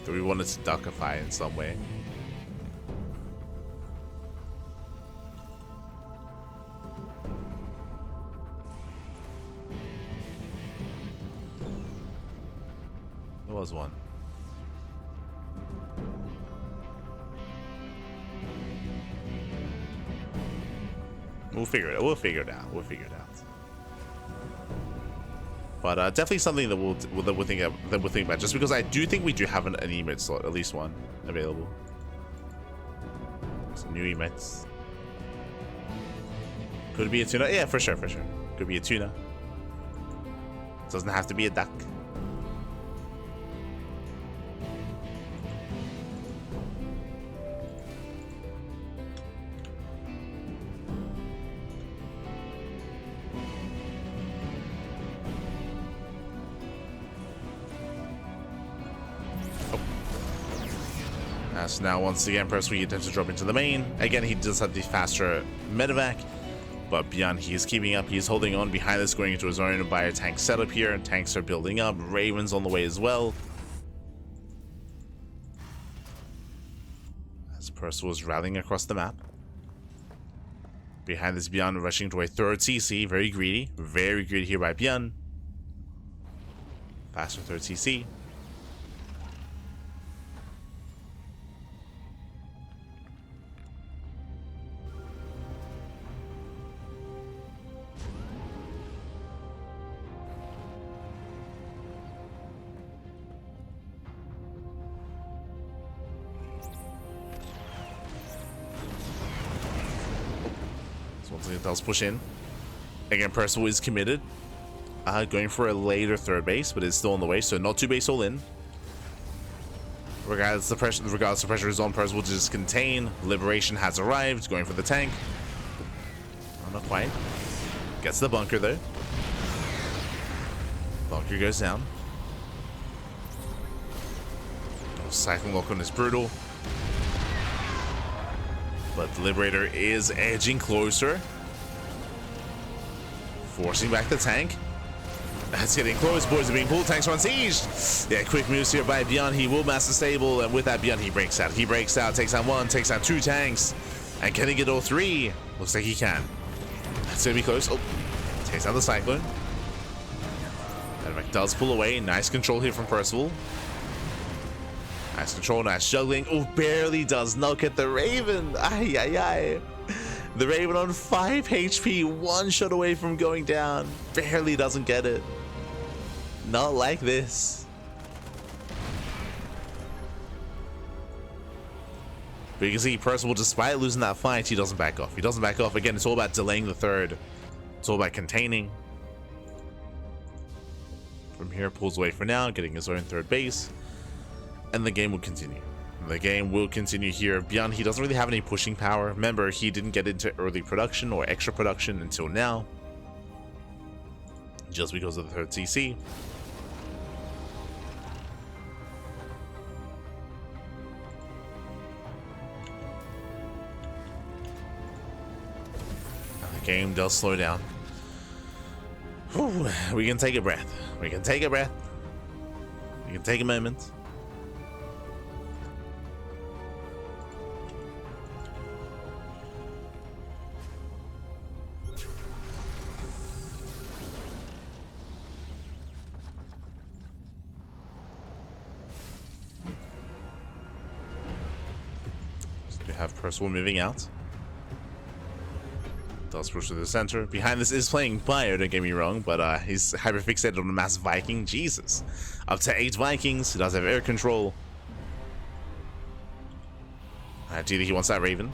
we wanted to duckify in some way. There was one. We'll figure it out. We'll figure it out. But definitely something that we'll think about. Just because I do think we do have an emote slot, at least one available. Some new emotes. Could it be a tuna? Yeah, for sure. Could be a tuna. Doesn't have to be a duck. So now once again, Percival attempts to drop into the main. Again, he does have the faster medevac, but ByuN, he is keeping up. He's holding on behind this, going into his own bio tank setup here. Tanks are building up. Ravens on the way as well. As Percival is rallying across the map. Behind this, ByuN rushing to a third CC. Very greedy here by ByuN. Faster third CC. Once again, does push in. Again, Percival is committed. going for a later third base, but it's still on the way, so not 2 base all in. Regardless of pressure is on, Percival will just contain. Liberation has arrived, going for the tank. Oh, not quite. Gets the bunker though. Bunker goes down. Oh, cycling lock on is brutal. But the Liberator is edging closer. Forcing back the tank. That's getting close. Boys are being pulled. Tanks are on siege. Yeah, quick moves here by ByuN. He will master stable, and with that ByuN, he breaks out. He breaks out, takes out 1, takes out 2 tanks. And can he get all 3? Looks like he can. That's gonna be close. Oh, takes out the Cyclone. Dynamic does pull away. Nice control here from Percival. Nice control, nice juggling. Oh, barely does not get the Raven. Ay, ay, ay. The Raven on 5 HP, 1 shot away from going down. Barely doesn't get it. Not like this. But you can see Percival, despite losing that fight, he doesn't back off. He doesn't back off. Again, it's all about delaying the third. It's all about containing. From here, pulls away for now, getting his own third base. And the game will continue. The game will continue here. ByuN, he doesn't really have any pushing power. Remember, he didn't get into early production or extra production until now. Just because of the third CC. And the game does slow down. Whew, we can take a breath. We can take a breath. We can take a moment. Have Percival moving out. Does push to the center. Behind this is playing ByuN, don't get me wrong, but he's hyper-fixated on a mass Viking. Jesus. Up to 8 Vikings. He does have air control. Ideally, he wants that Raven.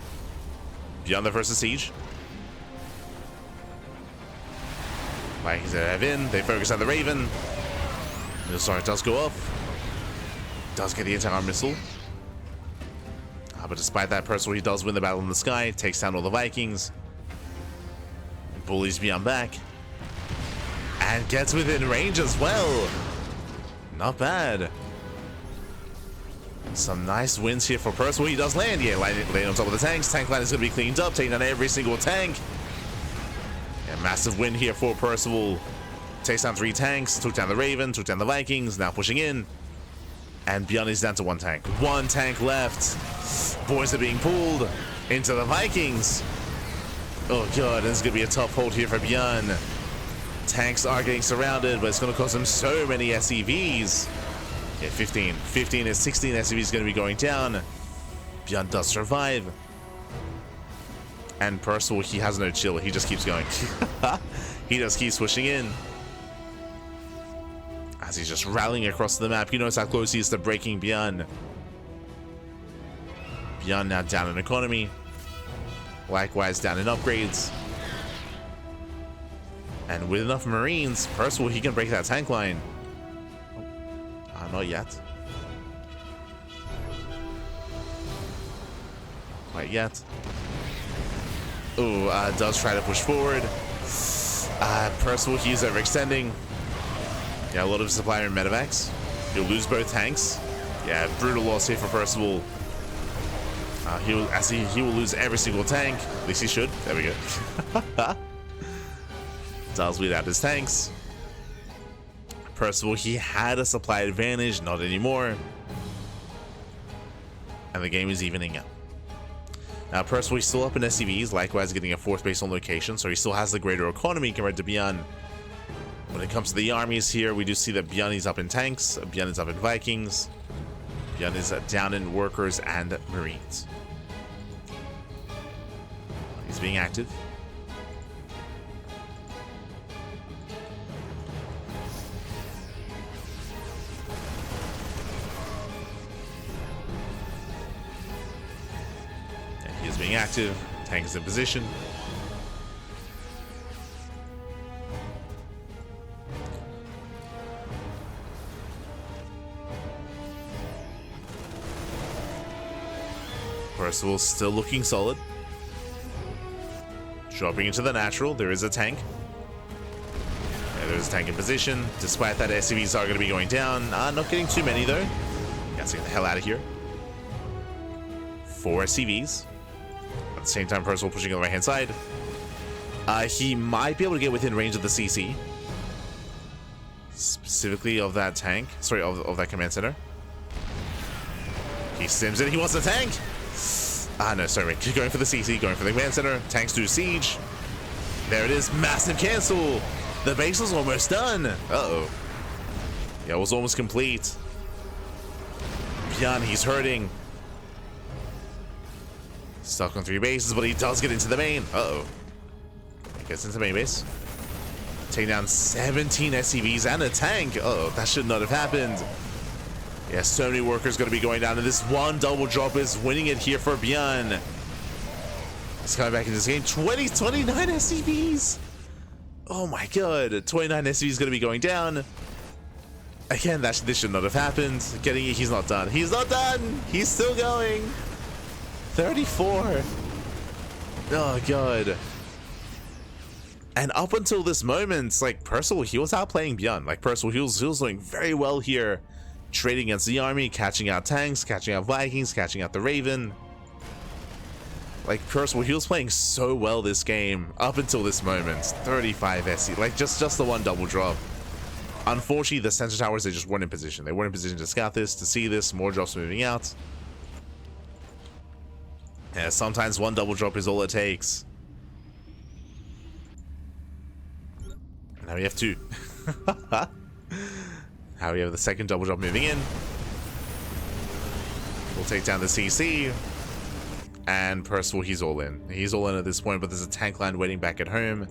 ByuN the versus Siege. Vikings that have in. They focus on the Raven. Sorry, it does go up. Does get the anti-arm missile. But despite that, Percival, he does win the battle in the sky, takes down all the Vikings, bullies ByuN back, and gets within range as well. Not bad. Some nice wins here for Percival. He does land, yeah, landing on top of the tanks. Tank line is going to be cleaned up, taking down every single tank. Yeah, massive win here for Percival. Takes down 3 tanks, took down the Raven, took down the Vikings, now pushing in. And ByuN is down to 1 tank. 1 tank left. Boys are being pulled into the Vikings. Oh god, this is going to be a tough hold here for ByuN. Tanks are getting surrounded, but it's going to cost them so many SCVs. Yeah, 15. 15 is 16 SCVs going to be going down. ByuN does survive. And Percival, he has no chill. He just keeps going. He just keeps pushing in. As he's just rallying across the map. You notice how close he is to breaking ByuN. ByuN now down in economy. Likewise down in upgrades. And with enough Marines, Percival, he can break that tank line. Not yet. Quite yet. Oh, does try to push forward. Percival, he's overextending. Yeah, a lot of supply in medevacs. He'll lose both tanks. Yeah, brutal loss here for Percival. He will lose every single tank. At least he should. There we go. Does weed out his tanks. Percival, he had a supply advantage, not anymore. And the game is evening out. Now, Percival, he's still up in SCVs, likewise getting a 4th base on location, so he still has the greater economy compared to ByuN. When it comes to the armies here, we do see that ByuN is up in tanks, ByuN is up in Vikings, ByuN is down in workers and Marines. He's being active. And he is being active. Tank is in position. Percival still looking solid. Dropping into the natural. There is a tank. Yeah, there's a tank in position. Despite that, SCVs are going to be going down. Not getting too many, though. Got to get the hell out of here. 4 SCVs. At the same time, Percival pushing on the right-hand side. He might be able to get within range of the CC. Specifically of that tank. Sorry, of that command center. He sims it. He wants the tank. No, sorry. Going for the CC. Going for the command center. Tanks do siege. There it is. Massive cancel. The base was almost done. Uh-oh. Yeah, it was almost complete. ByuN, he's hurting. Stuck on 3 bases, but he does get into the main. Uh-oh. He gets into the main base. Taking down 17 SCVs and a tank. Uh-oh, that should not have happened. Yeah, so many workers going to be going down, and this one double drop is winning it here for ByuN. He's coming back in this game. 29 SCVs. Oh my god. 29 SCVs going to be going down. Again, this should not have happened. Getting it, he's not done. He's not done. He's still going. 34. Oh god. And up until this moment, like, Percival, he was outplaying ByuN. Like, Percival, he was doing very well here. Trading against the army, catching out tanks, catching out Vikings, catching out the Raven. Like, Percival, he was playing so well this game up until this moment. 35 SC, like, just the one double drop. Unfortunately, the center towers, they just weren't in position. They weren't in position to scout this, to see this. More drops moving out. Yeah, sometimes one double drop is all it takes. And now we have 2. Now we have the second double drop moving in. We'll take down the CC. And Percival, he's all in. He's all in at this point, but there's a tank line waiting back at home.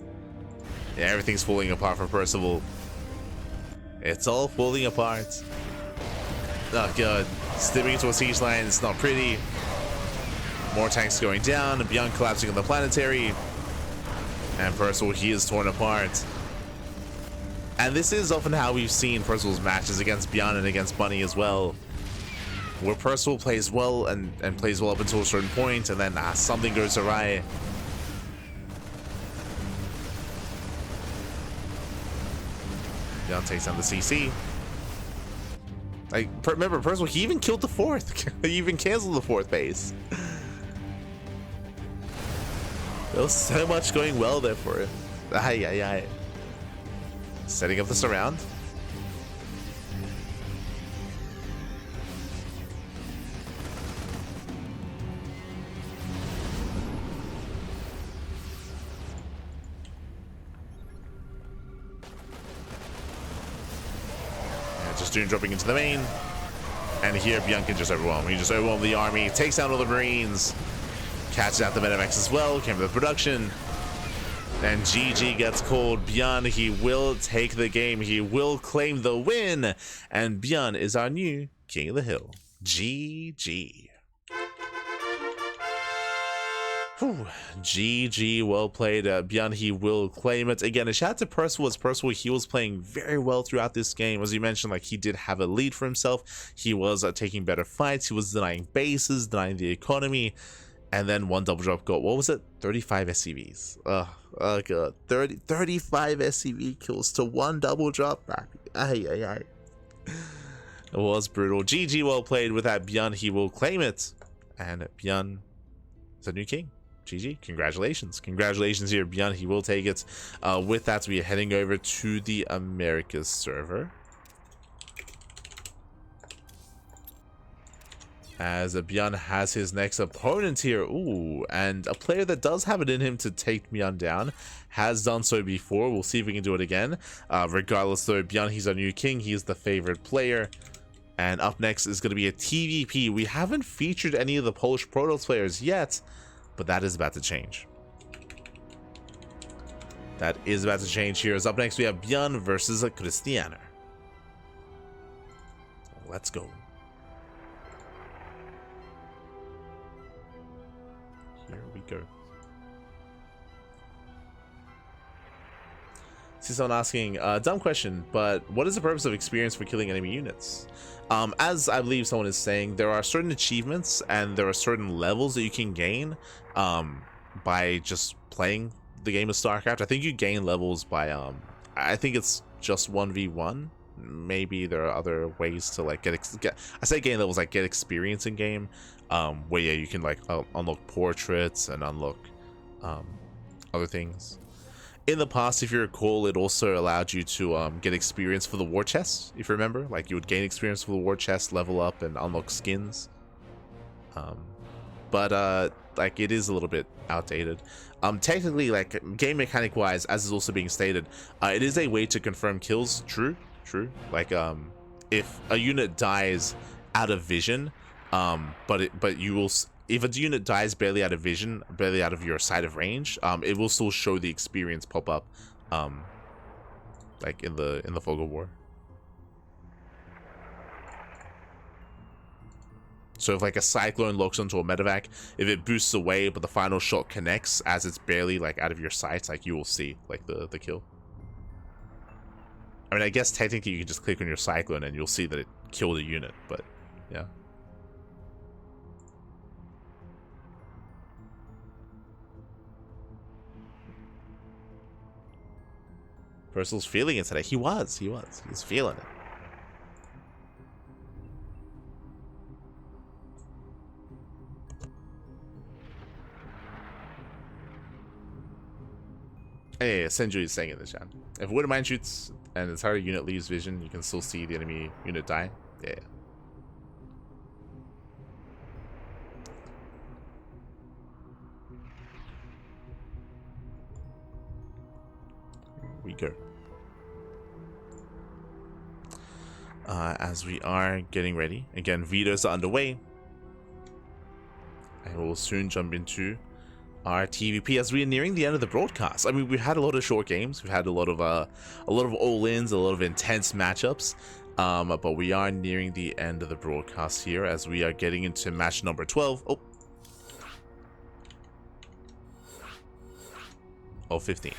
Yeah, everything's falling apart for Percival. It's all falling apart. Oh god. Stepping into a siege line, it's not pretty. More tanks going down. ByuN collapsing on the planetary. And Percival, he is torn apart. And this is often how we've seen Percival's matches against ByuN and against Bunny as well. Where Percival plays well and plays well up until a certain point, and then something goes awry. ByuN takes down the CC. Like, remember, Percival, he even killed the 4th. He even canceled the 4th base. There was so much going well there for him. Aye, aye, aye. Setting up the surround. Yeah, just dropping into the main. And here ByuN can just overwhelm. He just overwhelmed the army, takes down all the Marines, catches out the Medivacs as well, came to the production. And GG gets called. ByuN, he will take the game. He will claim the win. And ByuN is our new King of the Hill. GG. Whew. GG, well played. ByuN, he will claim it. Again, a shout out to Percival. As Percival, he was playing very well throughout this game. As you mentioned, like, he did have a lead for himself. He was taking better fights. He was denying bases, denying the economy. And then one double drop got, what was it? 35 SCVs. Oh god. 35 SCV kills to one double drop. Aye, aye, aye. It was brutal. GG, well played. With that, ByuN, he will claim it. And ByuN is a new king. GG. Congratulations. Congratulations here, ByuN. He will take it. With that, we are heading over to the Americas server. As ByuN has his next opponent here. Ooh, and a player that does have it in him to take ByuN down. Has done so before. We'll see if we can do it again. Regardless though, ByuN, he's our new king. He is the favorite player. And up next is going to be a TVP. We haven't featured any of the Polish Protoss players yet, but that is about to change. That is about to change here. As up next we have ByuN versus a Christianer. Let's go. Here we go. See someone asking, dumb question, but what is the purpose of experience for killing enemy units? As I believe someone is saying, there are certain achievements and there are certain levels that you can gain by just playing the game of StarCraft. I think you gain levels by I think it's just 1v1. Maybe there are other ways to like get I say gain levels, like get experience in game, where yeah, you can like unlock portraits and unlock other things. In the past, if you recall, it also allowed you to get experience for the war chest. If you remember, like you would gain experience for the war chest, level up, and unlock skins. But like it is a little bit outdated. Technically, like game mechanic wise, as is also being stated, it is a way to confirm kills. True. Like if a unit dies out of vision, but you will. If a unit dies barely out of vision, barely out of your sight of range, it will still show the experience pop up, like in the fog of war. So if like a cyclone locks onto a medevac, if it boosts away but the final shot connects as it's barely like out of your sight, like you will see like the kill. I mean, I guess technically you can just click on your cyclone and you'll see that it killed a unit, but yeah. Percival's feeling it today. He was feeling it. Hey, Senju is saying in the chat. If Wood Mine shoots and the entire unit leaves vision, you can still see the enemy unit die. Yeah. We go. As we are getting ready, again, vetoes are underway. I will soon jump into our TVP as we are nearing the end of the broadcast. I mean, we've had a lot of short games, we've had a lot of all-ins, a lot of intense matchups, but we are nearing the end of the broadcast here as we are getting into match number 12. Oh, 15.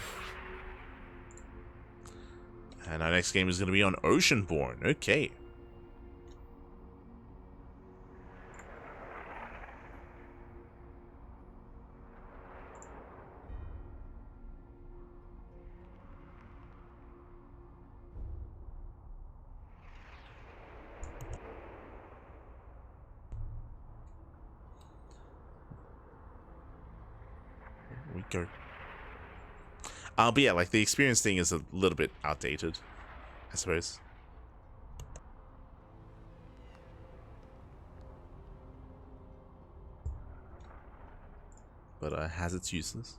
And our next game is going to be on Oceanborn. Okay. Here we go. But yeah, like the experience thing is a little bit outdated, I suppose. But has its uses.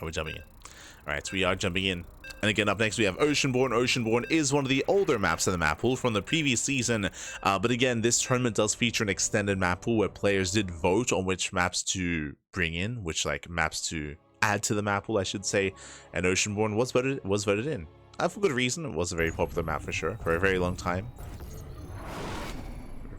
We're jumping in. Alright, so we are jumping in. And again, up next we have Oceanborn. Oceanborn is one of the older maps in the map pool from the previous season. But again, this tournament does feature an extended map pool where players did vote on which maps to bring in, which like maps to add to the map pool, I should say. And Oceanborn was voted in. For good reason. It was a very popular map for sure, for a very long time.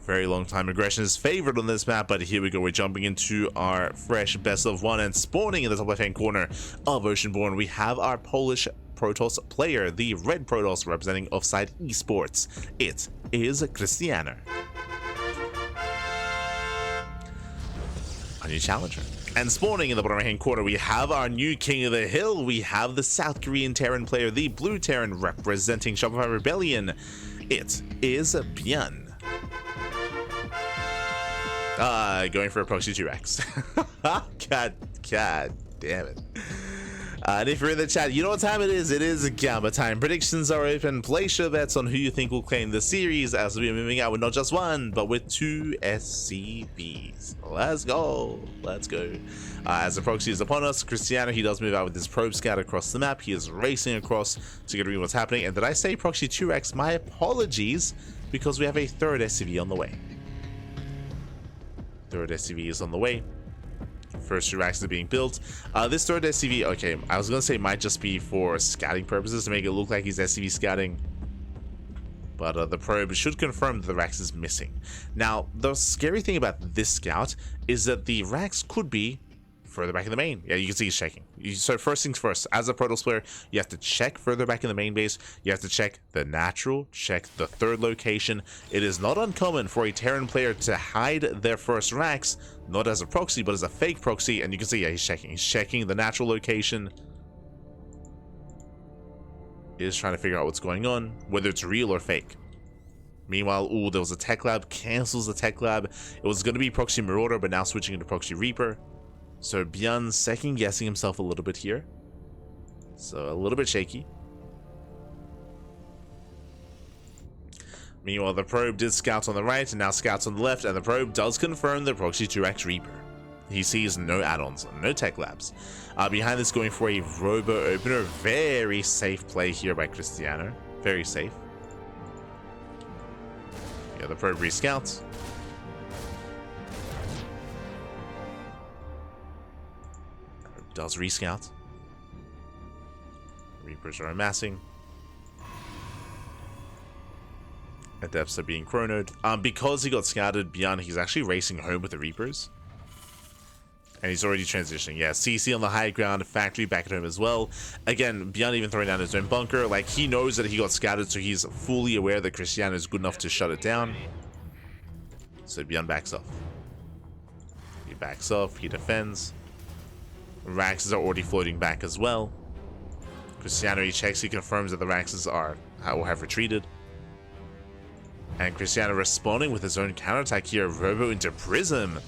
Very long time. Aggression is favored on this map, but here we go. We're jumping into our fresh best of one, and spawning in the top left hand corner of Oceanborn, we have our Polish Protoss player, the red Protoss representing Offside Esports. It is Cristiano, our new challenger. And spawning in the bottom right hand corner, we have our new king of the hill. We have the South Korean Terran player, the blue Terran representing Shopify Rebellion. It is ByuN. Going for a proxy 2x. God damn it. And if you're in the chat, you know what time it is. It is Gamma time. Predictions are open. Place your bets on who you think will claim the series as we are moving out with not just one, but with 2 SCVs. Let's go. Let's go. As the proxy is upon us, Cristiano, he does move out with his probe scout across the map. He is racing across to get to read what's happening. And did I say proxy 2x? My apologies, because we have a third SCV on the way. Third SCV is on the way. First 2 racks are being built. This third SCV, okay, I was gonna say might just be for scouting purposes to make it look like he's SCV scouting. But the probe should confirm that the Rax is missing. Now, the scary thing about this scout is that the Rax could be further back in the main. Yeah, you can see he's checking. So first things first, as a Protoss player, you have to check further back in the main base. You have to check the natural, check the third location. It is not uncommon for a Terran player to hide their first Rax, not as a proxy, but as a fake proxy. And you can see, yeah, he's checking. He's checking the natural location. Is trying to figure out what's going on, whether it's real or fake. Meanwhile, ooh, there was a tech lab, cancels the tech lab. It was going to be proxy marauder, but now switching into proxy reaper. So ByuN second guessing himself a little bit here. So a little bit shaky. Meanwhile, the probe did scout on the right and now scouts on the left, and the probe does confirm the proxy 2x reaper. He sees no add-ons, no tech labs. Behind this, going for a robo opener. Very safe play here by Cristiano. Very safe. Yeah, the probe rescouts. Probe does rescout. Reapers are amassing. Adepts are being chronoed. Because he got scouted, ByuN, he's actually racing home with the Reapers. And he's already transitioning. Yeah, CC on the high ground, factory back at home as well. Again, ByuN even throwing down his own bunker. Like, he knows that he got scouted, so he's fully aware that Cristiano is good enough to shut it down. So ByuN backs off. He backs off, he defends. Raxes are already floating back as well. Cristiano, he checks, he confirms that the Raxes are or have retreated. And Cristiano responding with his own counterattack here, Robo into Prism.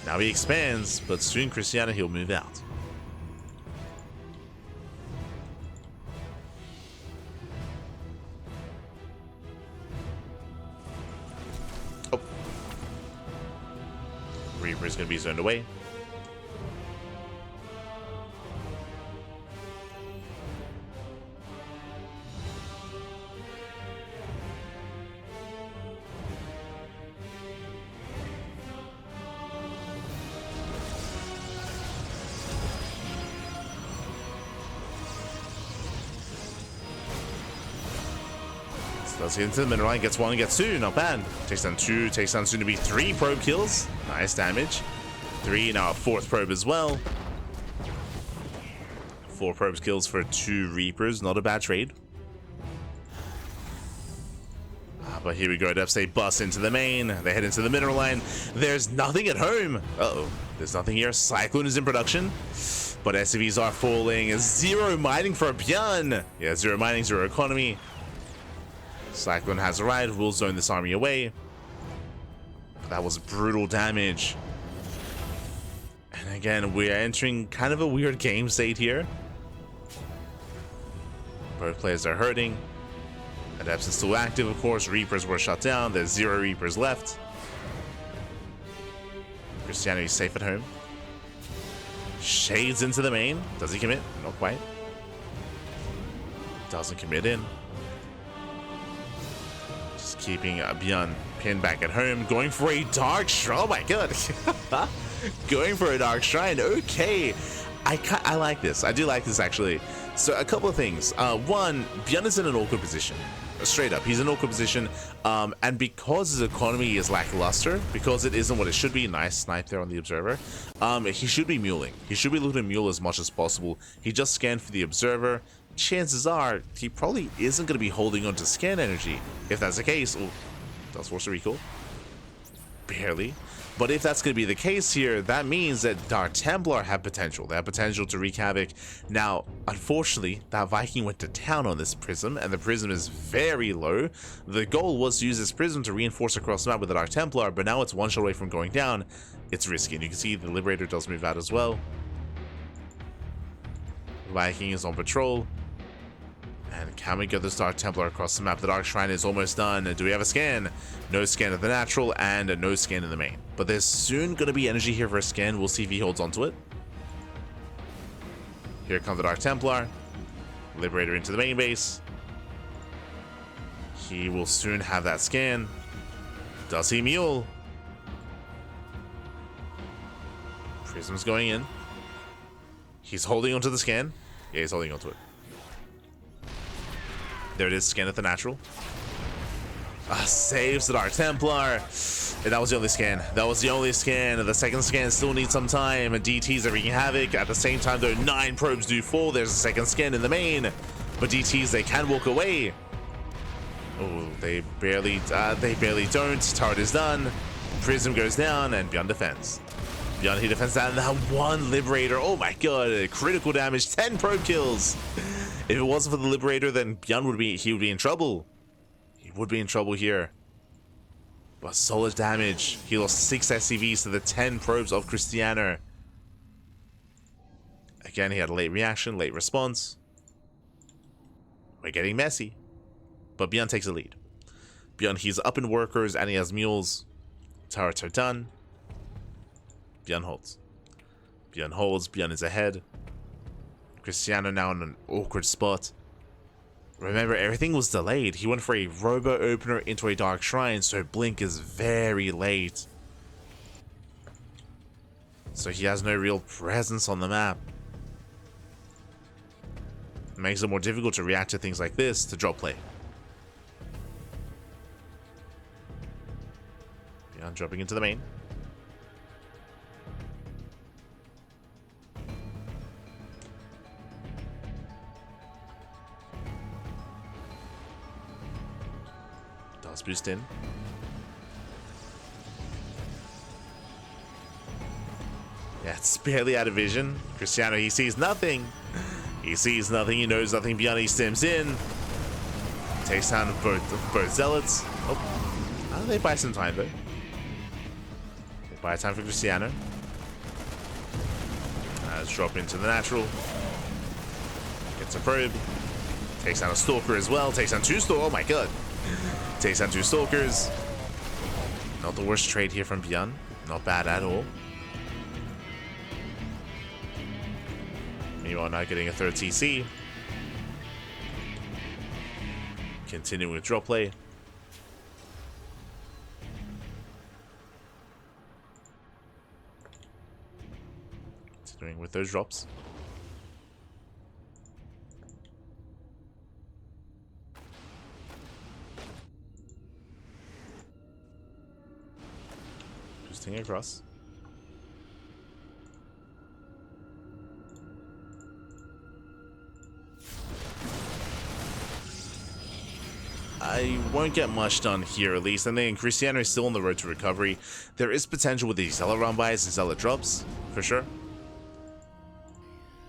Now he expands, but soon Cristiano, he'll move out. Oh. Reaper is going to be zoned away. Let's get into the middle line. Gets 1, gets 2. Not bad. Takes down 2. Takes down soon to be 3 probe kills. Nice damage. 3. Now a 4th probe as well. 4 probes kills for 2 Reapers. Not a bad trade. But here we go. Adepts, they bust into the main. They head into the mineral line. There's nothing at home. Uh-oh. There's nothing here. Cyclone is in production. But SCVs are falling. 0 mining for ByuN. Yeah, 0 mining, 0 economy. Cyclone has arrived, will zone this army away. That was brutal damage. And again, we are entering kind of a weird game state here. Both players are hurting. Adepts is still active, of course. Reapers were shut down. There's 0 Reapers left. Cristiano is safe at home. Shades into the main. Does he commit? Not quite. Doesn't commit in. Keeping ByuN pinned back at home, going for a Dark Shrine. Oh my god. Going for a Dark Shrine. Okay, I like this. I do like this, actually. So a couple of things. One, ByuN is in an awkward position. Straight up, he's in an awkward position, and because his economy is lackluster, because it isn't what it should be. Nice snipe there on the observer. He should be muling. He should be looking to mule as much as possible. He just scanned for the observer. Chances are he probably isn't going to be holding on to scan energy. If that's the case, oh, does force a recall. Barely. But if that's going to be the case here, that means that Dark Templar have potential. They have potential to wreak havoc. Now, unfortunately, that Viking went to town on this Prism, and the Prism is very low. The goal was to use this Prism to reinforce across the map with the Dark Templar, but now it's 1 shot away from going down. It's risky, and you can see the Liberator does move out as well. Viking is on patrol. And can we get this Dark Templar across the map? The Dark Shrine is almost done. Do we have a scan? No scan of the natural, and no scan in the main. But there's soon going to be energy here for a scan. We'll see if he holds onto it. Here comes the Dark Templar. Liberator into the main base. He will soon have that scan. Does he mule? Prism's going in. He's holding onto the scan. Yeah, he's holding onto it. There it is, scan at the natural. Saves the Dark Templar. And that was the only scan. That was the only scan. The second scan still needs some time. And DTs are wreaking havoc. At the same time, though, 9 probes do fall. There's a second scan in the main. But DTs, they can walk away. Oh, they barely don't. Turret is done. Prism goes down, and ByuN defends. ByuN, he defends down that one Liberator. Oh my god, critical damage, 10 probe kills. If it wasn't for the Liberator, then ByuN would be in trouble. He would be in trouble here. But solid damage. He lost 6 SCVs to the 10 probes of Cristiano. Again, he had a late reaction, late response. We're getting messy. But ByuN takes the lead. ByuN, he's up in workers and he has mules. Turrets are done. ByuN holds. ByuN holds. ByuN is ahead. Cristiano now in an awkward spot. Remember, everything was delayed. He went for a robo opener into a dark shrine, so blink is very late. So he has no real presence on the map. It makes it more difficult to react to things like this to drop play. ByuN dropping into the main. Does boost in. Yeah, it's barely out of vision. Cristiano, he sees nothing. He sees nothing. He knows nothing. ByuN, he stims in. Takes down both zealots. Oh, they buy some time though. They buy time for Cristiano. Let's drop into the natural. Gets a probe. Takes down a stalker as well. Takes down 2 stalkers. Oh my god. Takes down 2 stalkers. Not the worst trade here from ByuN. Not bad at all. Meanwhile, not getting a 3rd TC. Continuing with drop play. Continuing with those drops. Boosting across. I won't get much done here, at least. And then Cristiano is still on the road to recovery. There is potential with these Zealot run buys and Zealot drops, for sure.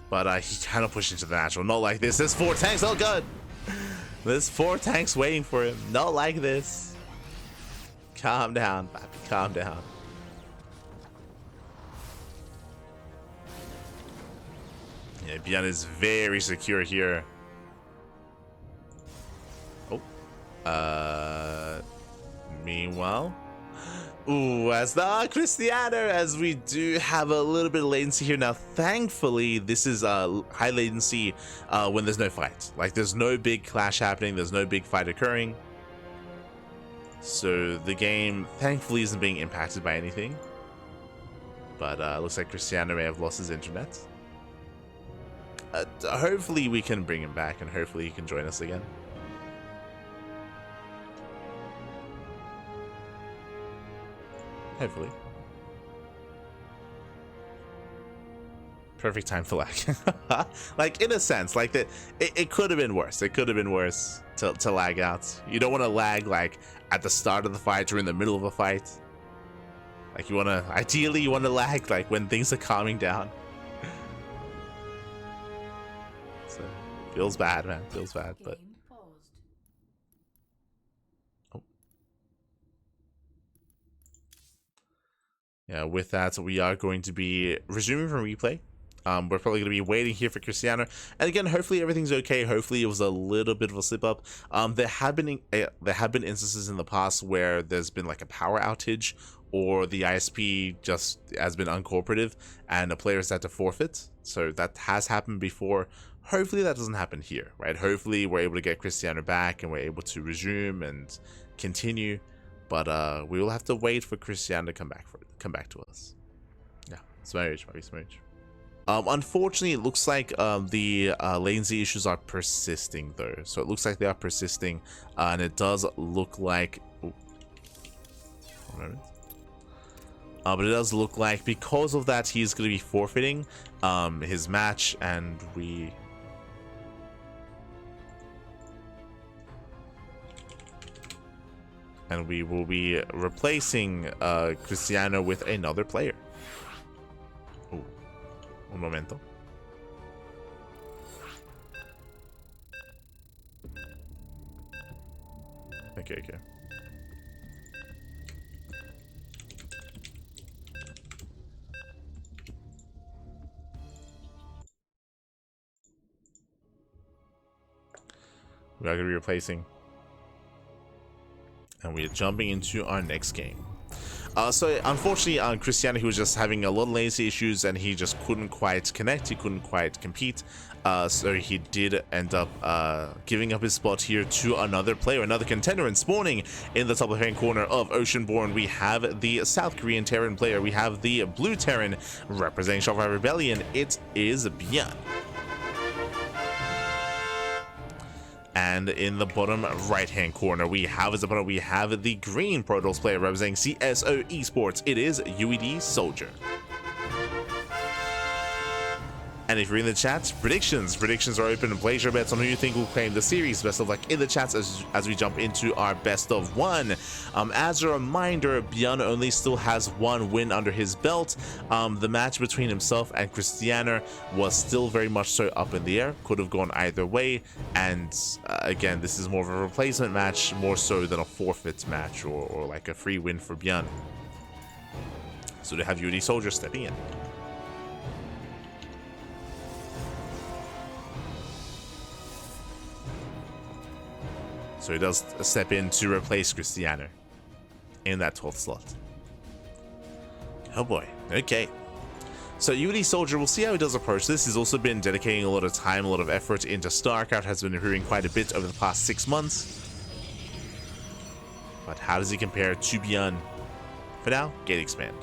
But he kind of pushed into the natural. Not like this. There's 4 tanks. Oh, God. There's 4 tanks waiting for him. Not like this. Calm down, Papi. Calm down. Yeah, ByuN is very secure here. Meanwhile, as the Cristiano, as we do have a little bit of latency here now. Thankfully, this is high latency when there's no fight. Like, there's no big clash happening, there's no big fight occurring. So the game, thankfully, isn't being impacted by anything. But looks like Cristiano may have lost his internet. Hopefully we can bring him back, and hopefully he can join us again. Hopefully. Perfect time for lag. Like, in a sense, like that, it could have been worse. It could have been worse to lag out. You don't want to lag like at the start of the fight or in the middle of a fight. Like, ideally you want to lag like when things are calming down. So, feels bad, man. Feels bad, but. Yeah, with that, we are going to be resuming from replay. We're probably going to be waiting here for Cristiano. And again, hopefully everything's okay. Hopefully it was a little bit of a slip up. There have been instances in the past where there's been like a power outage, or the ISP just has been uncooperative and the players had to forfeit. So that has happened before. Hopefully that doesn't happen here, right? Hopefully we're able to get Cristiano back and we're able to resume and continue. But we will have to wait for Cristiano to come back to us. Yeah. Smooch, maybe smooch. Unfortunately, it looks like the latency issues are persisting though. So it looks like they are persisting, and it does look like. Ooh, one moment. But it does look like because of that, he's going to be forfeiting his match, and we will be replacing Cristiano with another player. Ooh. Un momento. Okay. We are going to be replacing. And we are jumping into our next game. So unfortunately, Cristiano, he was just having a lot of latency issues and he just couldn't quite connect. He couldn't quite compete. So he did end up giving up his spot here to another player, another contender, and spawning in the top left-hand corner of Oceanborn. We have the South Korean Terran player. We have the blue Terran representing Shopify Rebellion. It is ByuN. And in the bottom right-hand corner, we have as a opponent, we have the green Protoss player representing CSO Esports. It is UedSoldier. And if you're in the chat, predictions are open, and place your bets on who you think will claim the series. Best of luck in the chats as we jump into our best of one. As a reminder, ByuN only still has one win under his belt. The match between himself and Cristiano was still very much so up in the air. Could have gone either way. And again, this is more of a replacement match, more so than a forfeit match or like a free win for ByuN. So to have UedSoldier stepping in. So he does step in to replace Cristiano in that 12th slot. Oh boy, okay. So UedSoldier, we'll see how he does approach this. He's also been dedicating a lot of time, a lot of effort into StarCraft, has been improving quite a bit over the past 6 months. But how does he compare to ByuN? For now, Gate Expand.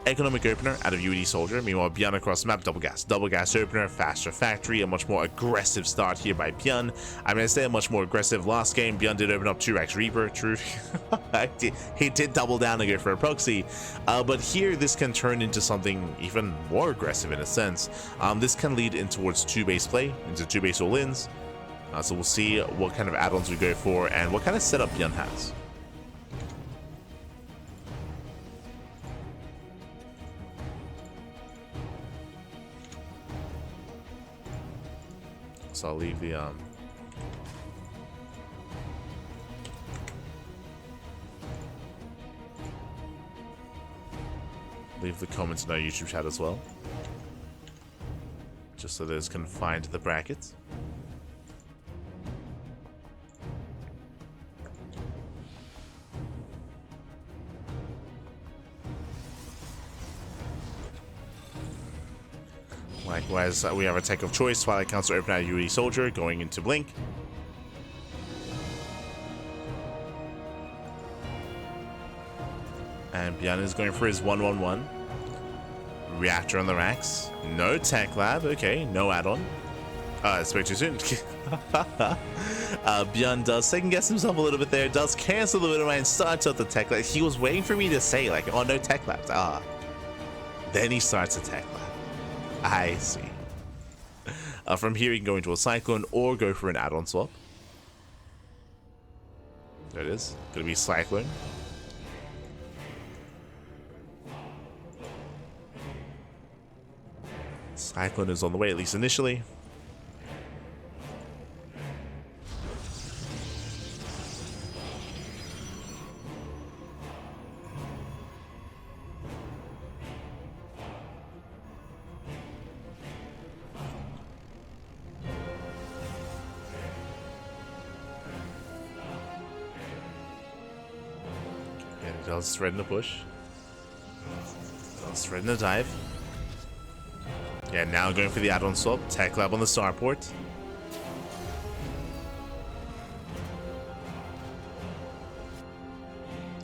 Economic opener out of UedSoldier. Meanwhile, ByuN across the map, double gas opener, faster factory, a much more aggressive start here by ByuN. I'm going to say a much more aggressive last game. ByuN did open up 2x Reaper, true. He did double down and go for a proxy. But here, this can turn into something even more aggressive in a sense. This can lead in towards 2-base play, into 2-base all-ins. So we'll see what kind of add-ons we go for and what kind of setup ByuN has. So I'll leave the comments in our YouTube chat as well, just so those can find the brackets. Likewise, we have a tech of choice. Twilight Council open out UedSoldier going into Blink. And ByuN is going for his 1-1-1. Reactor on the racks. No tech lab. Okay, no add-on. Spoke too soon. ByuN does second guess himself a little bit there. Does cancel the Widowmine and starts out the tech lab. He was waiting for me to say, like, oh, no tech labs. Then he starts a tech lab. I see. From here, he can go into a Cyclone or go for an add-on swap. There it is. Gonna be Cyclone. Cyclone is on the way, at least initially. Does thread in the push. Does thread in the dive. Yeah, now going for the add-on swap. Tech lab on the starport.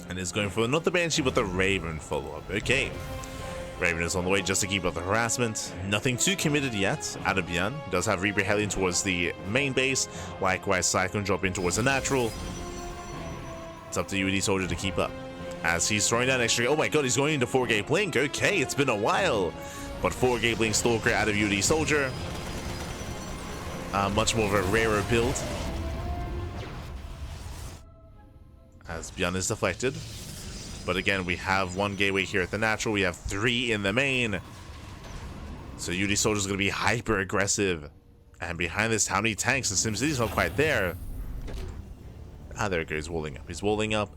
And is going for not the Banshee, but the Raven follow-up. Okay. Raven is on the way just to keep up the harassment. Nothing too committed yet out of ByuN. Does have Reaper heading towards the main base. Likewise, Cyclone dropping towards the natural. It's up to UedSoldier to keep up. As he's throwing down extra... Oh my god, he's going into 4-gate Blink. Okay, it's been a while. But 4-gate Blink Stalker out of UedSoldier. Much more of a rarer build. As ByuN is deflected. But again, we have 1 gateway here at the natural. We have 3 in the main. So UedSoldier is going to be hyper aggressive. And behind this, how many tanks? The SimCity's not quite there. Ah, there it goes. Walling up. He's walling up.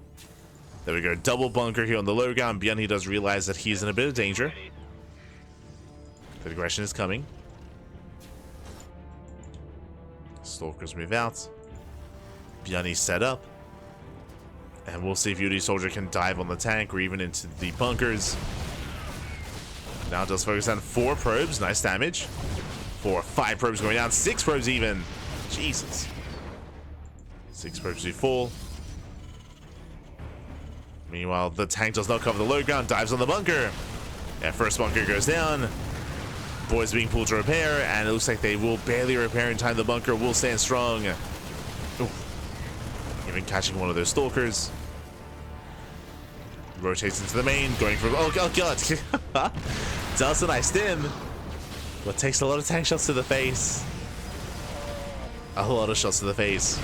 There we go. Double bunker here on the low ground. ByuN, he does realize that he's in a bit of danger. The aggression is coming. Stalkers move out. ByuN is set up. And we'll see if UedSoldier can dive on the tank or even into the bunkers. Now does focus on 4 probes. Nice damage. 5 probes going down. 6 probes even. Jesus. 6 probes do fall. Meanwhile, the tank does not cover the low ground. Dives on the bunker. Yeah, first bunker goes down. Boys being pulled to repair. And it looks like they will barely repair in time. The bunker will stand strong. Ooh. Even catching one of those stalkers. Rotates into the main, going for... Oh god! Does a nice stim. But takes a lot of tank shots to the face. A lot of shots to the face.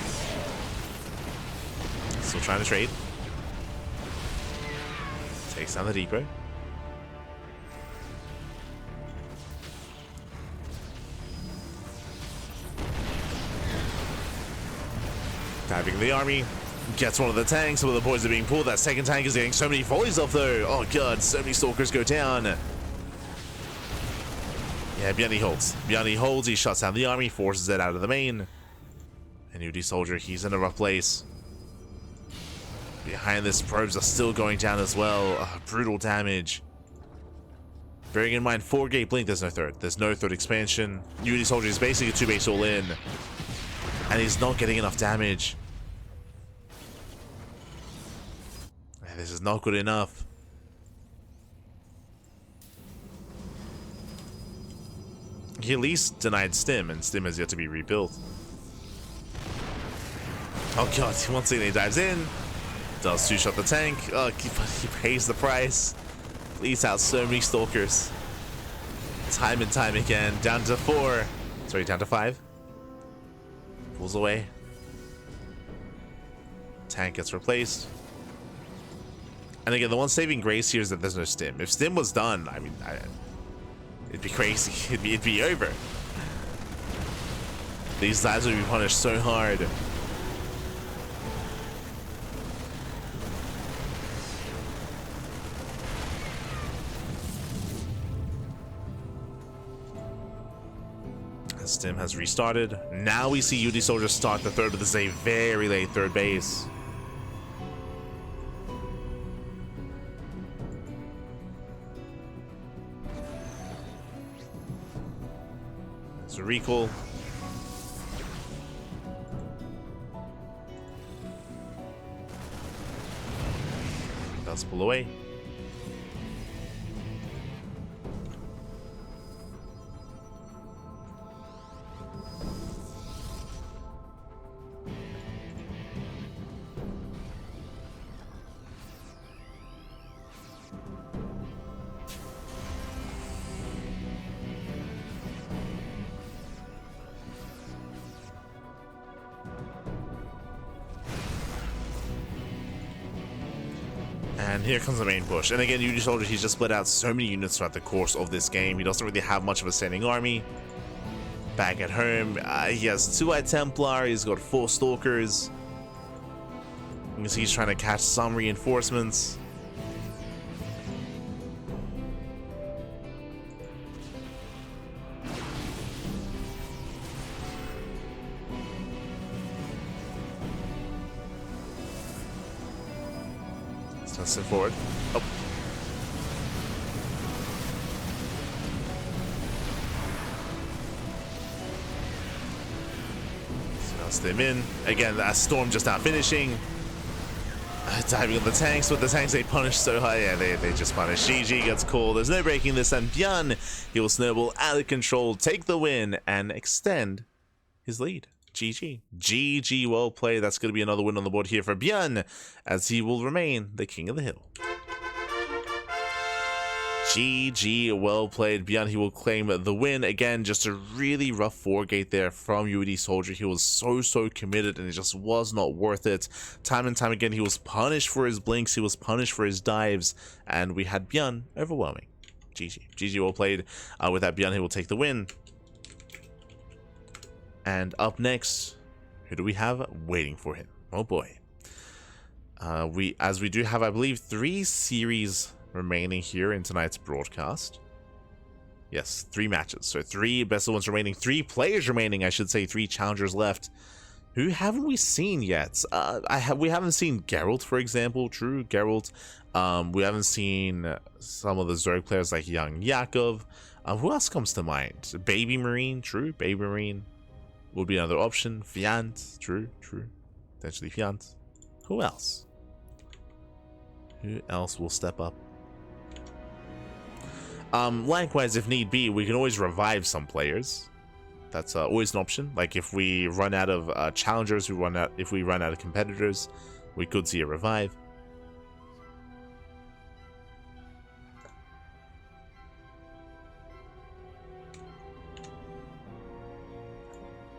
Still trying to trade. Takes down the depot. Diving the army. Gets one of the tanks. Some of the boys are being pulled. That second tank is getting so many volleys off though. Oh god, so many stalkers go down. Yeah, ByuN holds. ByuN holds. He shuts down the army, forces it out of the main. And UedSoldier, he's in a rough place. Behind this, probes are still going down as well. Brutal damage. Bearing in mind, 4-gate Blink, there's no third. There's no third expansion. UedSoldier is basically a 2-base all in. And he's not getting enough damage. This is not good enough. He at least denied Stim, and Stim has yet to be rebuilt. Oh god, once again he dives in. Does 2-shot the tank. Oh, he pays the price. Leaves out so many stalkers. Time and time again. Down to 4. Sorry, down to 5. Pulls away. Tank gets replaced. And again, the one saving grace here is that there's no Stim. If Stim was done, I mean, it'd be crazy. It'd be over. These lads would be punished so hard. Stim has restarted. Now we see UedSoldier start the third, but this is a very late third base. It's a recall. Does pull away. And here comes the main push. And again, UedSoldier, he's just split out so many units throughout the course of this game. He doesn't really have much of a standing army. Back at home, he has 2 White Templar, he's got 4 Stalkers. You can see he's trying to catch some reinforcements. Let's send forward. Oh. So now Stim in. Again, that storm just not finishing. Diving on the tanks, but the tanks, they punish so high. Yeah, they just punish. GG gets called. There's no breaking this, and ByuN, he will snowball out of control, take the win, and extend his lead. GG. GG, well played. That's going to be another win on the board here for ByuN, as he will remain the king of the hill. GG, well played. ByuN, he will claim the win. Again, just a really rough 4-gate there from UedSoldier. He was so committed, and it just was not worth it. Time and time again, he was punished for his blinks, he was punished for his dives, and we had ByuN overwhelming. GG, well played. With that, ByuN, he will take the win. And up next, who do we have waiting for him? Oh boy. We do have, I believe, 3 series remaining here in tonight's broadcast. Yes, 3 matches. So 3 best of ones remaining, 3 players remaining, I should say, 3 challengers left. Who haven't we seen yet? We haven't seen Geralt, for example. True, Geralt. We haven't seen some of the Zerg players like Young Yakov. Who else comes to mind? Baby Marine. True, Baby Marine would be another option. Fiant. True. Potentially Fiant. Who else? Who else will step up? Likewise, if need be, we can always revive some players. That's always an option. Like if we run out of challengers, if we run out of competitors, we could see a revive.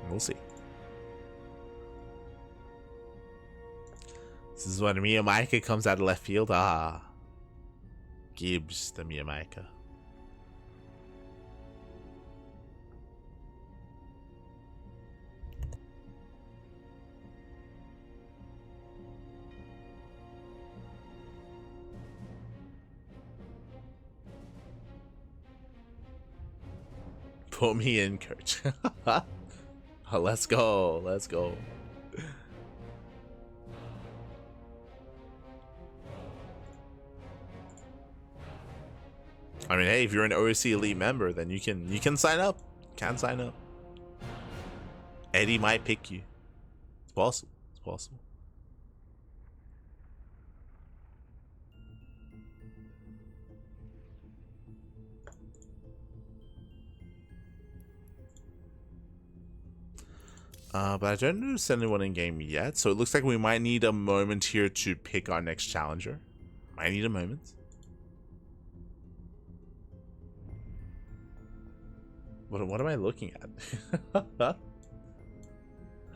We'll see. This is when Miyamika comes out of left field. Gibbs, the Miyamika. Put me in, coach. Oh, let's go. I mean, hey, if you're an OSC Elite member, then you can sign up. Sign up. Eddie might pick you. It's possible. But I don't notice anyone in game yet, so it looks like we might need a moment here to pick our next challenger. Might need a moment. What am I looking at?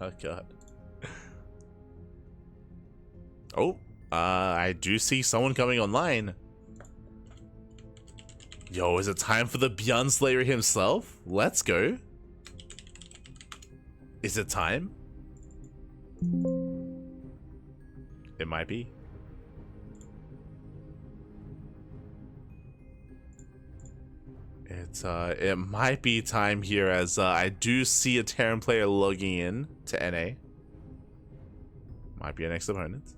Oh god. Oh, I do see someone coming online. Yo, is it time for the ByuN Slayer himself? Let's go. Is it time? It might be. It might be time here, as I do see a Terran player logging in to NA. Might be our next opponent.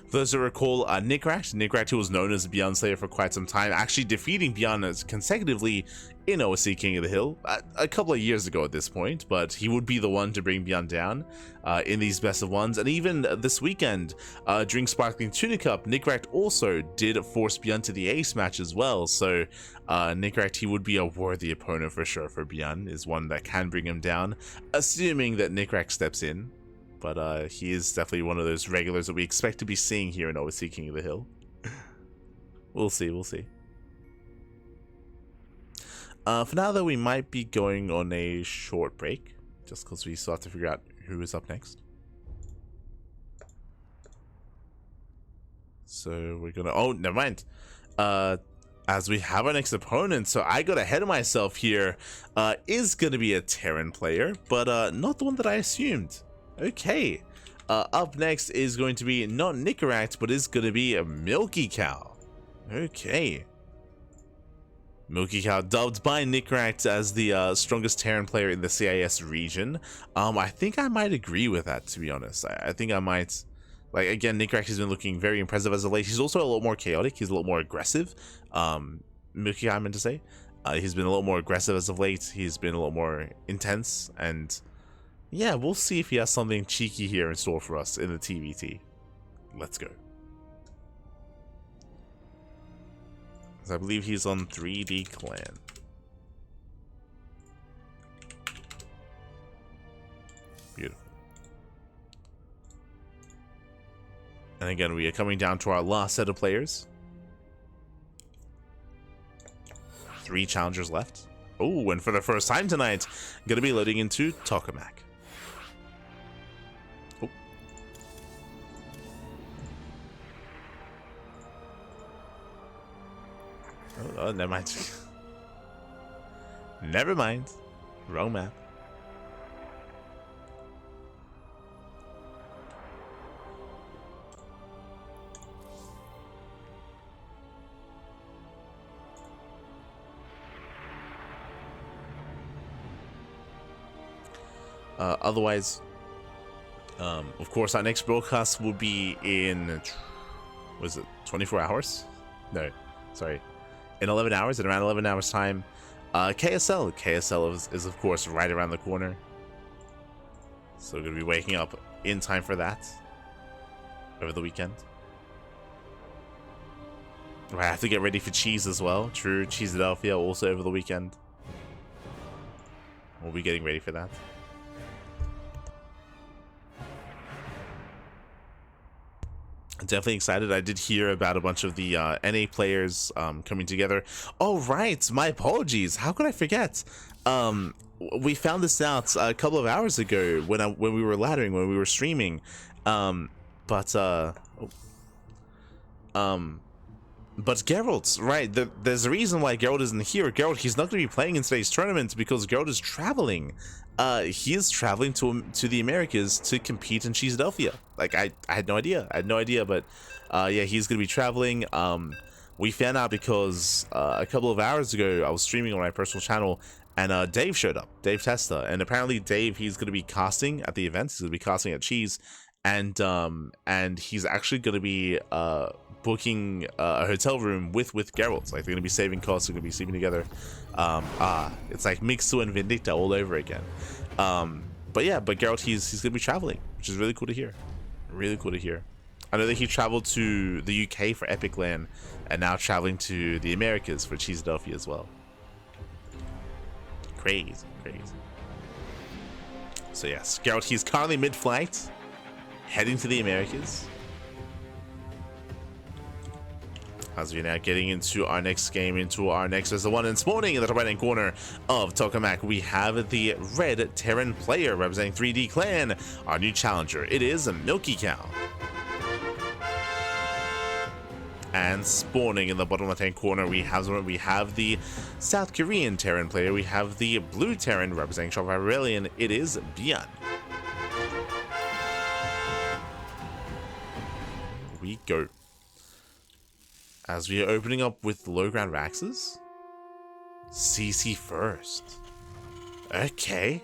For those who recall, Nicoract, who was known as ByuN Slayer for quite some time, actually defeating ByuN consecutively in OSC King of the Hill a couple of years ago at this point, but he would be the one to bring ByuN down in these best of ones. And even this weekend, during Sparkling Tuna Cup, Nicoract also did force ByuN to the ace match as well. So Nicoract, he would be a worthy opponent for sure for ByuN, is one that can bring him down, assuming that Nicoract steps in. But he is definitely one of those regulars that we expect to be seeing here in OSC King of the Hill. We'll see. For now, though, we might be going on a short break, just because we still have to figure out who is up next. So we're gonna... Oh, never mind. As we have our next opponent, so I got ahead of myself here, is gonna be a Terran player, but not the one that I assumed. Okay, up next is going to be not Nicoract, but is going to be a MilkiCow. Okay. MilkiCow, dubbed by Nicoract as the strongest Terran player in the CIS region. I think I might agree with that, to be honest. I think I might... Like, again, Nicoract has been looking very impressive as of late. He's also a lot more chaotic. He's a lot more aggressive. MilkiCow, I meant to say. He's been a little more aggressive as of late. He's been a little more intense, and yeah, we'll see if he has something cheeky here in store for us in the TVT. Let's go. I believe he's on 3D Clan. Beautiful. And again, we are coming down to our last set of players. 3 challengers left. Oh, and for the first time tonight, gonna be loading into Tokamak. Oh. Oh, never mind. Never mind. Wrong map. Otherwise, of course, our next broadcast will be in, was it 24 hours? No, sorry, in 11 hours, in around 11 hours time. KSL is of course right around the corner, so we're gonna be waking up in time for that over the weekend. I have to get ready for cheese as well. True, Cheeseadelphia also over the weekend. We'll be getting ready for that. Definitely excited. I did hear about a bunch of the NA players coming together. Oh right, my apologies. How could I forget? We found this out a couple of hours ago when we were laddering, when we were streaming. But Geralt, right? There's a reason why Geralt isn't here. Geralt, he's not going to be playing in today's tournament because Geralt is traveling. He is traveling to the Americas to compete in Cheeseadelphia. Like I had no idea. But yeah, he's going to be traveling. We found out because a couple of hours ago I was streaming on my personal channel, and Dave showed up, Dave Testa, and apparently Dave, he's going to be casting at the event. He's going to be casting at Cheese, and he's actually going to be booking a hotel room with Geralt. Like they're going to be saving costs. They're going to be sleeping together. It's like Mixu and Vindicta all over again. But yeah, Geralt, he's going to be traveling, which is really cool to hear. Really cool to hear. I know that he traveled to the UK for Epic LAN, and now traveling to the Americas for Cheeseadelphia as well. Crazy. So yes, Geralt, he's currently mid-flight, heading to the Americas. As we're now getting into our next game, into our next as the one in spawning in the top right-hand corner of Tokamak, we have the red Terran player representing 3D Clan, our new challenger. It is MilkiCow. And spawning in the bottom left-hand corner, we have the South Korean Terran player. We have the blue Terran representing Shameless Rebellion. It is ByuN. We go. As we are opening up with low ground Raxes. CC first. Okay.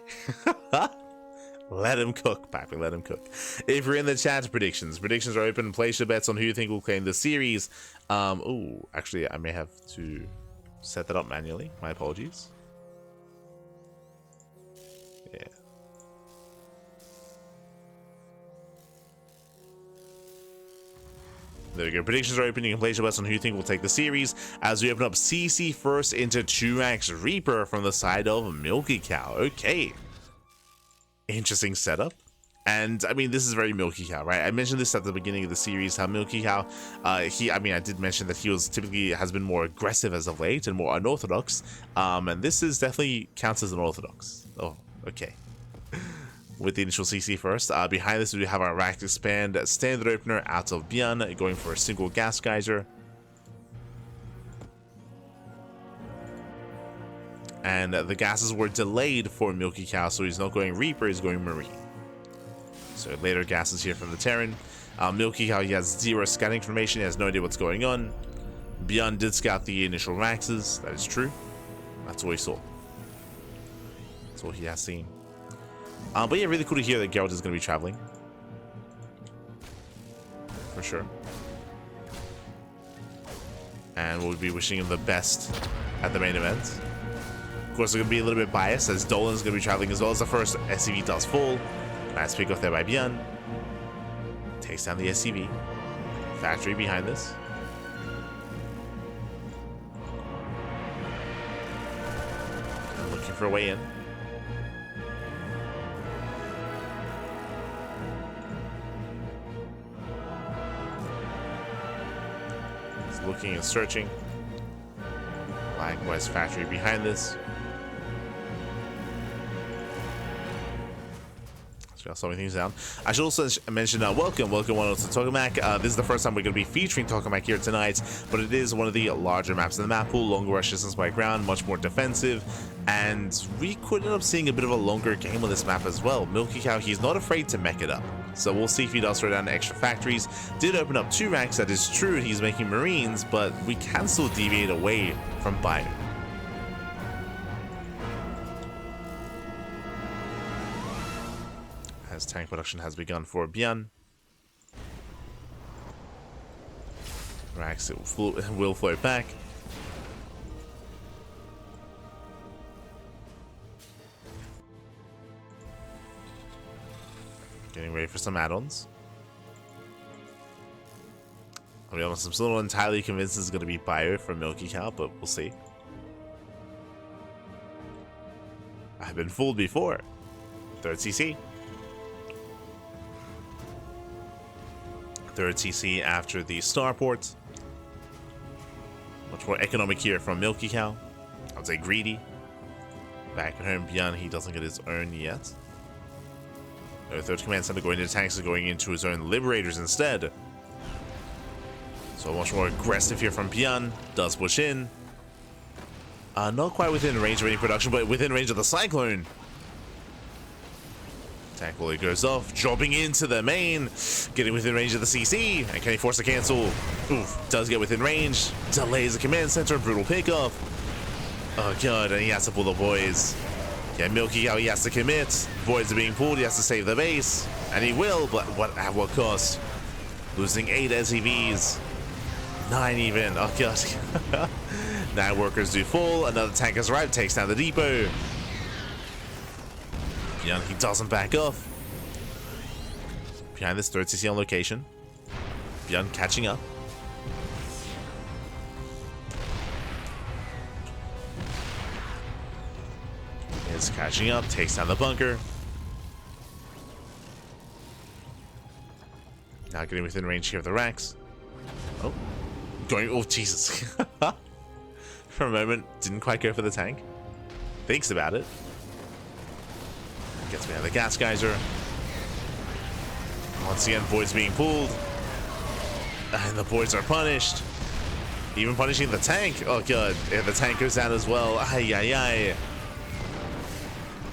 Let him cook, Pappy, let him cook. If you're in the chat, predictions are open. Place your bets on who you think will claim the series. Oh, actually, I may have to set that up manually. My apologies. Yeah. There we go. Predictions are open. You can place your bets on who you think will take the series as we open up CC first into 2x Reaper from the side of MilkiCow. Okay. Interesting setup. And I mean, this is very MilkiCow, right? I mentioned this at the beginning of the series, how MilkiCow, I did mention that he has been more aggressive as of late and more unorthodox. And this is definitely counts as unorthodox. Oh, okay. With the initial CC first. Behind this, we have our Rack Expand standard opener out of ByuN, going for a single Gas Geyser. And the gases were delayed for MilkiCow, so he's not going Reaper, he's going Marine. So later gases here from the Terran. MilkiCow, he has 0 scouting information, he has no idea what's going on. ByuN did scout the initial Raxes, that is true. That's what he saw. That's what he has seen. But yeah, really cool to hear that Geralt is going to be traveling. For sure. And we'll be wishing him the best at the main event. Of course, we're going to be a little bit biased as Dolan's going to be traveling as well as the first SCV does fall. Nice pick off there by ByuN. Takes down the SCV. Factory behind this. Looking for a way in. He's looking and searching. Likewise, factory behind this. I'll slow things down. I should also mention, welcome one to Tokamak. This is the first time we're going to be featuring Tokamak here tonight, but it is one of the larger maps in the map pool, longer rush distance by ground, much more defensive, and we could end up seeing a bit of a longer game on this map as well. MilkiCow, he's not afraid to mech it up, so we'll see if he does throw down extra factories. Did open up 2 ranks, that is true, he's making Marines, but we can still deviate away from ByuN. As tank production has begun for ByuN. Racks will float back. Getting ready for some add-ons. I'll be honest, I'm still not entirely convinced this is going to be ByuN from MilkiCow, but we'll see. I've been fooled before. 3rd CC. 3rd CC after the starport. Much more economic here from MilkiCow. I would say greedy. Back at home, ByuN, he doesn't get his own yet. No 3rd command center going into tanks, is going into his own liberators instead. So much more aggressive here from ByuN. Does push in. Not quite within range of any production, but within range of the cyclone. Tank volley goes off, dropping into the main, getting within range of the CC, and can he force a cancel? Oof, does get within range, delays the command center, brutal pickoff. Oh god, and he has to pull the boys. Yeah, MilkiCow, he has to commit. Voids are being pulled, he has to save the base, and he will, but at what cost? Losing 8 SCVs, 9 even, oh god. 9 workers do fall, another tank has arrived, takes down the depot. ByuN, he doesn't back off. Behind this 3rd CC on location. ByuN catching up. Is catching up, takes down the bunker. Now getting within range here of the racks. Oh, going, oh Jesus. For a moment, didn't quite go for the tank. Thinks about it. Gets behind the gas geyser. Once again, voids being pulled. And the voids are punished. Even punishing the tank. Oh god, yeah, the tank goes down as well. Ay, ay, ay.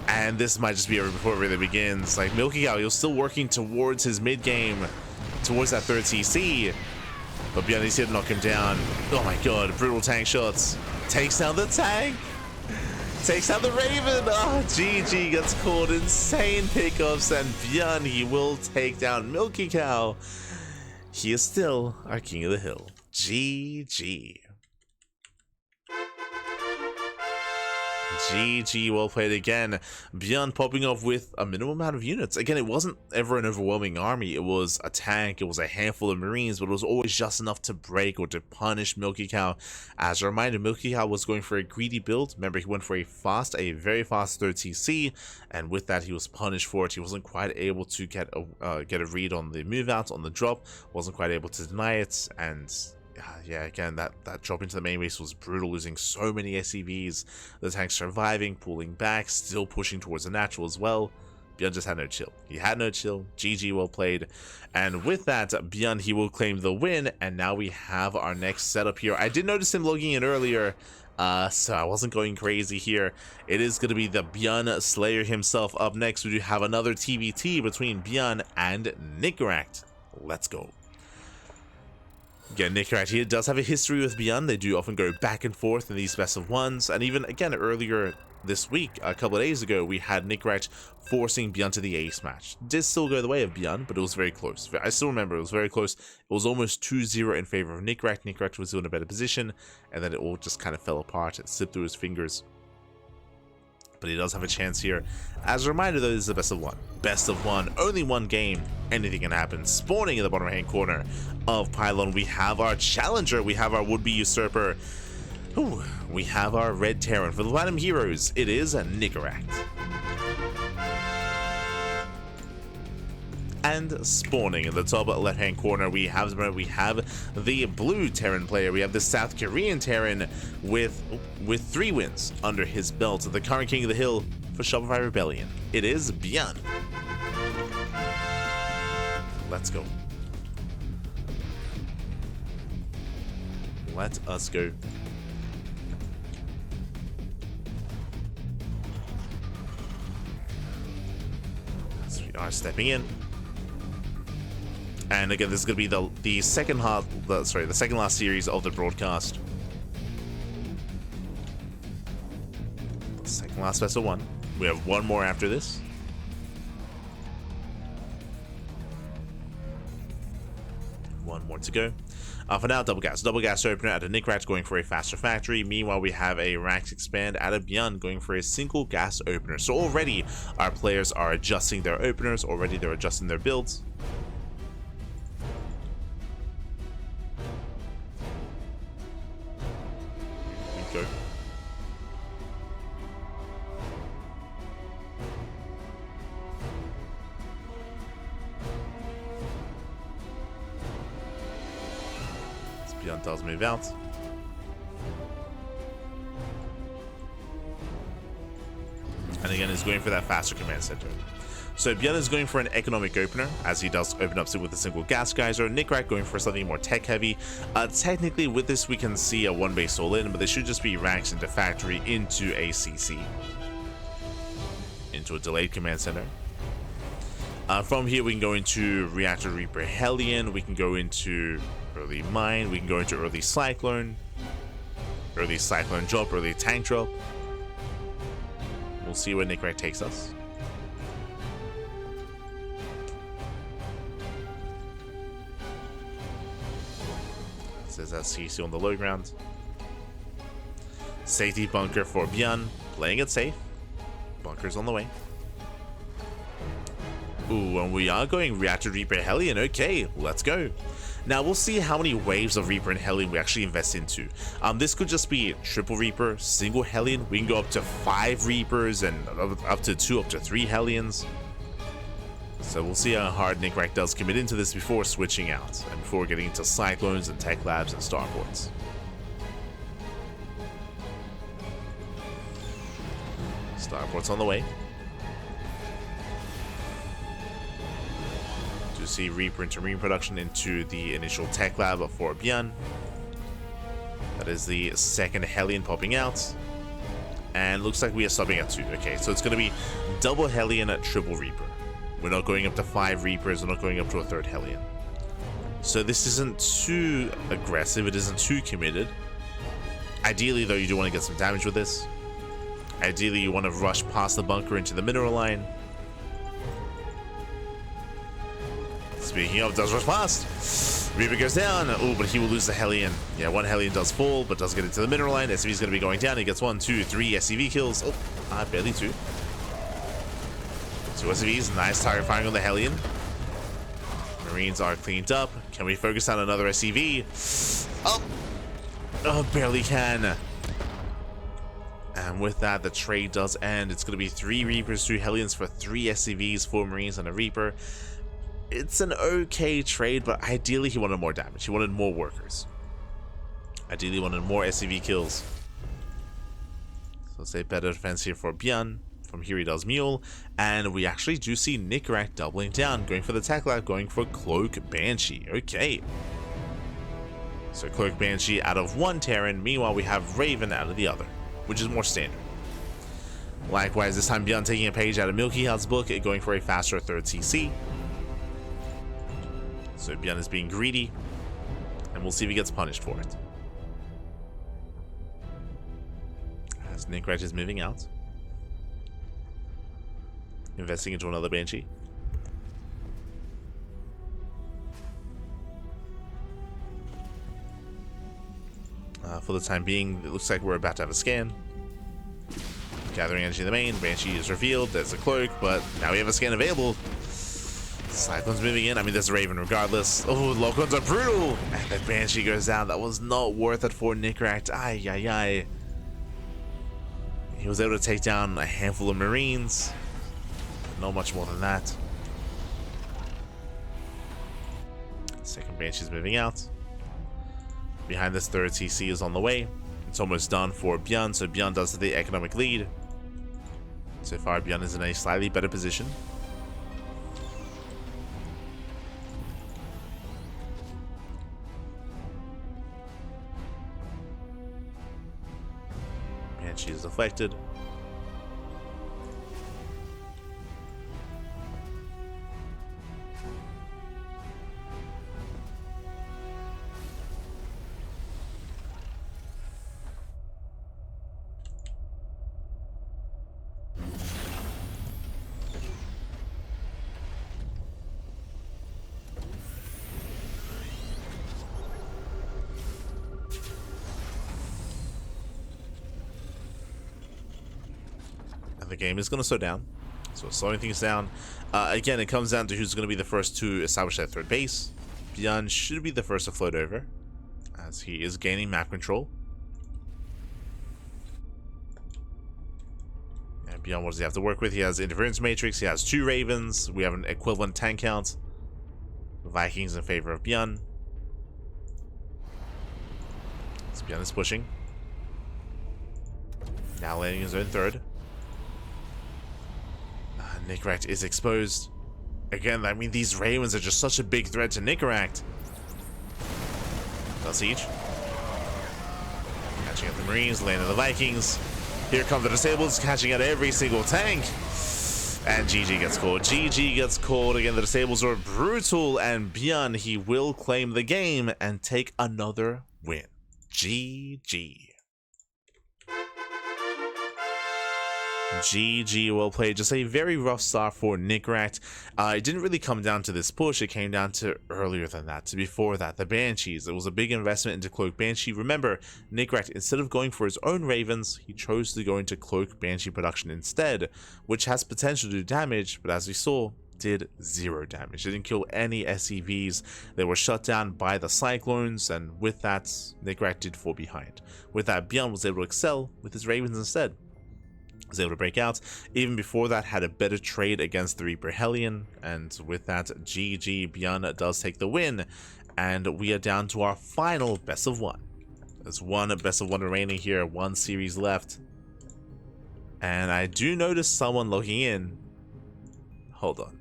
And this might just be over before it really begins. Like, MilkiCow, he was still working towards his mid-game. Towards that 3rd CC. But ByuN is here to knock him down. Oh my god, brutal tank shots. Takes down the tank. Takes out the Raven. Oh, GG gets caught. Insane pickups, and ByuN, he will take down MilkiCow. He is still our king of the hill. GG. GG, well played again. ByuN popping off with a minimum amount of units. Again, it wasn't ever an overwhelming army. It was a tank, it was a handful of Marines, but it was always just enough to break or to punish MilkiCow. As a reminder, MilkiCow was going for a greedy build. Remember, he went for a very fast 3rd CC, and with that, he was punished for it. He wasn't quite able to get a read on the move out, on the drop, wasn't quite able to deny it, and yeah, again, that drop into the main base was brutal, losing so many SCVs. The tank surviving, pulling back, still pushing towards the natural as well. ByuN just had no chill. He had no chill. GG, well played. And with that, ByuN, he will claim the win. And now we have our next setup here. I did notice him logging in earlier, so I wasn't going crazy here. It is going to be the ByuN Slayer himself up next. We do have another TVT between ByuN and Nicoract. Let's go. Again, Nicoract here does have a history with ByuN. They do often go back and forth in these best of ones, and even again earlier this week, a couple of days ago, we had Nicoract forcing ByuN to the ace match. Did still go the way of ByuN, but it was very close. I still remember it was very close. It was almost 2-0 in favor of Nicoract. Nicoract was in a better position, and then it all just kind of fell apart. It slipped through his fingers. But he does have a chance here. As a reminder, though, this is the best of one. Best of one, only one game. Anything can happen. Spawning in the bottom right-hand corner of Pylon, we have our challenger. We have our would-be usurper. Ooh, we have our red Terran. For the Platinum Heroes, it is Nicoract. And spawning in the top left-hand corner, we have the blue Terran player. We have the South Korean Terran with 3 wins under his belt. The current king of the hill for Shopify Rebellion. It is ByuN. Let's go. Let us go. So we are stepping in. And again, this is going to be the second last series of the broadcast. The second last best of one. We have one more after this. One more to go. For now, double gas opener out of Nicoract going for a faster factory. Meanwhile, we have a Rax expand out of ByuN going for a single gas opener. So already our players are adjusting their openers. Already they're adjusting their builds. Go. ByuN does move out. And again, is going for that faster command center. So ByuN is going for an economic opener, as he does open up with a single gas geyser. Nicoract going for something more tech heavy. Technically, with this, we can see a 1-base all-in, but they should just be racks into factory into a CC. Into a delayed command center. From here, we can go into Reactor Reaper Hellion. We can go into early mine. We can go into early cyclone drop, early tank drop. We'll see where Nicoract takes us. Says that CC on the low ground. Safety bunker for ByuN, playing it safe. Bunkers on the way. Ooh, and we are going Reactor Reaper Hellion. Okay, let's go. Now we'll see how many waves of Reaper and Hellion we actually invest into. This could just be triple Reaper, single Hellion. We can go up to 5 Reapers and up to 2, up to 3 Hellions. So we'll see how hard Nicoract does commit into this before switching out and before getting into Cyclones and Tech Labs and Starports. Starports on the way. To see Reaper into Marine production into the initial Tech Lab for ByuN. That is the second Hellion popping out. And looks like we are stopping at 2. Okay, so it's going to be double Hellion at triple Reaper. We're not going up to 5 Reapers, we're not going up to a 3rd Hellion. So this isn't too aggressive, it isn't too committed. Ideally, though, you do want to get some damage with this. Ideally, you want to rush past the bunker into the mineral line. Speaking of, does rush past. Reaper goes down. Oh, but he will lose the Hellion. Yeah, 1 Hellion does fall, but does get into the mineral line. SCV's going to be going down. He gets 1, 2, 3 SCV kills. Oh, barely 2. 2 SCVs. Nice target firing on the Hellion. Marines are cleaned up. Can we focus on another SCV? Oh, barely can. And with that, the trade does end. It's going to be 3 Reapers, 2 Hellions for 3 SCVs, 4 Marines, and a Reaper. It's an okay trade, but ideally he wanted more damage. He wanted more workers. Ideally he wanted more SCV kills. So let's say better defense here for ByuN. From here he does Mule. And we actually do see Nicoract doubling down, going for the Tech Lab, going for Cloak Banshee. Okay. So Cloak Banshee out of 1 Terran. Meanwhile, we have Raven out of the other, which is more standard. Likewise, this time ByuN taking a page out of MilkiCow's book, going for a faster 3rd CC. So ByuN is being greedy, and we'll see if he gets punished for it. As Nicoract is moving out. Investing into another Banshee. For the time being, it looks like we're about to have a scan. Gathering energy in the main. Banshee is revealed. There's a cloak, but now we have a scan available. Cyclone's moving in. I mean, there's a Raven regardless. Oh, lock-ons are brutal. And that Banshee goes down. That was not worth it for Nicoract. Ay, ay, ay. He was able to take down a handful of Marines. But not much more than that. Second Banshee's moving out. Behind this, third TC is on the way. It's almost done for ByuN, so ByuN does the economic lead. So far, ByuN is in a slightly better position. Banshee is deflected. The game is going to slow down, so slowing things down. Again, it comes down to who's going to be the first to establish that third base. ByuN should be the first to float over, as he is gaining map control. And ByuN, what does he have to work with? He has interference matrix, he has 2 Ravens, we have an equivalent tank count. Vikings in favor of ByuN. So ByuN is pushing. Now landing his own third. Nicoract is exposed. Again, I mean, these Ravens are just such a big threat to Nicoract. Does siege. Catching up the Marines, landing the Vikings. Here come the Disableds, catching out every single tank. And GG gets called. GG gets called. Again, the Disableds are brutal, and ByuN, he will claim the game and take another win. GG. GG, well played. Just a very rough start for Nicoract. It didn't really come down to this push. It came down to earlier than that, to before that, the Banshees. It was a big investment into Cloak Banshee. Remember, Nicoract, instead of going for his own Ravens, he chose to go into Cloak Banshee production instead, which has potential to do damage, but as we saw, did 0 damage. It didn't kill any SCVs. They were shut down by the Cyclones, and with that, Nicoract did fall behind. With that, ByuN was able to excel with his Ravens instead. Was able to break out. Even before that, had a better trade against the Reaper Hellion, and with that, GG, ByuN does take the win, and we are down to our final best of 1. There's one best of 1 remaining here, 1 series left, and I do notice someone logging in. Hold on.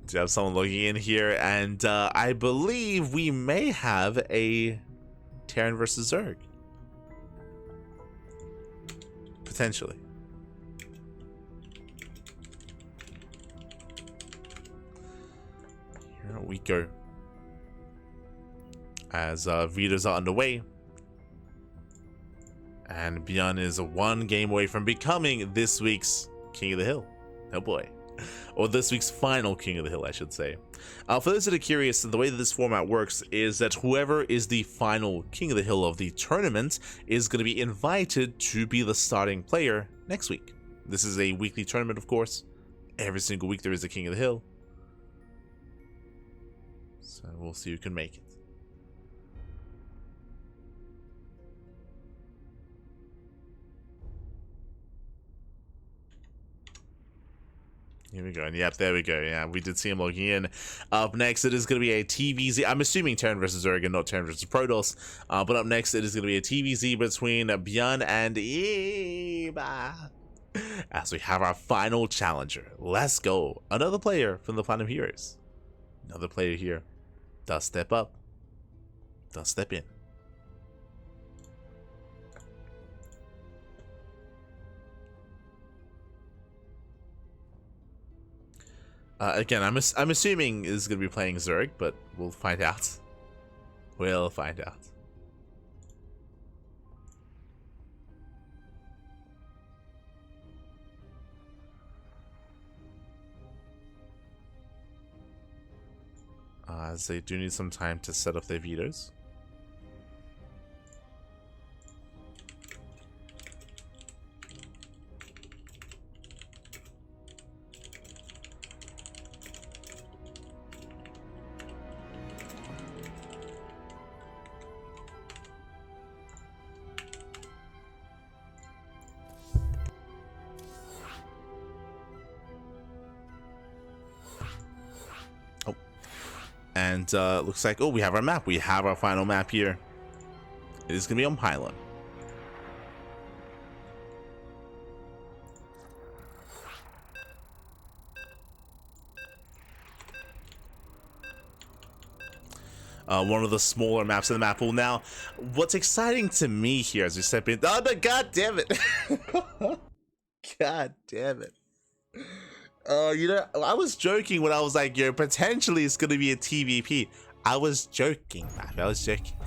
To have someone logging in here, and I believe we may have a Terran versus Zerg. Potentially. Here we go. As Vitas are underway. And ByuN is 1 game away from becoming this week's King of the Hill. Oh boy. Or this week's final King of the Hill, I should say. For those that are curious, the way that this format works is that whoever is the final King of the Hill of the tournament is going to be invited to be the starting player next week. This is a weekly tournament, of course. Every single week there is a King of the Hill. So we'll see who can make it. Here we go, and yep, there we go. Yeah, we did see him logging in. Up next, it is going to be a TVZ. I'm assuming Terran versus Zerg and not Terran versus Protoss. But up next, it is going to be a TVZ between ByuN and Eba. As we have our final challenger. Let's go. Another player from the Platinum Heroes. Another player here. Does step up. Does step in. Again, I'm assuming is going to be playing Zerg, but we'll find out. We'll find out. as they do need some time to set up their vetoes. And looks like, oh, we have our map. We have our final map here. It is going to be on Pylon. One of the smaller maps in the map pool. Now, what's exciting to me here as we step in... Oh, no, god damn it. God damn it. You know, I was joking when I was like, yo, potentially it's gonna be a TVP. I was joking, man. I was joking.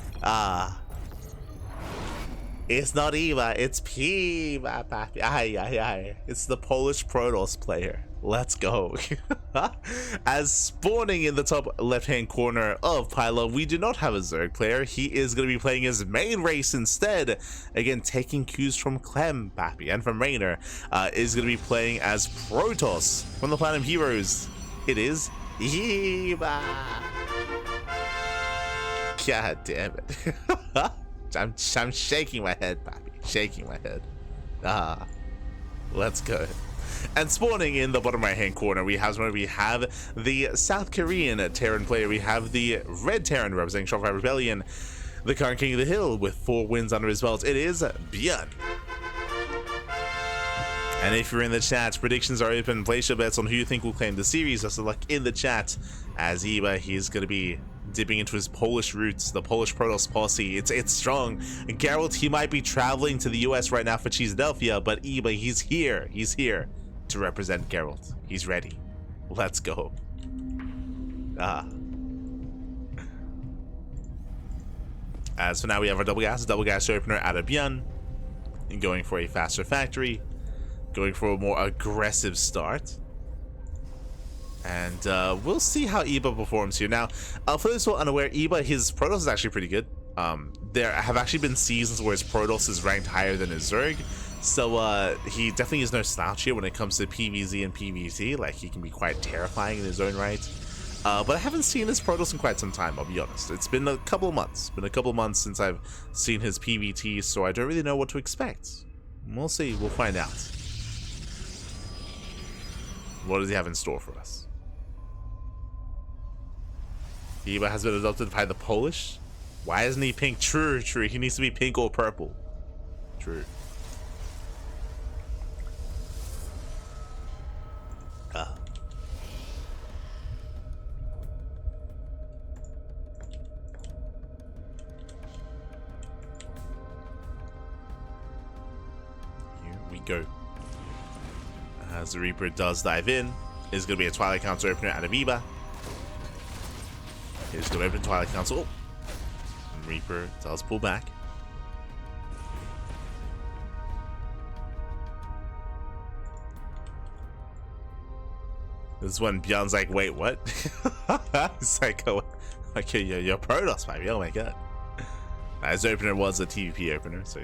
It's not Eva, it's P, papi. Aye. It's the Polish Protoss player. Let's go. As spawning in the top left-hand corner of Pylon, we do not have a Zerg player. He is going to be playing his main race instead. Again, taking cues from Clem, papi, and from Rainer. Is going to be playing as Protoss from the Platinum Heroes. It is Eva. God damn it. I'm shaking my head, papi. Shaking my head. Let's go. And spawning in the bottom right hand corner, we have the South Korean Terran player. We have the Red Terran representing Shopify Rebellion, the current King of the Hill with 4 wins under his belt. It is ByuN. And if you're in the chat, predictions are open. Place your bets on who you think will claim the series. Best of luck in the chat. As Eba, he's going to be dipping into his Polish roots, the Polish Protoss posse. It's strong. And Geralt, he might be traveling to the US right now for Philadelphia, but Eba, he's here. He's here to represent Geralt. He's ready. Let's go. As for now, we have our double gas opener out of ByuN, and going for a faster factory, going for a more aggressive start. And we'll see how Eba performs here. Now, for those who are unaware, Eba, his Protoss is actually pretty good. There have actually been seasons where his Protoss is ranked higher than his Zerg. So he definitely is no slouch here when it comes to PvZ and PvT. Like, he can be quite terrifying in his own right. But I haven't seen his Protoss in quite some time, I'll be honest. It's been a couple of months. It's been a couple of months since I've seen his PvT, so I don't really know what to expect. We'll see. We'll find out. What does he have in store for us? Eba has been adopted by the Polish. Why isn't he pink? True. He needs to be pink or purple. True. Here we go. As the Reaper does dive in, is going to be a Twilight Council opener out of Eba. Here's going to open Twilight Council. And Reaper does pull back. This is when ByuN's like, wait, what? It's like, oh, okay, you're Protoss, baby. Oh my god. His opener was a TVP opener, so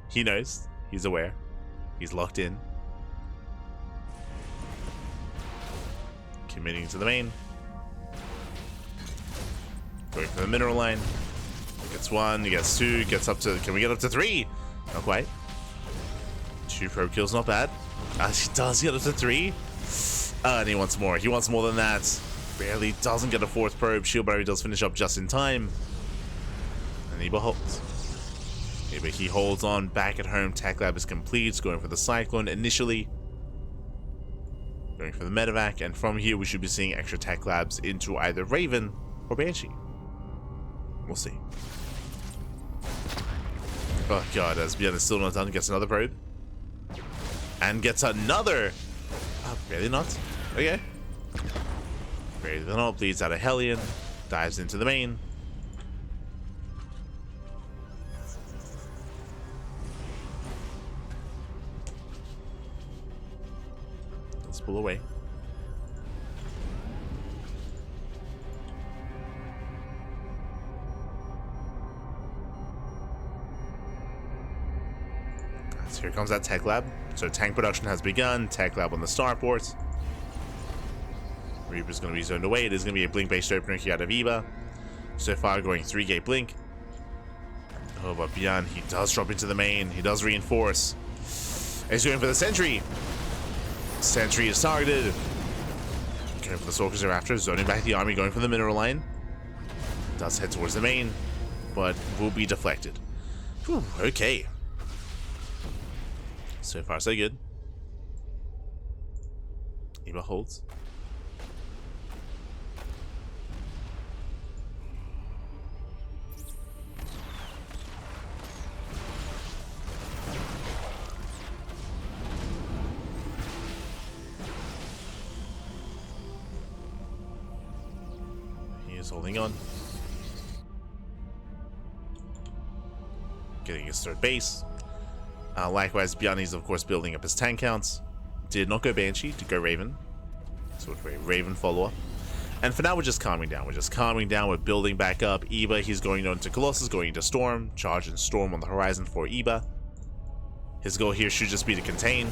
he knows. He's aware. He's locked in. Committing to the main. Going for the mineral line. Gets 1, he gets 2, gets up to... Can we get up to 3? Not quite. 2 probe kills, not bad. He does get up to 3. And he wants more. He wants more than that. Barely doesn't get a 4th probe. Shield Barrier does finish up just in time. And Eba holds. Eba, he holds on. Back at home, Tech Lab is complete. Going for the Cyclone initially. Going for the Medevac. And from here, we should be seeing extra Tech Labs into either Raven or Banshee. We'll see. Oh god, as ByuN is still not done, gets another probe. And gets another... Oh, really not? Okay. Really not. Bleeds out of Hellion. Dives into the main. Let's pull away. So here comes that tech lab. So tank production has begun. Tech lab on the starport. Reaper's going to be zoned away. It is going to be a blink-based opener here out of Eba. So far going 3-gate blink. Oh, but ByuN, he does drop into the main. He does reinforce. He's going for the sentry. Sentry is targeted. Going for the stalkers thereafter. Zoning back the army, going for the mineral line. Does head towards the main, but will be deflected. Whew, okay. So far, so good. Eba holds. He is holding on. Getting his third base. Likewise, ByuN is of course building up his tank counts. Did not go Banshee, did go Raven. So we're a Raven follow-up. And for now, we're just calming down. We're just calming down. We're building back up. Eba, he's going on to Colossus, going into Storm. Charge and Storm on the horizon for Eba. His goal here should just be to contain.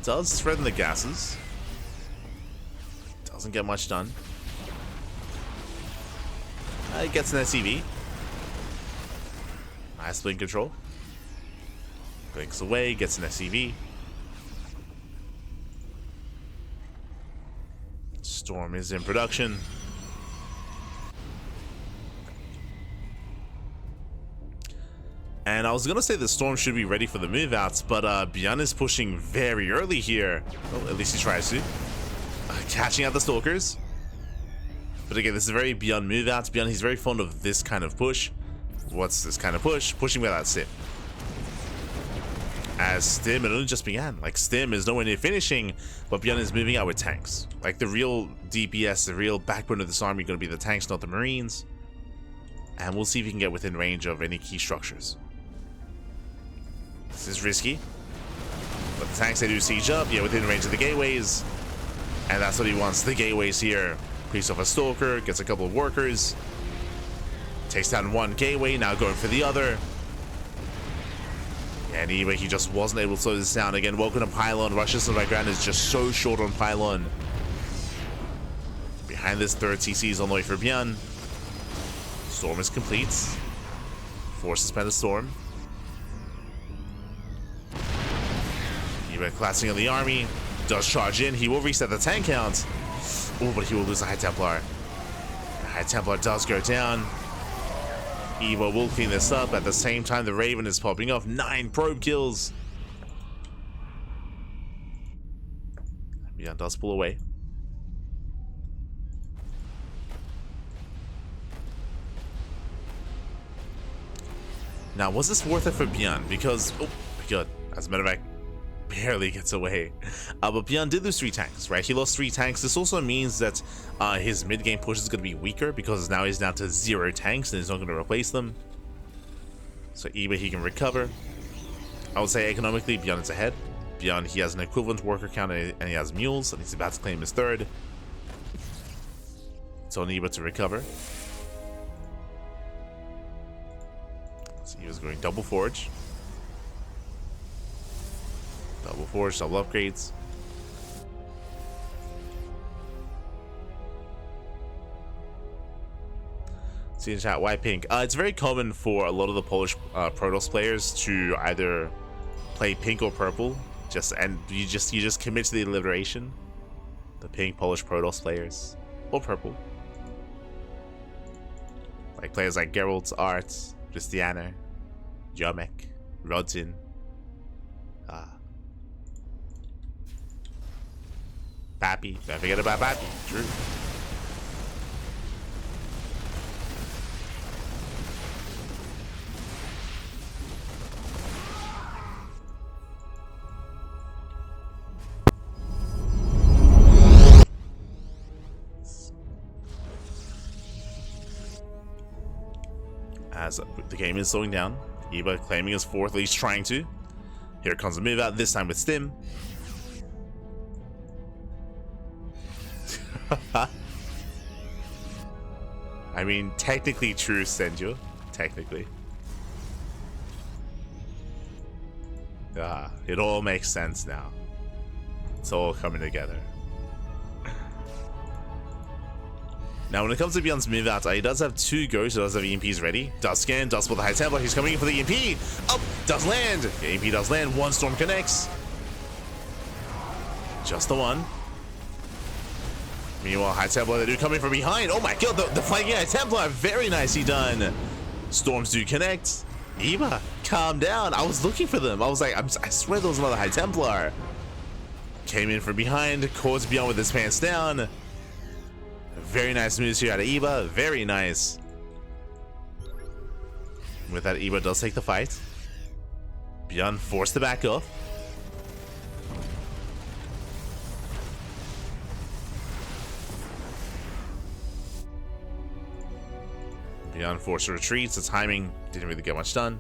Does threaten the gases. Doesn't get much done. It gets an SCV. Nice blink control. Blinks away, gets an SCV. Storm is in production. And I was gonna say the Storm should be ready for the move outs, but ByuN is pushing very early here. Well, at least he tries to. Catching out the stalkers. But again, this is a very ByuN move outs. ByuN, he's very fond of this kind of push. What's this kind of push? Pushing without Stim. As Stim, it only just began. Like, Stim is nowhere near finishing, but ByuN is moving out with tanks. Like, the real DPS, the real backbone of this army, going to be the tanks, not the Marines. And we'll see if he can get within range of any key structures. This is risky. But the tanks, they do siege up, yeah, within range of the gateways. And that's what he wants, the gateways here. Creeps off a stalker, gets a couple of workers. Takes down one gateway, now going for the other. And anyway, he just wasn't able to slow this down. Again, welcome to Pylon. Rushes in the background is just so short on Pylon. Behind this, third CC is on the way for ByuN. Storm is complete. Force suspend the Storm. Eba collapsing on the army. Does charge in. He will reset the tank count. Oh, but he will lose the High Templar. The High Templar does go down. Eba will clean this up. At the same time, the Raven is popping off. 9 probe kills. ByuN does pull away. Now, was this worth it for ByuN? Because, oh my god, as a matter of fact, barely gets away. But ByuN did lose 3 tanks, right? He lost 3 tanks. This also means that his mid-game push is going to be weaker because now he's down to 0 tanks and he's not going to replace them. So Eba, he can recover. I would say economically, ByuN is ahead. ByuN, he has an equivalent worker count and he has mules, and he's about to claim his 3rd. It's on Eba to recover. So he was going double forge. Double forge, double upgrades. See in chat, why pink? It's very common for a lot of the Polish Protoss players to either play pink or purple. You just commit to the alliteration. The pink Polish Protoss players, or purple. Like players like Geralt, Art, Christiana, Jumy, Rodzin. Pappy. Don't forget about Pappy. True. As the game is slowing down, Eba claiming his 4th, at least trying to. Here comes a move out, this time with Stim. I mean, technically true, Senju. Technically. Ah, it all makes sense now. It's all coming together. Now, when it comes to ByuN's move out, he does have 2 ghosts, he does have EMPs ready. Does scan, does pull the High Templar, he's coming in for the EMP. Oh, does land. The EMP does land, 1 storm connects. Just the 1. Meanwhile, High Templar, they do come in from behind. Oh my god, the flanking High Templar, very nicely done. Storms do connect. Eva, calm down. I was looking for them. I was like, I swear there was another High Templar. Came in from behind, caught ByuN with his pants down. Very nice moves here out of Eva. Very nice. With that, Eva does take the fight. ByuN forced to back off. ByuN forced to retreat. The timing didn't really get much done.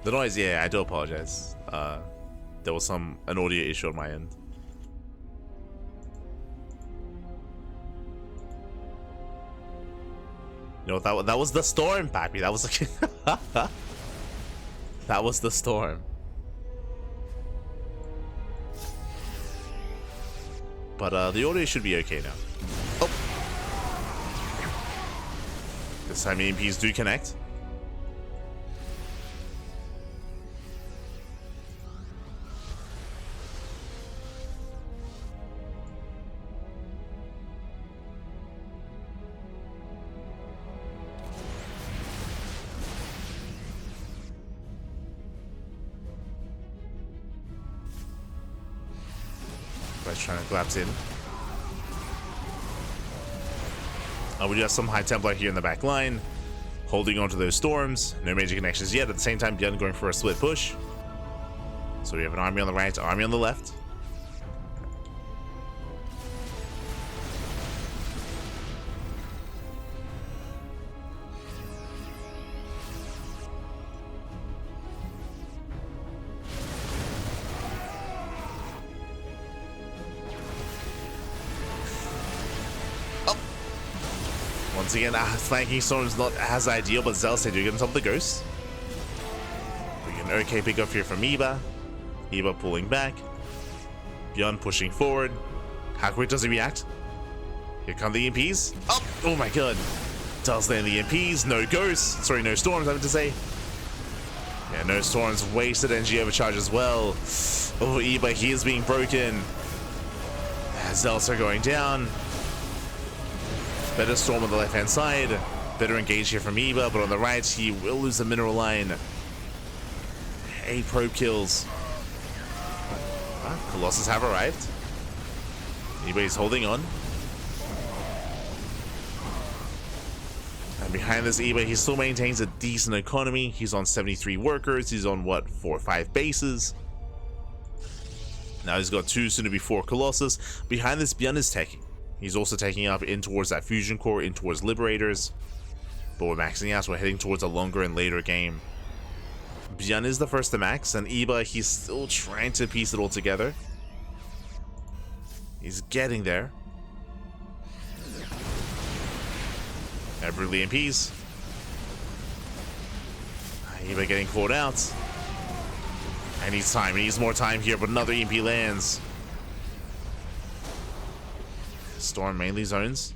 The noise, yeah, I do apologize. There was an audio issue on my end. You know, that was the storm, Pappy. That was like that was the storm. But the audio should be okay now. Oh, this time EMPs do connect. Trying to collapse in. We do have some High Templar here in the back line, holding on to those storms. No major connections yet. At the same time, ByuN going for a split push. So we have an army on the right, army on the left. Once again, flanking storm's not as ideal, but Zealous, they do get on top of the ghost. We get an okay pickup here from Eva. Eva pulling back. ByuN pushing forward. How quick does he react? Here come the EMPs. Oh my god. Does land the EMPs. No ghosts. Sorry, no storms, I meant to say. Yeah, no storms. Wasted NG overcharge as well. Oh, Eva, he is being broken. Zealous are going down. Better storm on the left-hand side. Better engage here from Eva, but on the right, he will lose the mineral line. 8 probe kills. Colossus have arrived. Eva is holding on. And behind this Eva, he still maintains a decent economy. He's on 73 workers. He's on, what, 4 or 5 bases. Now he's got 2, soon to be 4 Colossus. Behind this, ByuN is taking. He's also taking up in towards that fusion core, in towards Liberators. But we're maxing out, so we're heading towards a longer and later game. ByuN is the first to max, and Eva, he's still trying to piece it all together. He's getting there. Brutal EMPs. Eva getting caught out. I needs time, he needs more time here, but another EMP lands. Storm mainly zones.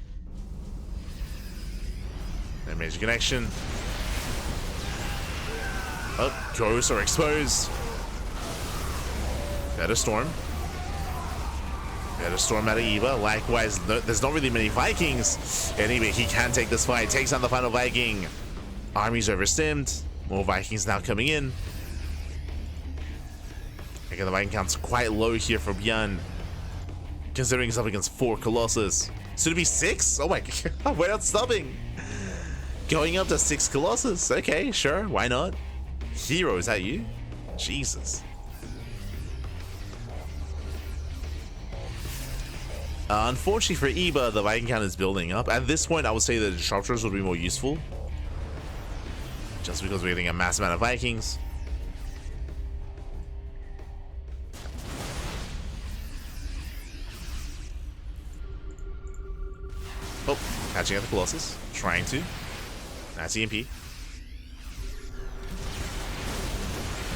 No major connection. Oh, ghosts are exposed. Better storm. Better storm out of Eva. Likewise, there's not really many Vikings. Anyway, he can take this fight. Takes on the final Viking. Army's overstimmed. More Vikings now coming in. Again, the Viking count's quite low here for ByuN, considering he's up against 4 Colossus. Soon to be 6? Oh my god, we're not stopping. Going up to 6 Colossus. Okay, sure, why not? Hero, is that you? Jesus. Unfortunately for Eva, the Viking count is building up. At this point, I would say that the Disruptors would be more useful, just because we're getting a mass amount of Vikings. Oh, catching at the Colossus. Trying to. That's EMP. And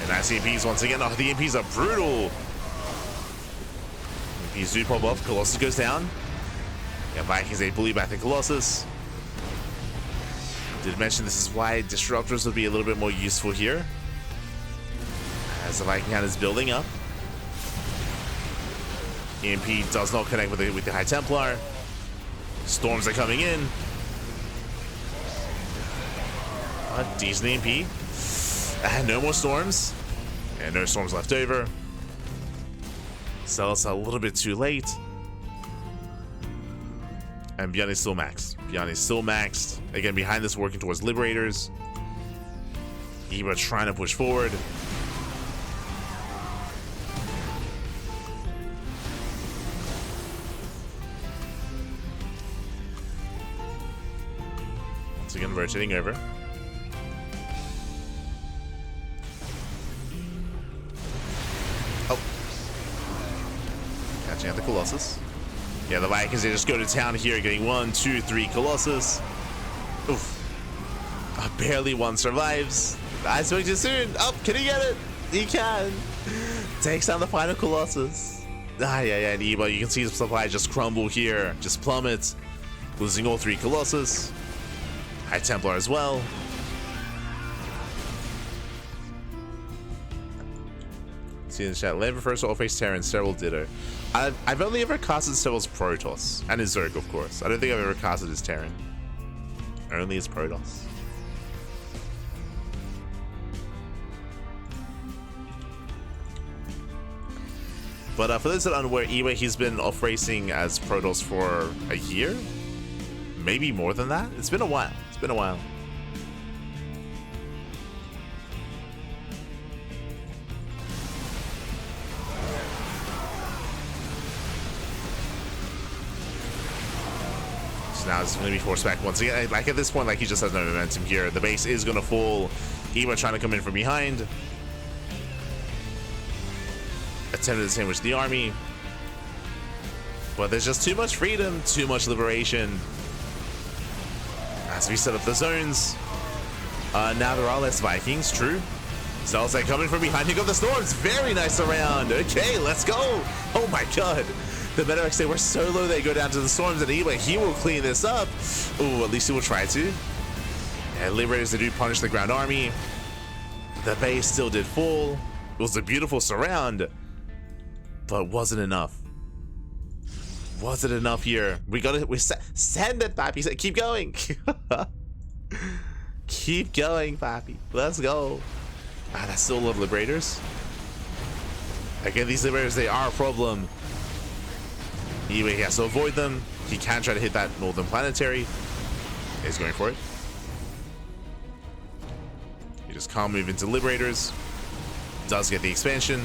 that's EMPs once again. Oh, the EMPs are brutal. EMPs do pop off. Colossus goes down. Yeah, Vikings, they bully back the Colossus. Did mention this is why disruptors would be a little bit more useful here, as the Viking hand is building up. EMP does not connect with the High Templar. Storms are coming in. Decent EMP. No more storms. And no storms left over. So it's a little bit too late. And ByuN is still maxed. ByuN is still maxed. Again, behind this, working towards Liberators. Eva trying to push forward. Once again, rotating over. Oh. Catching out the Colossus. Yeah, the Vikings, they just go to town here, getting 1, 2, 3 Colossus. Oof. Barely one survives. I spoke too soon. Oh, can he get it? He can. Takes down the final Colossus. Yeah, and Eva, you can see the supply just crumble here. Just plummet. Losing all 3 Colossus. High Templar as well. See in the chat, Land first all face Terran, several ditto. I've only ever casted Sevel's Protoss, and his Zerg, of course. I don't think I've ever casted his Terran. Only his Protoss. But for those that are unaware, Iwe, he's been off racing as Protoss for a year? Maybe more than that? It's been a while. It's been a while. Now it's going to be forced back once again. Like at this point, like he just has no momentum here. The base is going to fall. Eva trying to come in from behind. Attempted to sandwich the army. But there's just too much freedom, too much liberation. As we set up the zones. Now there are less Vikings, true. Cells that coming from behind. Here go the storms. Very nice around. Okay, let's go. Oh my god. The Medivacs, they were so low they go down to the storms, and Eva, he will clean this up. Ooh, at least he will try to. And Liberators, they do punish the ground army. The base still did fall. It was a beautiful surround, but wasn't enough. Wasn't enough here. We send it, Papi. Keep going. Keep going, Papi. Let's go. That's still a lot of Liberators. Again, these Liberators, they are a problem. He has to avoid them. He can try to hit that Northern Planetary. He's going for it. He just can't move into Liberators. Does get the expansion.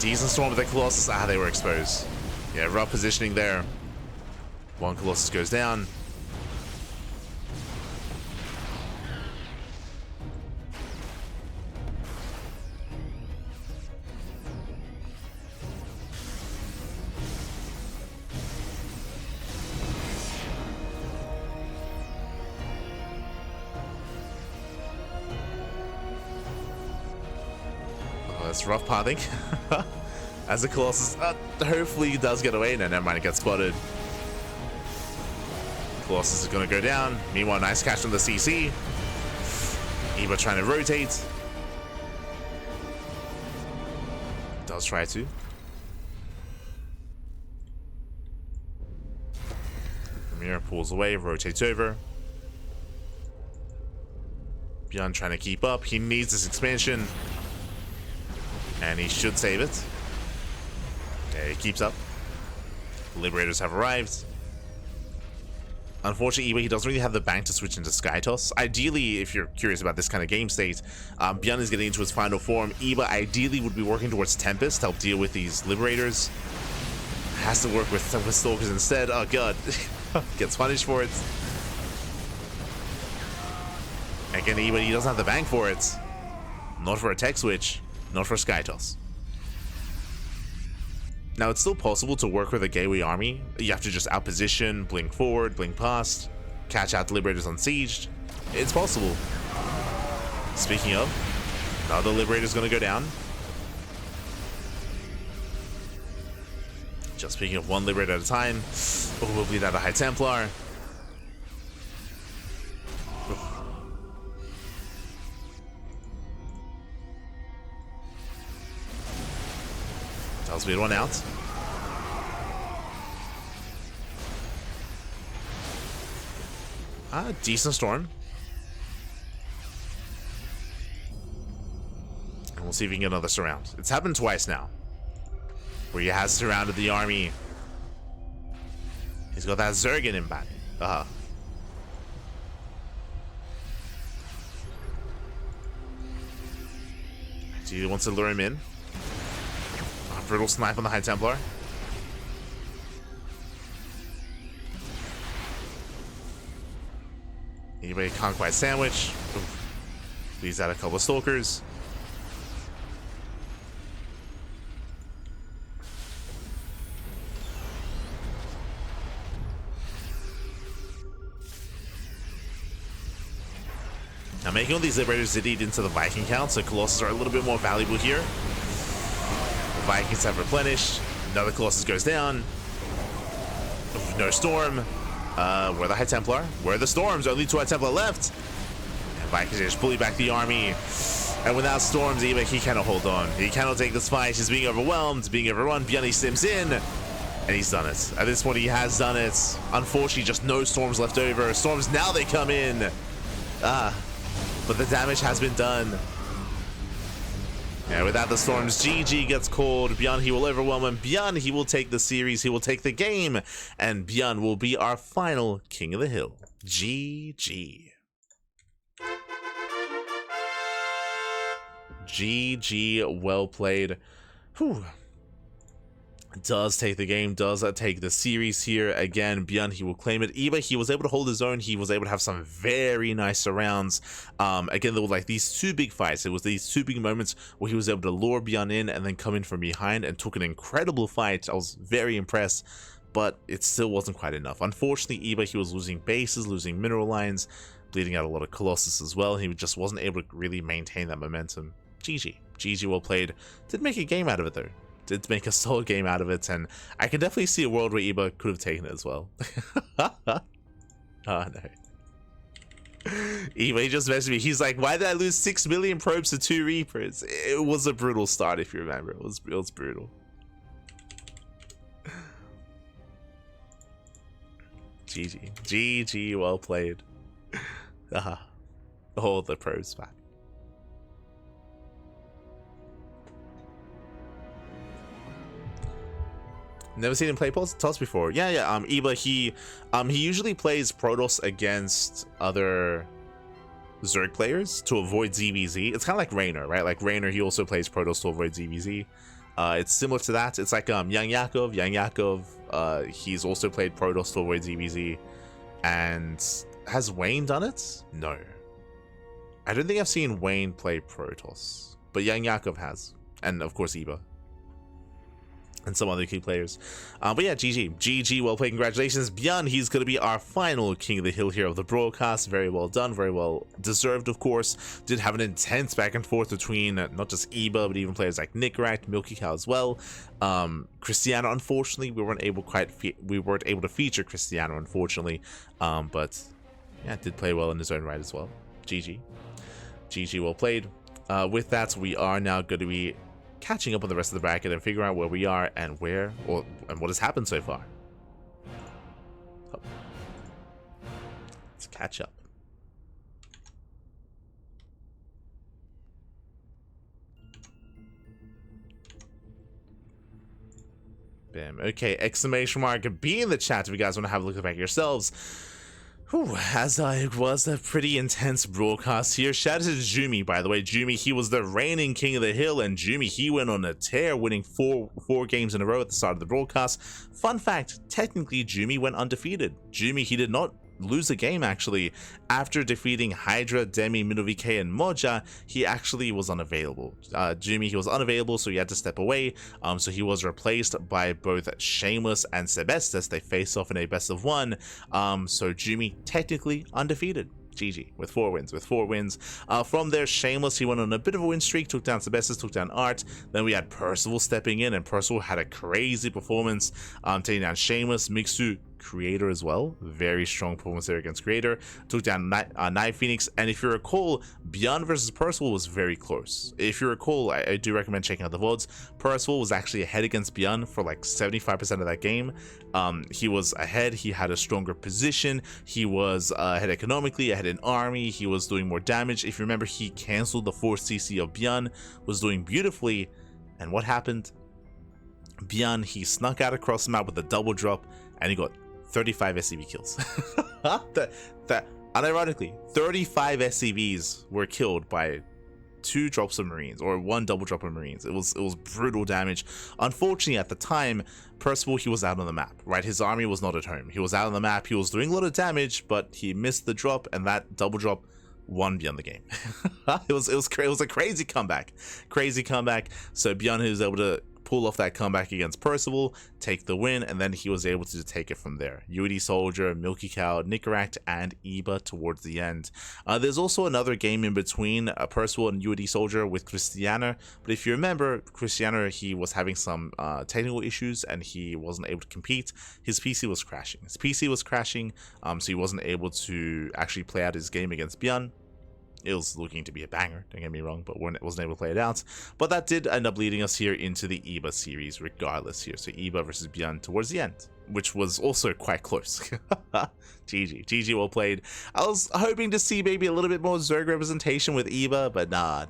Decent storm with the Colossus. They were exposed. Yeah, rough positioning there. One Colossus goes down. That's rough pathing. As the Colossus hopefully does get away. No, never mind, it gets spotted. Colossus is going to go down. Meanwhile, nice catch from the CC. Eva trying to rotate. Does try to. Mirror pulls away, rotates over. ByuN trying to keep up. He needs this expansion. And he should save it. Okay, he keeps up. Liberators have arrived. Unfortunately, he doesn't really have the bank to switch into Skytoss. Ideally, if you're curious about this kind of game state, ByuN is getting into his final form. Eva ideally would be working towards Tempest to help deal with these Liberators. Has to work with Stalkers instead. Oh god. Gets punished for it. Again, Eva, he doesn't have the bank for it. Not for a tech switch. Not for Skytoss. Now, it's still possible to work with a gateway army. You have to just outposition, blink forward, blink past. catch out the Liberators unsieged. It's possible. Speaking of, another Liberator's gonna go down. Just picking up one Liberator at a time. Oh, we'll bleed out a High Templar. Tells me one out. Decent storm. And we'll see if we can get another surround. It's happened twice now, where he has surrounded the army. He's got that Zerg in back. He wants to lure him in. Brutal snipe on the High Templar. Anybody can't quite sandwich. Leaves out a couple of Stalkers. Now making all these Liberators did eat into the Viking count, so Colossus are a little bit more valuable here. The Vikings have replenished. Another Colossus goes down. No Storm. Where the High Templar? Where are the Storms? Only 2 High Templar left. And Vikings just bully back the army. And without Storms, even he cannot hold on. He cannot take this fight. He's being overwhelmed, being overrun. ByuN sims in. And he's done it. At this point, he has done it. Unfortunately, just no Storms left over. Storms, now they come in. But the damage has been done. Yeah, without the Storms, GG gets called. ByuN, he will overwhelm him. ByuN, he will take the series. He will take the game. And ByuN will be our final King of the Hill. GG. GG, well played. Whew. Does take the game, does take the series here. Again, ByuN, he will claim it. Eva, he was able to hold his own. He was able to have some very nice rounds. Again, there were like these 2 big fights. It was these 2 big moments where he was able to lure ByuN in and then come in from behind and took an incredible fight. I was very impressed, but it still wasn't quite enough. Unfortunately, Eva, he was losing bases, losing mineral lines, bleeding out a lot of Colossus as well. He just wasn't able to really maintain that momentum. GG. GG, well played. Did make a game out of it though. Did make a solid game out of it, and I can definitely see a world where Eba could have taken it as well. Oh no. Eba, he just messaged me. He's like, why did I lose 6 million probes to 2 Reapers? It was a brutal start, if you remember. It was brutal. GG. GG, well played. All the probes back. Never seen him play Toss before. Yeah. Eba, he usually plays Protoss against other Zerg players to avoid ZVZ. It's kind of like Raynor, right? Like Raynor, he also plays Protoss to avoid ZVZ. It's similar to that. It's like Young Yakov. He's also played Protoss to avoid ZVZ. And has Wayne done it? No. I don't think I've seen Wayne play Protoss, but Young Yakov has, and of course Eba. And some other key players. But yeah, GG, well played. Congratulations, ByuN. He's going to be our final King of the Hill here of the broadcast. Very well done, very well deserved, of course. Did have an intense back and forth between not just Eba, but even players like Nicoract, MilkiCow as well. Cristiano, unfortunately, we weren't able to feature Cristiano, unfortunately. But yeah, did play well in his own right as well. GG, well played. With that, we are now going to be catching up on the rest of the bracket and figure out where we are and and what has happened so far. Oh. Let's catch up. Bam. Okay, exclamation mark B in the chat if you guys want to have a look at the back yourselves. Whew, as it was a pretty intense broadcast here. Shout out to Jumy, by the way. Jumy, he was the reigning King of the Hill, and Jumy, he went on a tear, winning four games in a row at the start of the broadcast. Fun fact, technically, Jumy went undefeated. Jumy, he did not lose a game actually. After defeating HiGhDrA, Demi, MindelVK, and Moja, he actually was unavailable. Jumy, he was unavailable, so he had to step away. So he was replaced by both Shameless and Sebesdes. They face off in a best of one. So Jumy technically undefeated. GG with 4 wins. From there, Shameless, he went on a bit of a win streak, took down Sebesdes, took down Art. Then we had Percival stepping in, and Percival had a crazy performance, taking down Shameless. Mixu, Creator as well, very strong performance there against Creator, took down NightPhoenix. And if you recall, ByuN versus Percival was very close. If you recall, I do recommend checking out the VODs. Percival was actually ahead against ByuN for like 75% of that game. He was ahead, he had a stronger position, he was ahead economically, ahead in army, he was doing more damage. If you remember, he cancelled the 4 CC of ByuN, was doing beautifully. And what happened? ByuN, he snuck out across the map with a double drop, and he got 35 SCV kills. Unironically, 35 SCVs were killed by 2 drops of Marines, or 1 double drop of Marines. It was brutal damage. Unfortunately, at the time, Percival, he was out on the map, right? His army was not at home. He was out on the map, he was doing a lot of damage, but he missed the drop, and that double drop won ByuN the game. It was a crazy comeback. So ByuN was able to pull off that comeback against Percival, take the win, and then he was able to take it from there. UedSoldier, MilkiCow, Nicoract, and Eba towards the end. There's also another game in between Percival and UedSoldier with Cristiano, but if you remember, Cristiano, he was having some technical issues and he wasn't able to compete. His PC was crashing. So he wasn't able to actually play out his game against ByuN. It was looking to be a banger, don't get me wrong, but wasn't able to play it out. But that did end up leading us here into the Eba series regardless here. So Eba versus ByuN towards the end, which was also quite close. GG, well played. I was hoping to see maybe a little bit more Zerg representation with Eba, but nah,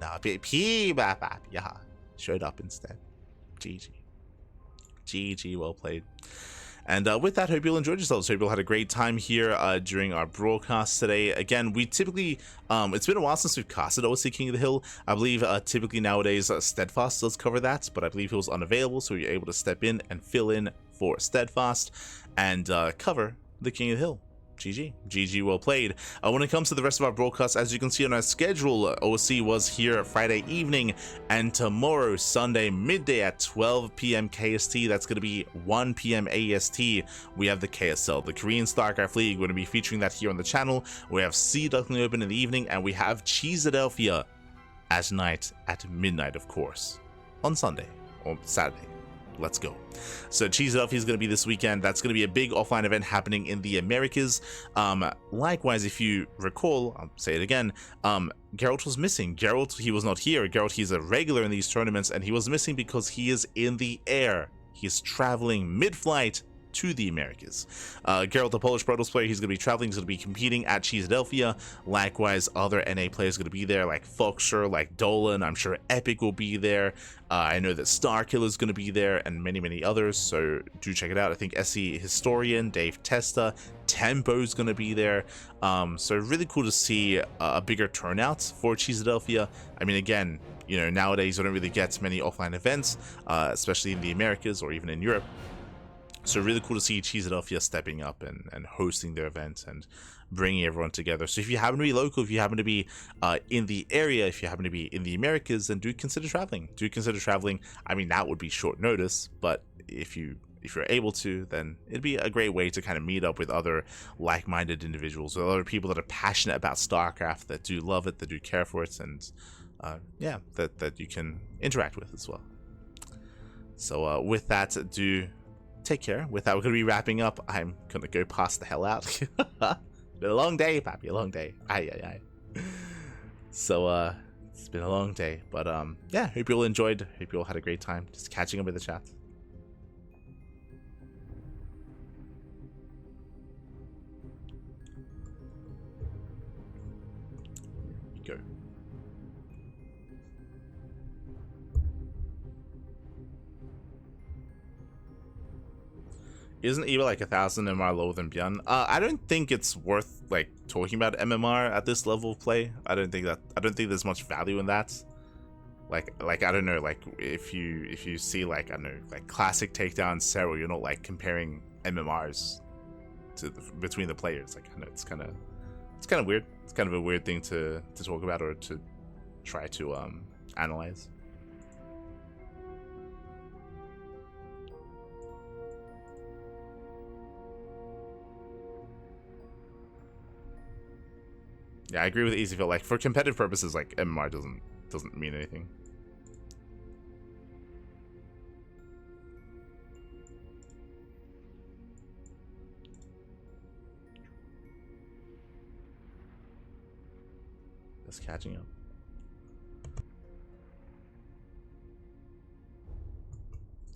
yeah, showed up instead. GG, well played. And with that, hope you all enjoyed yourselves. Hope you all had a great time here during our broadcast today. Again, we typically, it's been a while since we've casted OSC King of the Hill. I believe typically nowadays Steadfast does cover that, but I believe he was unavailable, so you're able to step in and fill in for Steadfast and cover the King of the Hill. GG, well played. When it comes to the rest of our broadcasts, as you can see on our schedule, OSC was here Friday evening, and tomorrow, Sunday, midday at 12 p.m. KST, that's going to be 1 p.m. AST, we have the KSL, the Korean StarCraft League. We're going to be featuring that here on the channel. We have Duckling Open in the evening, and we have Philadelphia at night at midnight, of course, on Sunday or Saturday. Let's go. So Philadelphia is going to be this weekend. That's going to be a big offline event happening in the Americas. Likewise, if you recall, I'll say it again, Geralt was missing. Geralt, he was not here. Geralt, he's a regular in these tournaments, and he was missing because he is in the air. He's traveling mid-flight to the Americas. Geralt, the Polish Protoss player, he's going to be traveling, he's going to be competing at Philadelphia. Likewise, other NA players are going to be there, like Foxer, like Dolan. I'm sure Epic will be there. I know that Starkiller is going to be there, and many others, so do check it out. I think SC Historian, Dave Testa, Tempo is going to be there. So really cool to see a bigger turnout for Philadelphia. I mean, again, you know, nowadays you don't really get many offline events, especially in the Americas or even in Europe. So really cool to see Philadelphia stepping up and hosting their event and bringing everyone together. So if you happen to be local, if you happen to be in the area, if you happen to be in the Americas, then do consider traveling. I mean, that would be short notice, but if you're able to, then it'd be a great way to kind of meet up with other like-minded individuals, or other people that are passionate about StarCraft, that do love it, that do care for it, and yeah, that you can interact with as well. So with that, do take care. With that, we're going to be wrapping up. I'm going to go pass the hell out. Been a long day, Pappy, a long day. Aye. So, it's been a long day. But, yeah, hope you all enjoyed. Hope you all had a great time just catching up with the chat. Here we go. Isn't Eba like 1,000 MMR lower than ByuN? I don't think it's worth like talking about MMR at this level of play. I don't think there's much value in that. Like I don't know, like if you see like, I don't know, like classic takedown Cero, you're not like comparing MMRs between the players. Like, I know it's kind of weird. It's kind of a weird thing to talk about or to try to analyze. Yeah, I agree with EasyFeel. Like, for competitive purposes, like, MMR doesn't mean anything. Just catching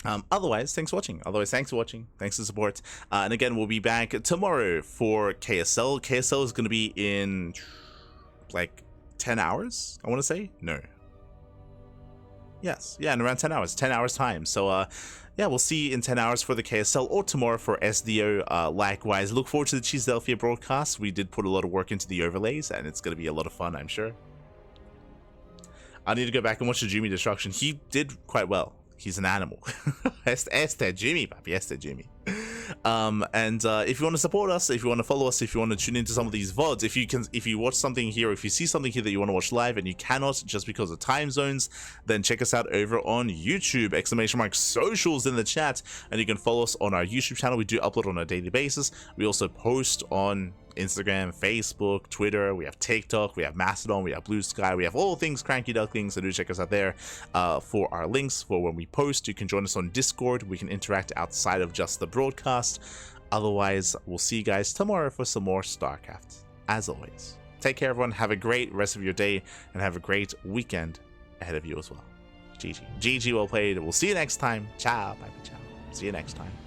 up. Otherwise, thanks for watching. Thanks for the support. And again, we'll be back tomorrow for KSL. KSL is going to be in like 10 hours, I want to say. No. Yes. Yeah, in around 10 hours. 10 hours time. So, yeah, we'll see you in 10 hours for the KSL or tomorrow for SDO. Likewise, look forward to the Cheesedelphia broadcast. We did put a lot of work into the overlays, and it's going to be a lot of fun, I'm sure. I need to go back and watch the Jumy destruction. He did quite well. He's an animal. Este Jumy, papi. Este Jumy. And if you want to support us, if you want to follow us, if you want to tune into some of these VODs, if you watch something here, if you see something here that you want to watch live and you cannot just because of time zones, then check us out over on YouTube. !socials in the chat, and you can follow us on our YouTube channel. We do upload on a daily basis. We also post on Instagram, Facebook, Twitter, we have TikTok, we have Mastodon, we have Blue Sky, we have all things CranKy Ducklings, so do check us out there for our links for when we post. You can join us on Discord, we can interact outside of just the broadcast. Otherwise, we'll see you guys tomorrow for some more StarCraft. As always, take care everyone, have a great rest of your day, and have a great weekend ahead of you as well. GG. GG, well played. We'll see you next time. Ciao, bye, ciao. See you next time.